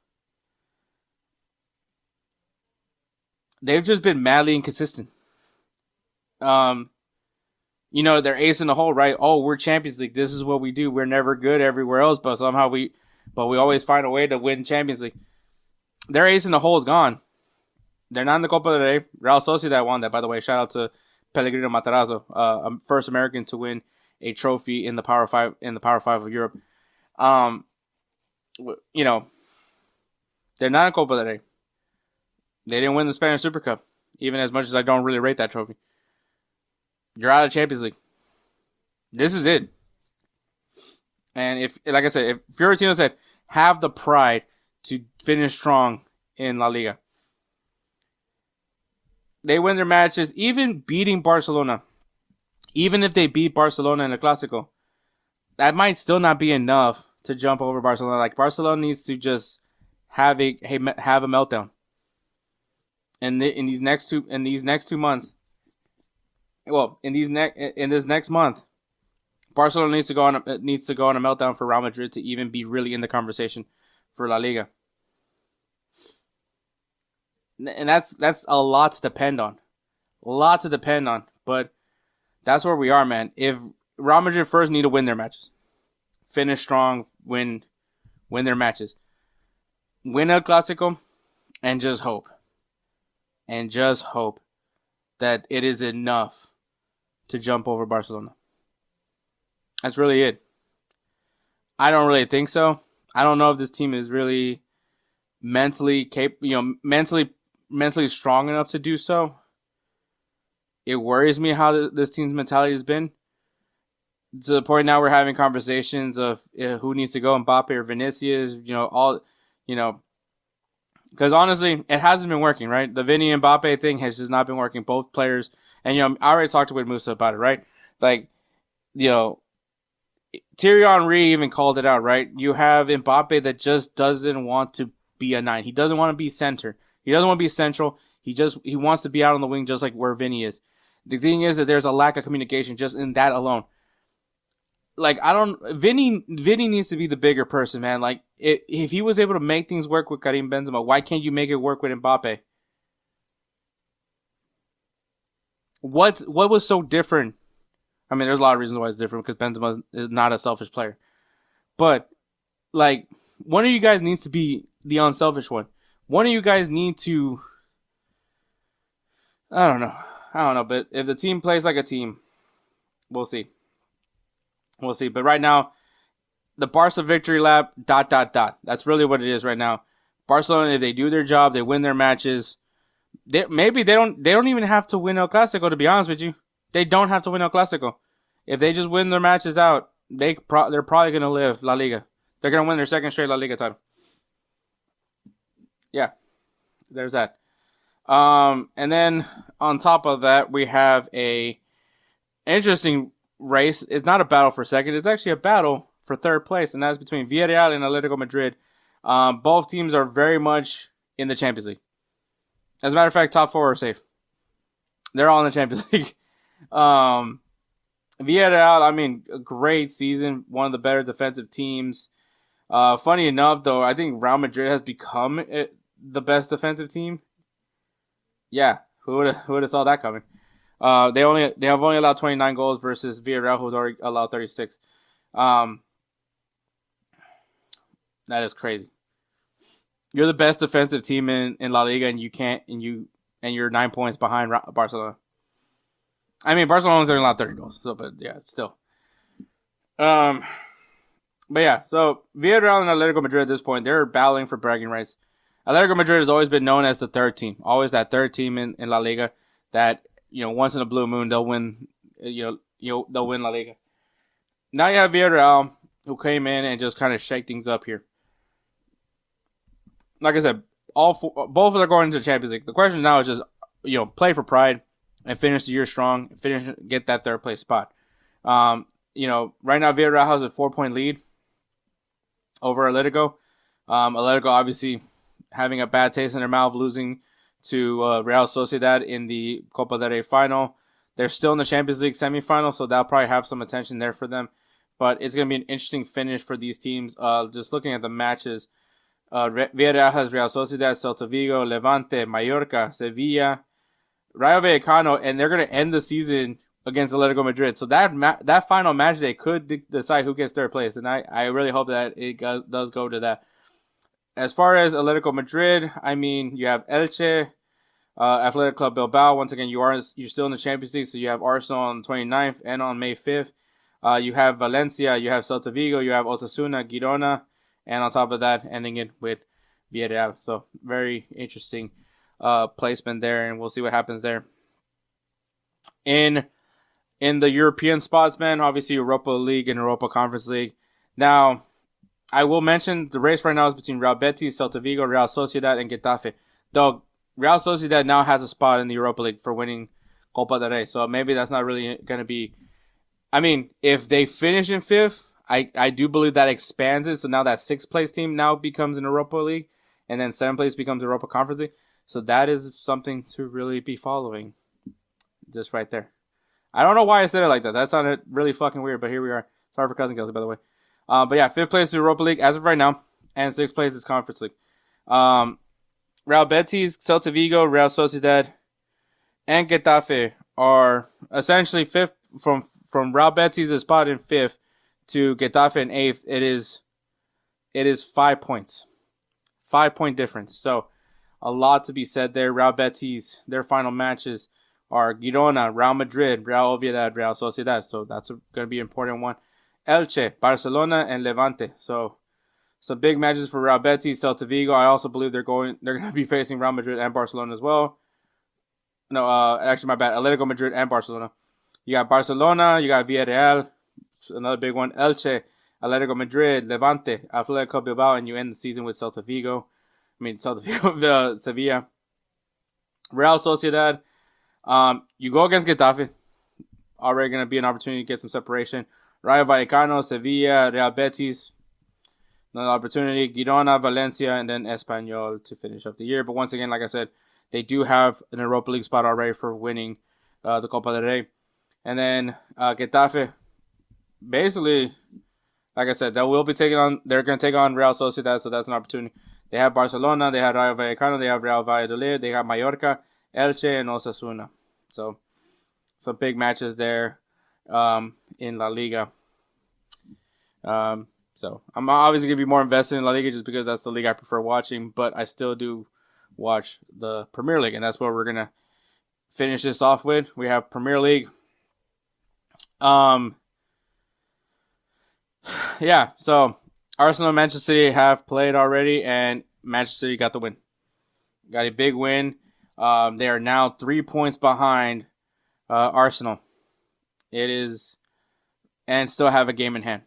They've just been madly inconsistent. You know, they're ace in the hole, right? Oh, we're Champions League. This is what we do. We're never good everywhere else, but somehow we always find a way to win Champions League. Their ace in the hole is gone. They're not in the Copa del Rey. Real Sociedad won that, by the way. Shout out to Pellegrino Matarazzo, first American to win a trophy in the Power Five of Europe. You know, they're not in Copa del Rey. They didn't win the Spanish Super Cup, even as much as I don't really rate that trophy. You're out of Champions League. This is it. And if, like I said, if Fiorentino said, have the pride to finish strong in La Liga, they win their matches, even beating Barcelona. Even if they beat Barcelona in the Clásico, that might still not be enough to jump over Barcelona. Like, Barcelona needs to just have a meltdown. And in these next 2 months, well, in this next month, Barcelona needs to go on a meltdown for Real Madrid to even be really in the conversation for La Liga. And that's a lot to depend on. But that's where we are, man. If Real Madrid first need to win their matches, finish strong, win their matches, win El Clásico, and just hope that it is enough to jump over Barcelona. That's really it. I don't really think so. I don't know if this team is really mentally strong enough to do so. It worries me how this team's mentality has been. To the point now we're having conversations of who needs to go, Mbappe or Vinicius, because honestly, it hasn't been working, right? The Vinny and Mbappe thing has just not been working. Both players, and I already talked with Moussa about it, right? Like, Thierry Henry even called it out, right? You have Mbappe that just doesn't want to be a 9. He doesn't want to be center. He doesn't want to be central. He wants to be out on the wing, just like where Vinny is. The thing is that there's a lack of communication just in that alone. Like, Vinny needs to be the bigger person, man. Like, if he was able to make things work with Karim Benzema, why can't you make it work with Mbappe? What was so different? I mean, there's a lot of reasons why it's different, because Benzema is not a selfish player. But, like, one of you guys needs to be the unselfish one. One of you guys need to, I don't know, but if the team plays like a team, we'll see. But right now, the Barca victory lap, ... That's really what it is right now. Barcelona, if they do their job, they win their matches. Maybe they don't even have to win El Clasico, to be honest with you. They don't have to win El Clasico. If they just win their matches out, they're probably going to live La Liga. They're going to win their second straight La Liga title. Yeah, there's that. And then on top of that, we have a interesting race. It's not a battle for second. It's actually a battle for third place, and that's between Villarreal and Atletico Madrid. Both teams are very much in the Champions League. As a matter of fact, top four are safe. They're all in the Champions League. Villarreal, a great season. One of the better defensive teams. Funny enough, though, I think Real Madrid has become the best defensive team. Yeah, who would have saw that coming? They have only allowed 29 goals versus Villarreal, who's already allowed 36. That is crazy. You're the best defensive team in La Liga, and you're 9 points behind Barcelona. I mean, Barcelona's only allowed 30 goals, but yeah, still. But yeah, so Villarreal and Atletico Madrid at this point, they're battling for bragging rights. Atletico Madrid has always been known as the third team, always that third team in La Liga that, once in a blue moon they'll win, they'll win La Liga. Now you have Villarreal, who came in and just kind of shake things up here. Like I said, both of them are going into the Champions League. The question now is just, play for pride and finish the year strong, get that third place spot. Right now Villarreal has a 4-point lead over Atletico. Atletico obviously having a bad taste in their mouth, losing to Real Sociedad in the Copa del Rey final. They're still in the Champions League semifinal, so that'll probably have some attention there for them. But it's going to be an interesting finish for these teams. Just looking at the matches, Villarreal has Real Sociedad, Celta Vigo, Levante, Mallorca, Sevilla, Rayo Vallecano, and they're going to end the season against Atletico Madrid. So that final match day could decide who gets third place, and I really hope that it does go to that. As far as Atletico Madrid, you have Elche, Athletic Club Bilbao. Once again, you're still in the Champions League, so you have Arsenal on the 29th and on May 5th. You have Valencia, you have Celta Vigo, you have Osasuna, Girona, and on top of that, ending it with Villarreal. So very interesting placement there, and we'll see what happens there. In the European spots, man, obviously Europa League and Europa Conference League. Now, I will mention the race right now is between Real Betis, Celta Vigo, Real Sociedad, and Getafe. Though Real Sociedad now has a spot in the Europa League for winning Copa del Rey, so maybe that's not really going to be... if they finish in 5th, I do believe that expands it. So now that 6th place team now becomes an Europa League, and then 7th place becomes Europa Conference League. So that is something to really be following. Just right there. I don't know why I said it like that. That sounded really fucking weird, but here we are. Sorry for Cousin Kelsey, by the way. But yeah, 5th place is Europa League as of right now, and 6th place is Conference League. Real Betis, Celta Vigo, Real Sociedad, and Getafe are essentially 5th from Real Betis' spot in 5th to Getafe in 8th. It is 5 points. 5-point difference. So a lot to be said there. Real Betis, their final matches are Girona, Real Madrid, Real Oviedo, Real Sociedad. So that's going to be an important one. Elche, Barcelona, and Levante. So some big matches for Real Betis, Celta Vigo. I also believe they're going to be facing Real Madrid and Barcelona as well. No, actually, my bad. Atletico Madrid and Barcelona. You got Barcelona, you got Villarreal, another big one. Elche, Atletico Madrid, Levante, Atletico Bilbao, and you end the season with Sevilla. Real Sociedad. You go against Getafe. Already going to be an opportunity to get some separation. Rayo Vallecano, Sevilla, Real Betis. Another opportunity. Girona, Valencia, and then Espanyol to finish up the year. But once again, like I said, they do have an Europa League spot already for winning the Copa del Rey. And then Getafe, basically, like I said, they're going to take on Real Sociedad, so that's an opportunity. They have Barcelona, they have Rayo Vallecano, they have Real Valladolid, they have Mallorca, Elche, and Osasuna. So, some big matches there in La Liga. So I'm obviously going to be more invested in La Liga just because that's the league I prefer watching, but I still do watch the Premier League, and that's what we're going to finish this off with. We have Premier League. Yeah, so Arsenal and Manchester City have played already, and Manchester City got the win. Got a big win. They are now 3 points behind Arsenal. It is, and still have a game in hand.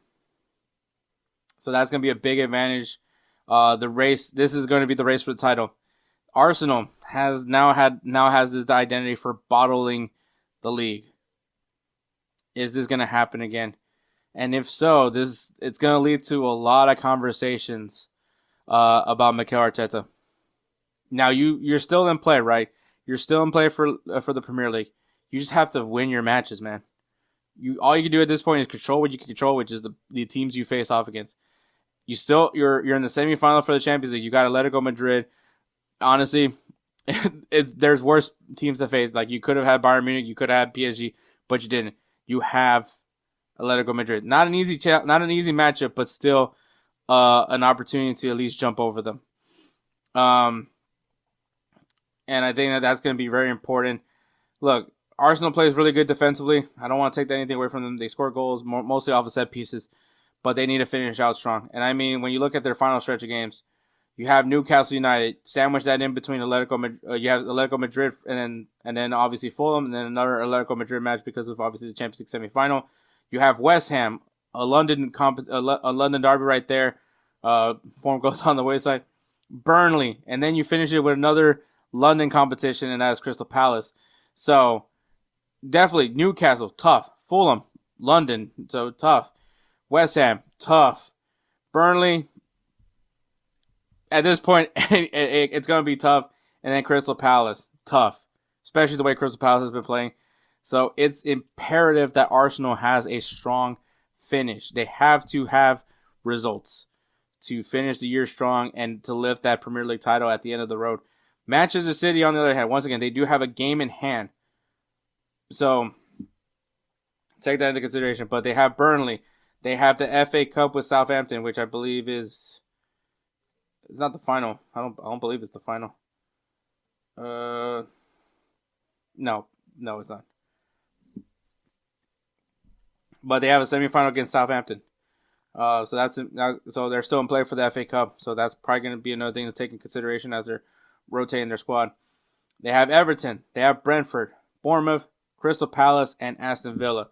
So that's going to be a big advantage. The race. This is going to be the race for the title. Arsenal has this identity for bottling the league. Is this going to happen again? And if so, it's going to lead to a lot of conversations about Mikel Arteta. Now you're still in play, right? You're still in play for the Premier League. You just have to win your matches, man. All you can do at this point is control what you can control, which is the teams you face off against. You're in the semifinal for the Champions League. You got Atletico Madrid. Honestly, there's worse teams to face. Like you could have had Bayern Munich, you could have had PSG, but you didn't. You have Atletico Madrid. Not an easy matchup, but still an opportunity to at least jump over them. And I think that's going to be very important. Look, Arsenal plays really good defensively. I don't want to take anything away from them. They score goals mostly off of set pieces, but they need to finish out strong. And I mean, when you look at their final stretch of games, you have Newcastle United, sandwich that in between Atletico Madrid. You have Atletico Madrid, and then obviously Fulham, and then another Atletico Madrid match because of obviously the Champions League semifinal. You have West Ham, a London derby right there. Form goes on the wayside. Burnley, and then you finish it with another London competition, and that is Crystal Palace. So definitely Newcastle, tough. Fulham, London, so tough. West Ham, tough. Burnley, at this point, it's going to be tough. And then Crystal Palace, tough. Especially the way Crystal Palace has been playing. So it's imperative that Arsenal has a strong finish. They have to have results to finish the year strong and to lift that Premier League title at the end of the road. Manchester City, on the other hand, once again, they do have a game in hand. So take that into consideration. But they have Burnley. They have the FA Cup with Southampton, which I believe is... It's not the final. I don't believe it's the final. No, it's not. But they have a semifinal against Southampton. So they're still in play for the FA Cup. So that's probably going to be another thing to take in consideration as they're rotating their squad. They have Everton. They have Brentford, Bournemouth, Crystal Palace, and Aston Villa.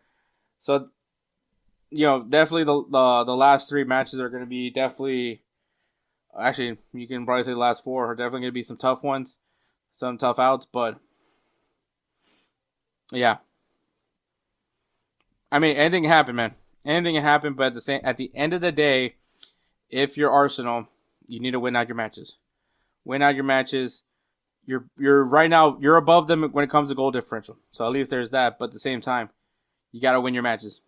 So, definitely the last three matches are going to be definitely... Actually, you can probably say the last four are definitely going to be some tough ones, some tough outs, but yeah. I mean, anything can happen, man. Anything can happen, but at the end of the day, if you're Arsenal, you need to win out your matches. Win out your matches. You're right now, you're above them when it comes to goal differential. So at least there's that, but at the same time, you got to win your matches.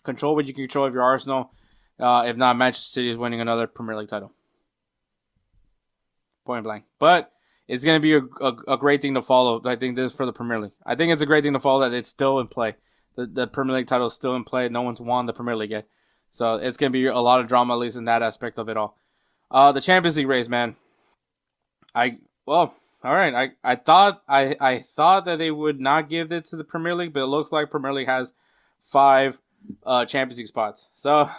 Control what you can control if you're Arsenal. If not, Manchester City is winning another Premier League title. Point blank. But it's going to be a great thing to follow. I think this is for the Premier League. I think it's a great thing to follow that it's still in play. The Premier League title is still in play. No one's won the Premier League yet. So it's going to be a lot of drama, at least in that aspect of it all. The Champions League race, man. All right. I thought that they would not give it to the Premier League, but it looks like Premier League has 5 Champions League spots. So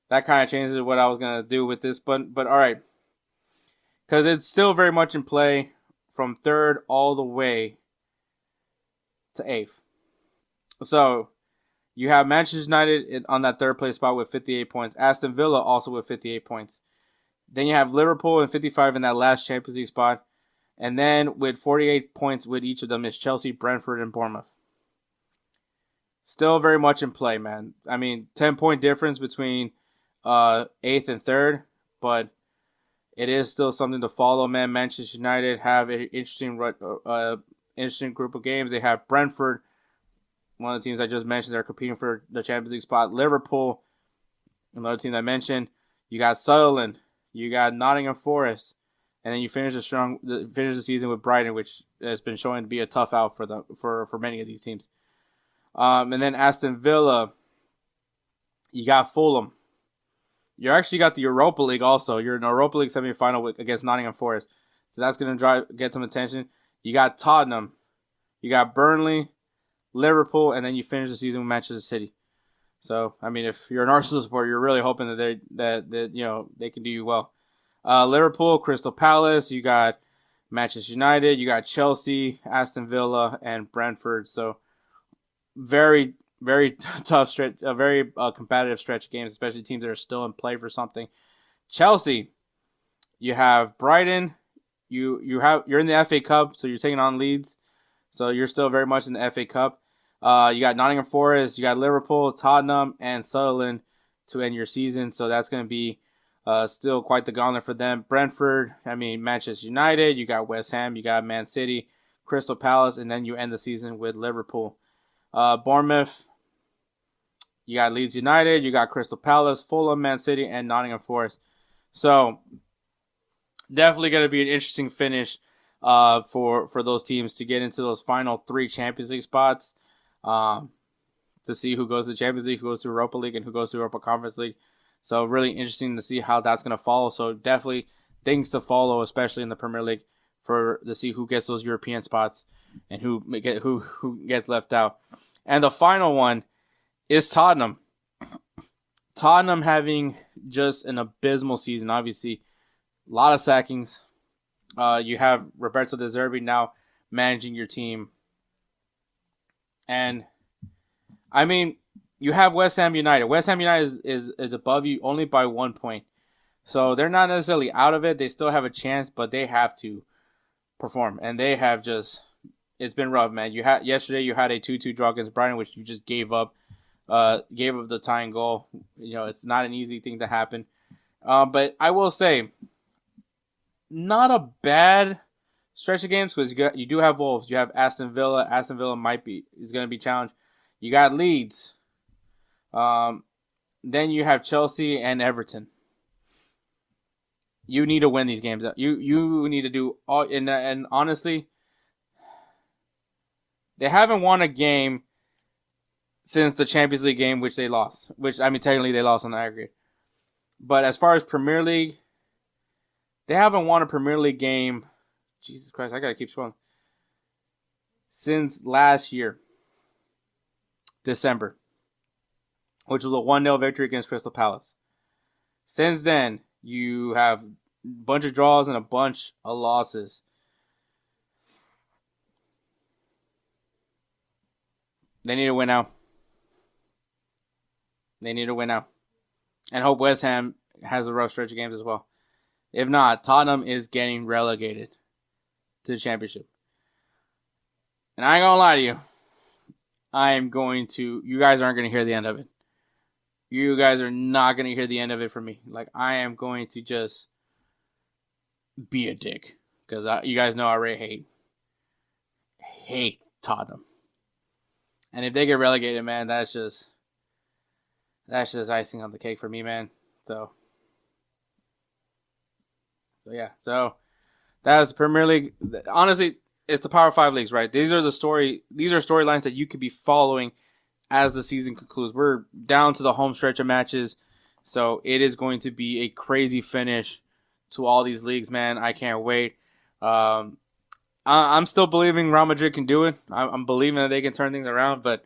that kind of changes what I was going to do with this. But all right. Because it's still very much in play from 3rd all the way to 8th. So you have Manchester United on that 3rd place spot with 58 points. Aston Villa also with 58 points. Then you have Liverpool and 55 in that last Champions League spot. And then with 48 points with each of them is Chelsea, Brentford, and Bournemouth. Still very much in play, man. I mean, 10-point difference between 8th and 3rd. But it is still something to follow, man. Manchester United have an interesting group of games. They have Brentford, one of the teams I just mentioned. They're competing for the Champions League spot. Liverpool, another team I mentioned. You got Sunderland. You got Nottingham Forest. And then you finish the season with Brighton, which has been showing to be a tough out for many of these teams. And then Aston Villa. You got Fulham. You actually got the Europa League also. You're in the Europa League semifinal against Nottingham Forest. So that's going to get some attention. You got Tottenham. You got Burnley, Liverpool, and then you finish the season with Manchester City. So, I mean, if you're an Arsenal supporter, you're really hoping that they can do you well. Liverpool, Crystal Palace, you got Manchester United, you got Chelsea, Aston Villa, and Brentford. So, very, very tough stretch, a very competitive stretch of games, especially teams that are still in play for something. Chelsea, you have Brighton, you're in the FA Cup, so you're taking on Leeds, so you're still very much in the FA Cup. You got Nottingham Forest, you got Liverpool, Tottenham, and Sunderland to end your season, so that's going to be still quite the gauntlet for them. Brentford, Manchester United, you got West Ham, you got Man City, Crystal Palace, and then you end the season with Liverpool. Bournemouth, you got Leeds United, you got Crystal Palace, Fulham, Man City, and Nottingham Forest. So, definitely going to be an interesting finish for those teams to get into those final 3 Champions League spots. To see who goes to the Champions League, who goes to Europa League, and who goes to Europa Conference League. So really interesting to see how that's going to follow. So definitely things to follow, especially in the Premier League, to see who gets those European spots and who gets left out. And the final one is Tottenham. Tottenham having just an abysmal season. Obviously, a lot of sackings. You have Roberto De Zerbi now managing your team. And, you have West Ham United. West Ham United is above you only by 1 point. So they're not necessarily out of it. They still have a chance, but they have to perform. And they have it's been rough, man. Yesterday you had a 2-2 draw against Brighton, which you just gave up the tying goal. It's not an easy thing to happen. But I will say, not a bad stretch of games, because you do have Wolves. You have Aston Villa. Aston Villa is going to be challenged. You got Leeds. Then you have Chelsea and Everton. You need to win these games. You need to do all. And honestly, they haven't won a game since the Champions League game, which they lost. Technically they lost on the aggregate. But as far as Premier League, they haven't won a Premier League game. Jesus Christ, I gotta keep scrolling. Since last year, December, which was a 1-0 victory against Crystal Palace. Since then, you have a bunch of draws and a bunch of losses. They need to win now. And hope West Ham has a rough stretch of games as well. If not, Tottenham is getting relegated to the Championship. And I ain't gonna lie to you. You guys aren't gonna hear the end of it. You guys are not gonna hear the end of it from me. I am going to just be a dick. Because you guys know I already hate Tottenham. And if they get relegated, man, that's just icing on the cake for me, man. So yeah. So that was the Premier League. Honestly, it's the Power 5 leagues, right? These are storylines that you could be following as the season concludes. We're down to the home stretch of matches, so it is going to be a crazy finish to all these leagues, man. I can't wait. I'm still believing Real Madrid can do it. I'm believing that they can turn things around, but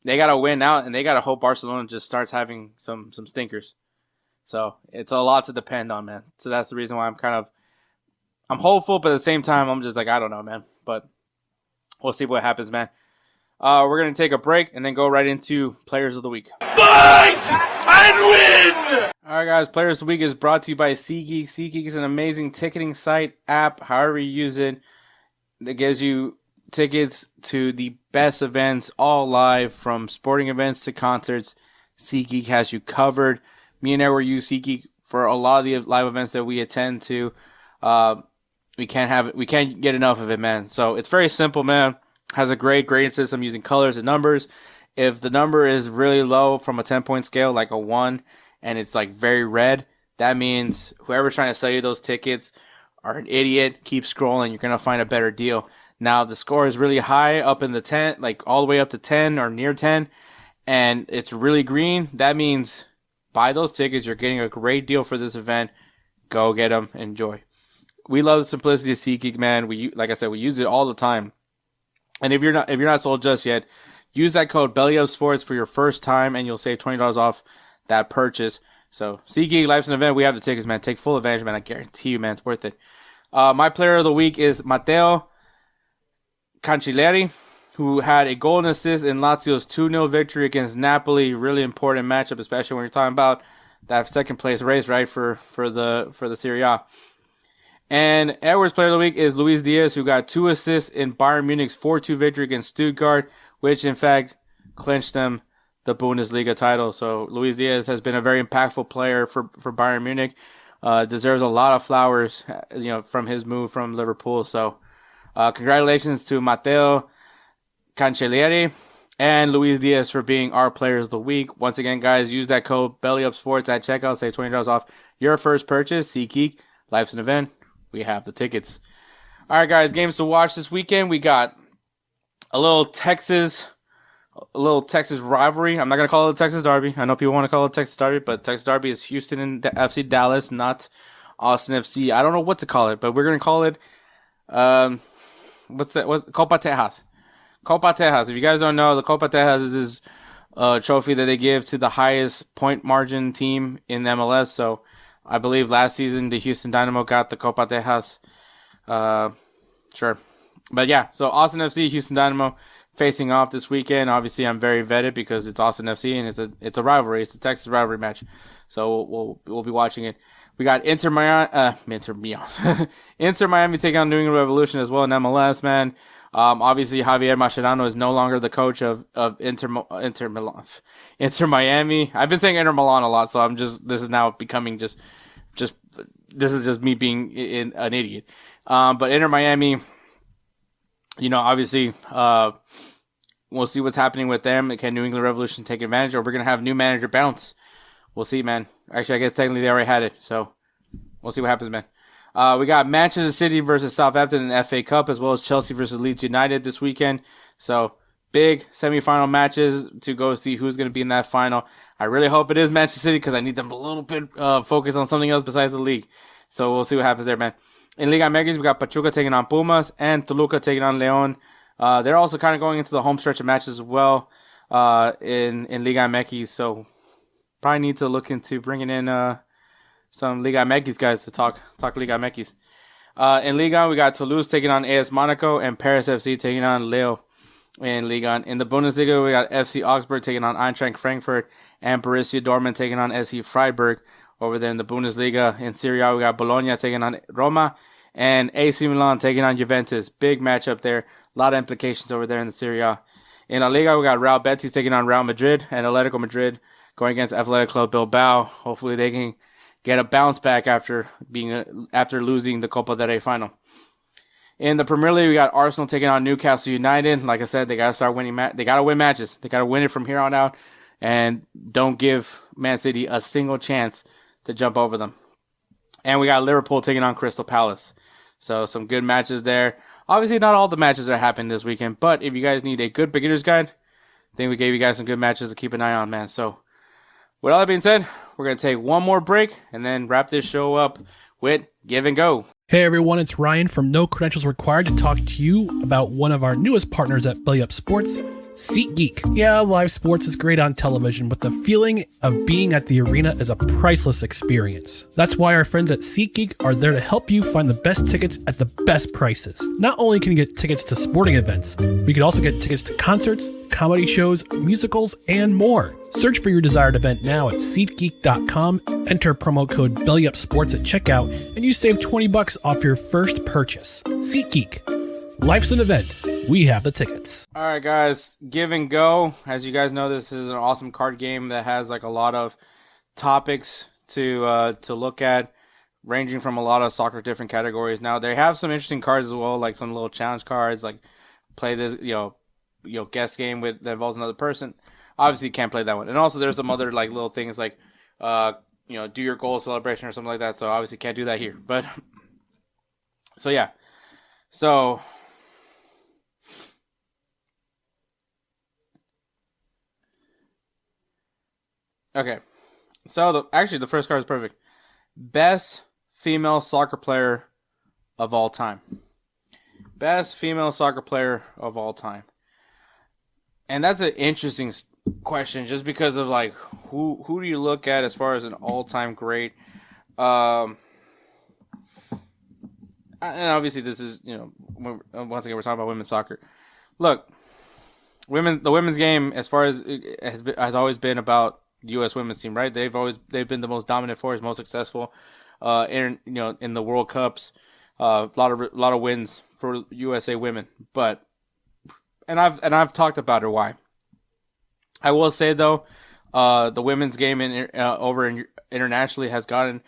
they got to win out, and they got to hope Barcelona just starts having some stinkers. So it's a lot to depend on, man. So that's the reason why I'm hopeful, but at the same time, I'm just I don't know, man. But we'll see what happens, man. We're going to take a break and then go right into Players of the Week. Fight and win! All right, guys. Players of the Week is brought to you by SeatGeek. SeatGeek is an amazing ticketing site, app, however you use it, that gives you tickets to the best events, all live, from sporting events to concerts. SeatGeek has you covered. Me and Edward use SeatGeek for a lot of the live events that we attend to. We can't get enough of it, man. So it's very simple, man. Has a great grading system using colors and numbers. If the number is really low from a 10-point scale, like a 1, and it's very red, that means whoever's trying to sell you those tickets are an idiot. Keep scrolling. You're going to find a better deal. Now, if the score is really high, up in the 10, all the way up to 10 or near 10, and it's really green, that means buy those tickets. You're getting a great deal for this event. Go get them. Enjoy. We love the simplicity of SeatGeek, man. Like I said, we use it all the time. And if you're not sold just yet, use that code BellyUpSports for your first time, and you'll save $20 off that purchase. So, SeatGeek, Life's an event. We have the tickets, man. Take full advantage, man. I guarantee you, man, it's worth it. My player of the week is Matteo Cancellieri, who had a goal and assist in Lazio's 2-0 victory against Napoli. Really important matchup, especially when you're talking about that second place race, right, for the Serie A. And Edwards' player of the week is Luis Diaz, who got 2 assists in Bayern Munich's 4-2 victory against Stuttgart, which in fact clinched them the Bundesliga title. So Luis Diaz has been a very impactful player for Bayern Munich. Deserves a lot of flowers, from his move from Liverpool. So congratulations to Matteo Cancellieri and Luis Diaz for being our players of the week. Once again, guys, use that code BellyUpSports at checkout. Save $20 off your first purchase. SeatGeek, Life's an event. We have the tickets. All right, guys, games to watch this weekend. We got a little Texas rivalry. I'm not going to call it a Texas Derby. I know people want to call it a Texas Derby, but Texas Derby is Houston and FC Dallas, not Austin FC. I don't know what to call it, but we're going to call it, Copa Tejas. Copa Tejas. If you guys don't know, the Copa Tejas is this trophy that they give to the highest point margin team in MLS. So I believe last season the Houston Dynamo got the Copa Tejas. Sure. But yeah, so Austin FC, Houston Dynamo facing off this weekend. Obviously, I'm very vetted because it's Austin FC and it's a rivalry. It's a Texas rivalry match. So we'll be watching it. We got Inter Miami taking on New England Revolution as well in MLS, man. Obviously Javier Mascherano is no longer the coach of Inter Miami. I've been saying Inter Milan a lot, so this is now becoming just this is just me being an idiot. But Inter Miami, obviously, we'll see what's happening with them. Can New England Revolution take advantage, or we're going to have new manager bounce? We'll see, man. Actually, I guess technically they already had it, so we'll see what happens, man. We got Manchester City versus Southampton in the FA Cup, as well as Chelsea versus Leeds United this weekend. So, big semifinal matches to go see who's going to be in that final. I really hope it is Manchester City because I need them a little bit focused on something else besides the league. So, we'll see what happens there, man. In Liga MX, we got Pachuca taking on Pumas and Toluca taking on León. They're also kind of going into the home stretch of matches as well in Liga MX. So, probably need to look into bringing in some Liga MX guys to talk Liga MX. In Liga, we got Toulouse taking on AS Monaco and Paris FC taking on Leo in Liga. In the Bundesliga, we got FC Augsburg taking on Eintracht Frankfurt and Borussia Dortmund taking on SC Freiburg over there in the Bundesliga. In Serie A, we got Bologna taking on Roma and AC Milan taking on Juventus. Big matchup there. A lot of implications over there in the Serie A. In La Liga, we got Real Betis taking on Real Madrid and Atletico Madrid going against Athletic Club Bilbao. Hopefully they can get a bounce back after losing the Copa del Rey final. In the Premier League, we got Arsenal taking on Newcastle United. Like I said, they gotta start winning. They gotta win matches. They gotta win it from here on out, and don't give Man City a single chance to jump over them. And we got Liverpool taking on Crystal Palace. So some good matches there. Obviously, not all the matches are happening this weekend, but if you guys need a good beginner's guide, I think we gave you guys some good matches to keep an eye on, man. So, with all that being said, we're going to take one more break and then wrap this show up with Give and Go. Hey everyone, it's Ryan from No Credentials Required to talk to you about one of our newest partners at Belly Up Sports, SeatGeek. Yeah, live sports is great on television, but the feeling of being at the arena is a priceless experience. That's why our friends at SeatGeek are there to help you find the best tickets at the best prices. Not only can you get tickets to sporting events, but you can also get tickets to concerts, comedy shows, musicals, and more. Search for your desired event now at SeatGeek.com, enter promo code BellyUpSports at checkout, and you save $20 off your first purchase. SeatGeek. Life's an event. We have the tickets. All right, guys. Give and Go. As you guys know, this is an awesome card game that has like a lot of topics to look at, ranging from a lot of soccer different categories. Now, they have some interesting cards as well, like some little challenge cards, like play this, guess game that involves another person. Obviously, you can't play that one. And also, there's some other like little things like, do your goal celebration or something like that. So obviously, can't do that here. But so yeah, so okay. So the first card is perfect. Best female soccer player of all time. Best female soccer player of all time. And that's an interesting question, just because of like who do you look at as far as an all-time great? And obviously this is, once again we're talking about women's soccer. Look, the women's game, as far as it has always been about the U.S. women's team, right? They've been the most dominant force, most successful, in the World Cups. A lot of wins for USA women, but I've talked about it. Why? I will say though, the women's game internationally has gotten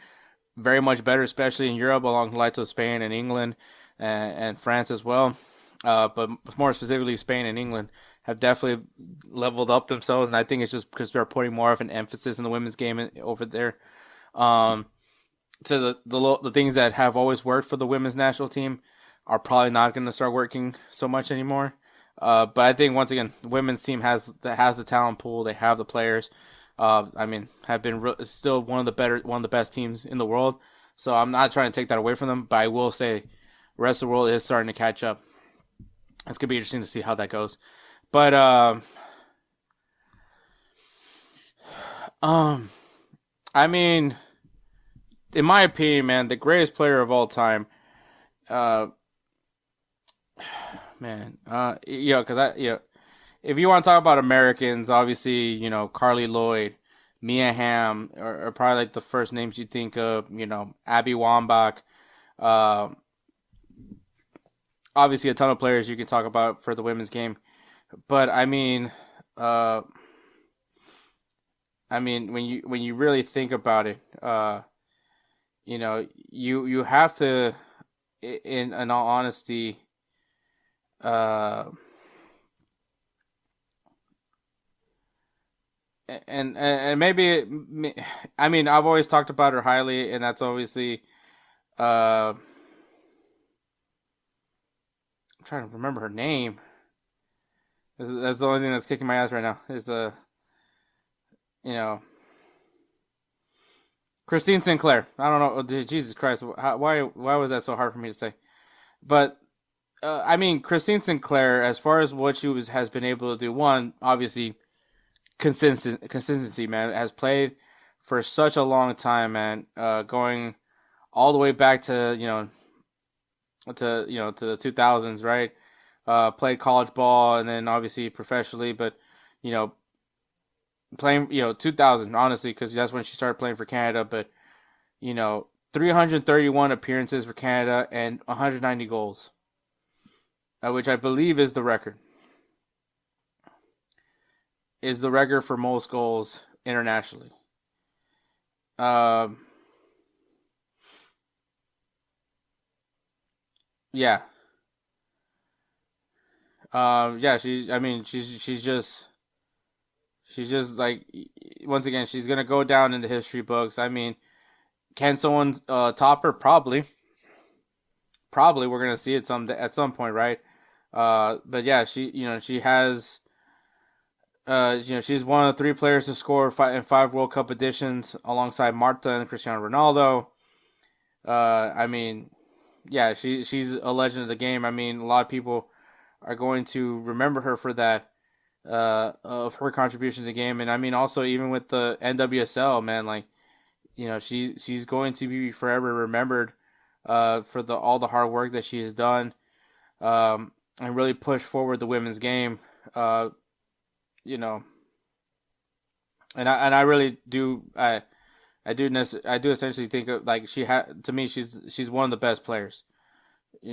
very much better, especially in Europe, along the likes of Spain and England and France as well. But more specifically, Spain and England have definitely leveled up themselves, and I think it's just because they're putting more of an emphasis in the women's game over there. To the things that have always worked for the women's national team are probably not going to start working so much anymore. But I think once again, the women's team has the talent pool. They have the players. Have been still one of the best teams in the world. So I'm not trying to take that away from them, but I will say the rest of the world is starting to catch up. It's gonna be interesting to see how that goes. But I mean, in my opinion, man, the greatest player of all time, because if you want to talk about Americans, obviously, Carly Lloyd, Mia Hamm are probably like the first names you think of. Abby Wambach. Obviously, a ton of players you can talk about for the women's game, but I mean, when you really think about it, you have to, in all honesty, and maybe, I've always talked about her highly, and that's obviously, I'm trying to remember her name. That's the only thing that's kicking my ass right now. Is Christine Sinclair. I don't know. Jesus Christ. Why was that so hard for me to say? But Christine Sinclair, as far as what she has been able to do, one, obviously consistency, man, has played for such a long time, man. Going all the way back to to the 2000s, right? Played college ball and then obviously professionally, but playing 2000 honestly, because that's when she started playing for Canada. But 331 appearances for Canada and 190 goals, which I believe is the record. Is the record for most goals internationally. Yeah. She's just like, once again, she's gonna go down in the history books. Can someone top her? Probably. We're gonna see it at some point, right? But yeah, she has. She's one of the 3 players to score in 5 World Cup editions alongside Marta and Cristiano Ronaldo. She's a legend of the game. A lot of people are going to remember her for that, of her contribution to the game. And also even with the NWSL, man, she's going to be forever remembered, for all the hard work that she has done, and really push forward the women's game. And I really do. I do essentially think of, like, to me, she's one of the best players.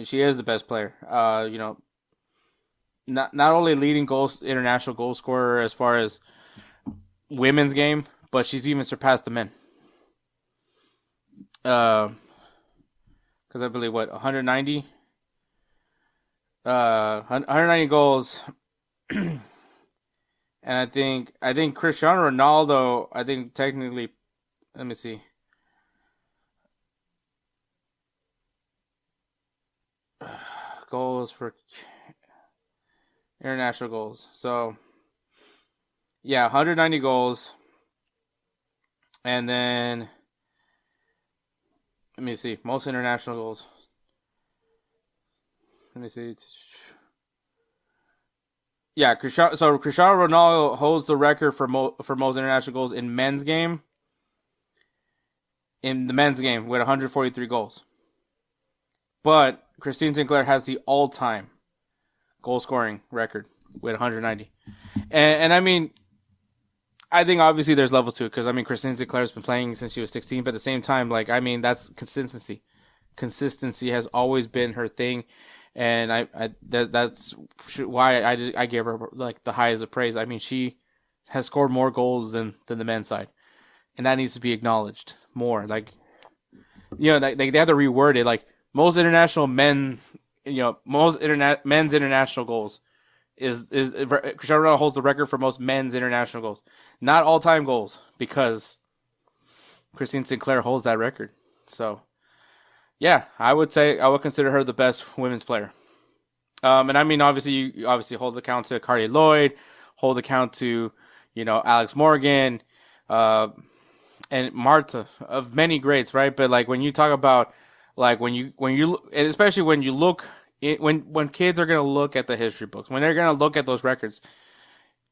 She is the best player. Not only leading international goal scorer as far as women's game, but she's even surpassed the men. Because I believe 190 goals. And I think Cristiano Ronaldo, technically, let me see. Goals for international goals. So, yeah, 190 goals. And then, let me see, most international goals. Let me see. Yeah, Cristiano Ronaldo holds the record for most international goals in men's game. In the men's game with 143 goals. But Christine Sinclair has the all-time goal scoring record with 190. And I mean, I think obviously there's levels to it because I mean Christine Sinclair's been playing since she was 16, but at the same time, like I mean that's consistency. Consistency has always been her thing, and that's why I gave her like the highest of praise. I mean she has scored more goals than the men's side, and that needs to be acknowledged more. Like they have to reword it. Like most international men's international goals. Cristiano Ronaldo holds the record for most men's international goals. Not all-time goals, because Christine Sinclair holds that record. So, yeah, I would consider her the best women's player. And I mean, obviously, you hold the count to Carly Lloyd, hold the count to, Alex Morgan, and Marta, of many greats, right? But like when you talk about, like when you, and especially when you look. When kids are going to look at the history books, when they're going to look at those records,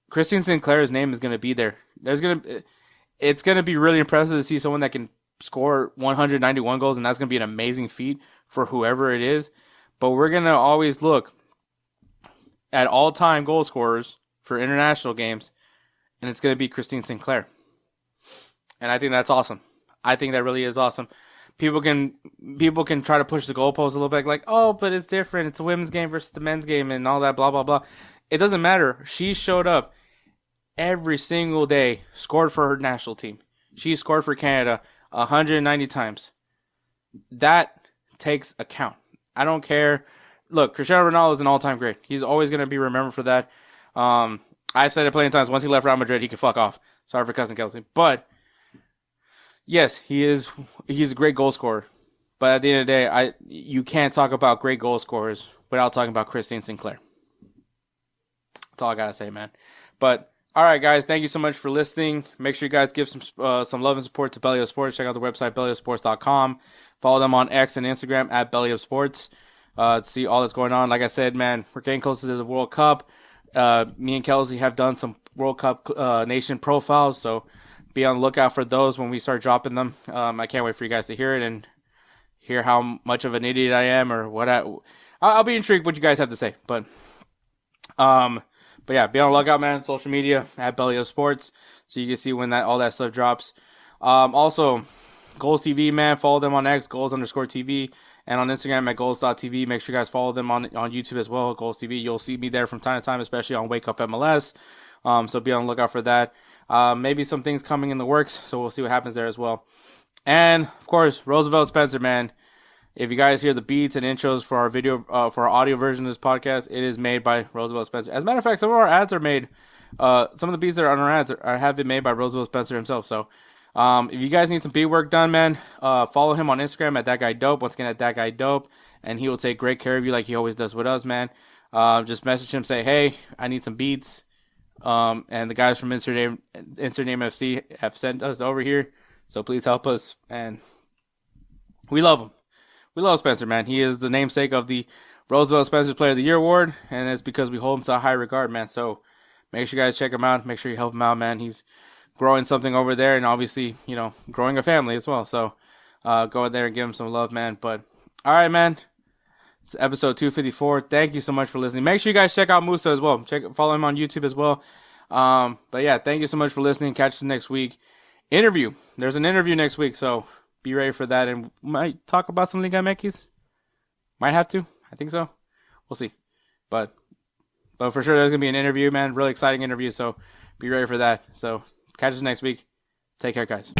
Christine Sinclair's name is going to be there. It's going to be really impressive to see someone that can score 191 goals, and that's going to be an amazing feat for whoever it is. But we're going to always look at all-time goal scorers for international games, and it's going to be Christine Sinclair. And I think that's awesome. I think that really is awesome. People can try to push the goalposts a little bit, like, oh, but it's different. It's a women's game versus the men's game and all that, blah, blah, blah. It doesn't matter. She showed up every single day, scored for her national team. She scored for Canada 190 times. That takes account. I don't care. Look, Cristiano Ronaldo is an all-time great. He's always going to be remembered for that. I've said it plenty of times. Once he left Real Madrid, he could fuck off. Sorry for cussing Kelsey. But yes, he's a great goal scorer. But at the end of the day, you can't talk about great goal scorers without talking about Christine Sinclair. That's all I gotta say, man. But all right, guys, thank you so much for listening. Make sure you guys give some love and support to Belly of Sports. Check out the website bellyofsports.com. Follow them on X and Instagram at Belly of Sports to see all that's going on. Like I said, man, we're getting closer to the World Cup. Me and Kelsey have done some World Cup nation profiles, so be on the lookout for those when we start dropping them. I can't wait for you guys to hear it and hear how much of an idiot I am or what. I'll be intrigued what you guys have to say. But yeah, be on the lookout, man. Social media at Belly of Sports, so you can see when all that stuff drops. Also, Goals TV, man. Follow them on X, Goals_TV, and on Instagram at Goals.tv. Make sure you guys follow them on YouTube as well, Goals TV. You'll see me there from time to time, especially on Wake Up MLS. So be on the lookout for that. Maybe some things coming in the works, so we'll see what happens there as well. And of course, Roosevelt Spencer, man. If you guys hear the beats and intros for our for our audio version of this podcast, it is made by Roosevelt Spencer. As a matter of fact, some of our ads are made. Some of the beats that are on our ads have been made by Roosevelt Spencer himself. So, if you guys need some beat work done, man, follow him on Instagram at ThatGuyDope. Once again, at ThatGuyDope, and he will take great care of you like he always does with us, man. Just message him, say, hey, I need some beats. And the guys from Insert Name FC have sent us over here, so please help us. And we love him. We love Spencer, man. He is the namesake of the Roosevelt Spencer Player of the Year Award, and it's because we hold him to a high regard, man. So make sure you guys check him out. Make sure you help him out, man. He's growing something over there, and obviously, growing a family as well. So go out there and give him some love, man. But all right, man. It's episode 254. Thank you so much for listening. Make sure you guys check out Moussa as well. Follow him on YouTube as well. But yeah, thank you so much for listening. Catch us next week. Interview. There's an interview next week, so be ready for that. And we might talk about some Liga MX. Might have to. I think so. We'll see. But for sure, there's going to be an interview, man. Really exciting interview, so be ready for that. So catch us next week. Take care, guys.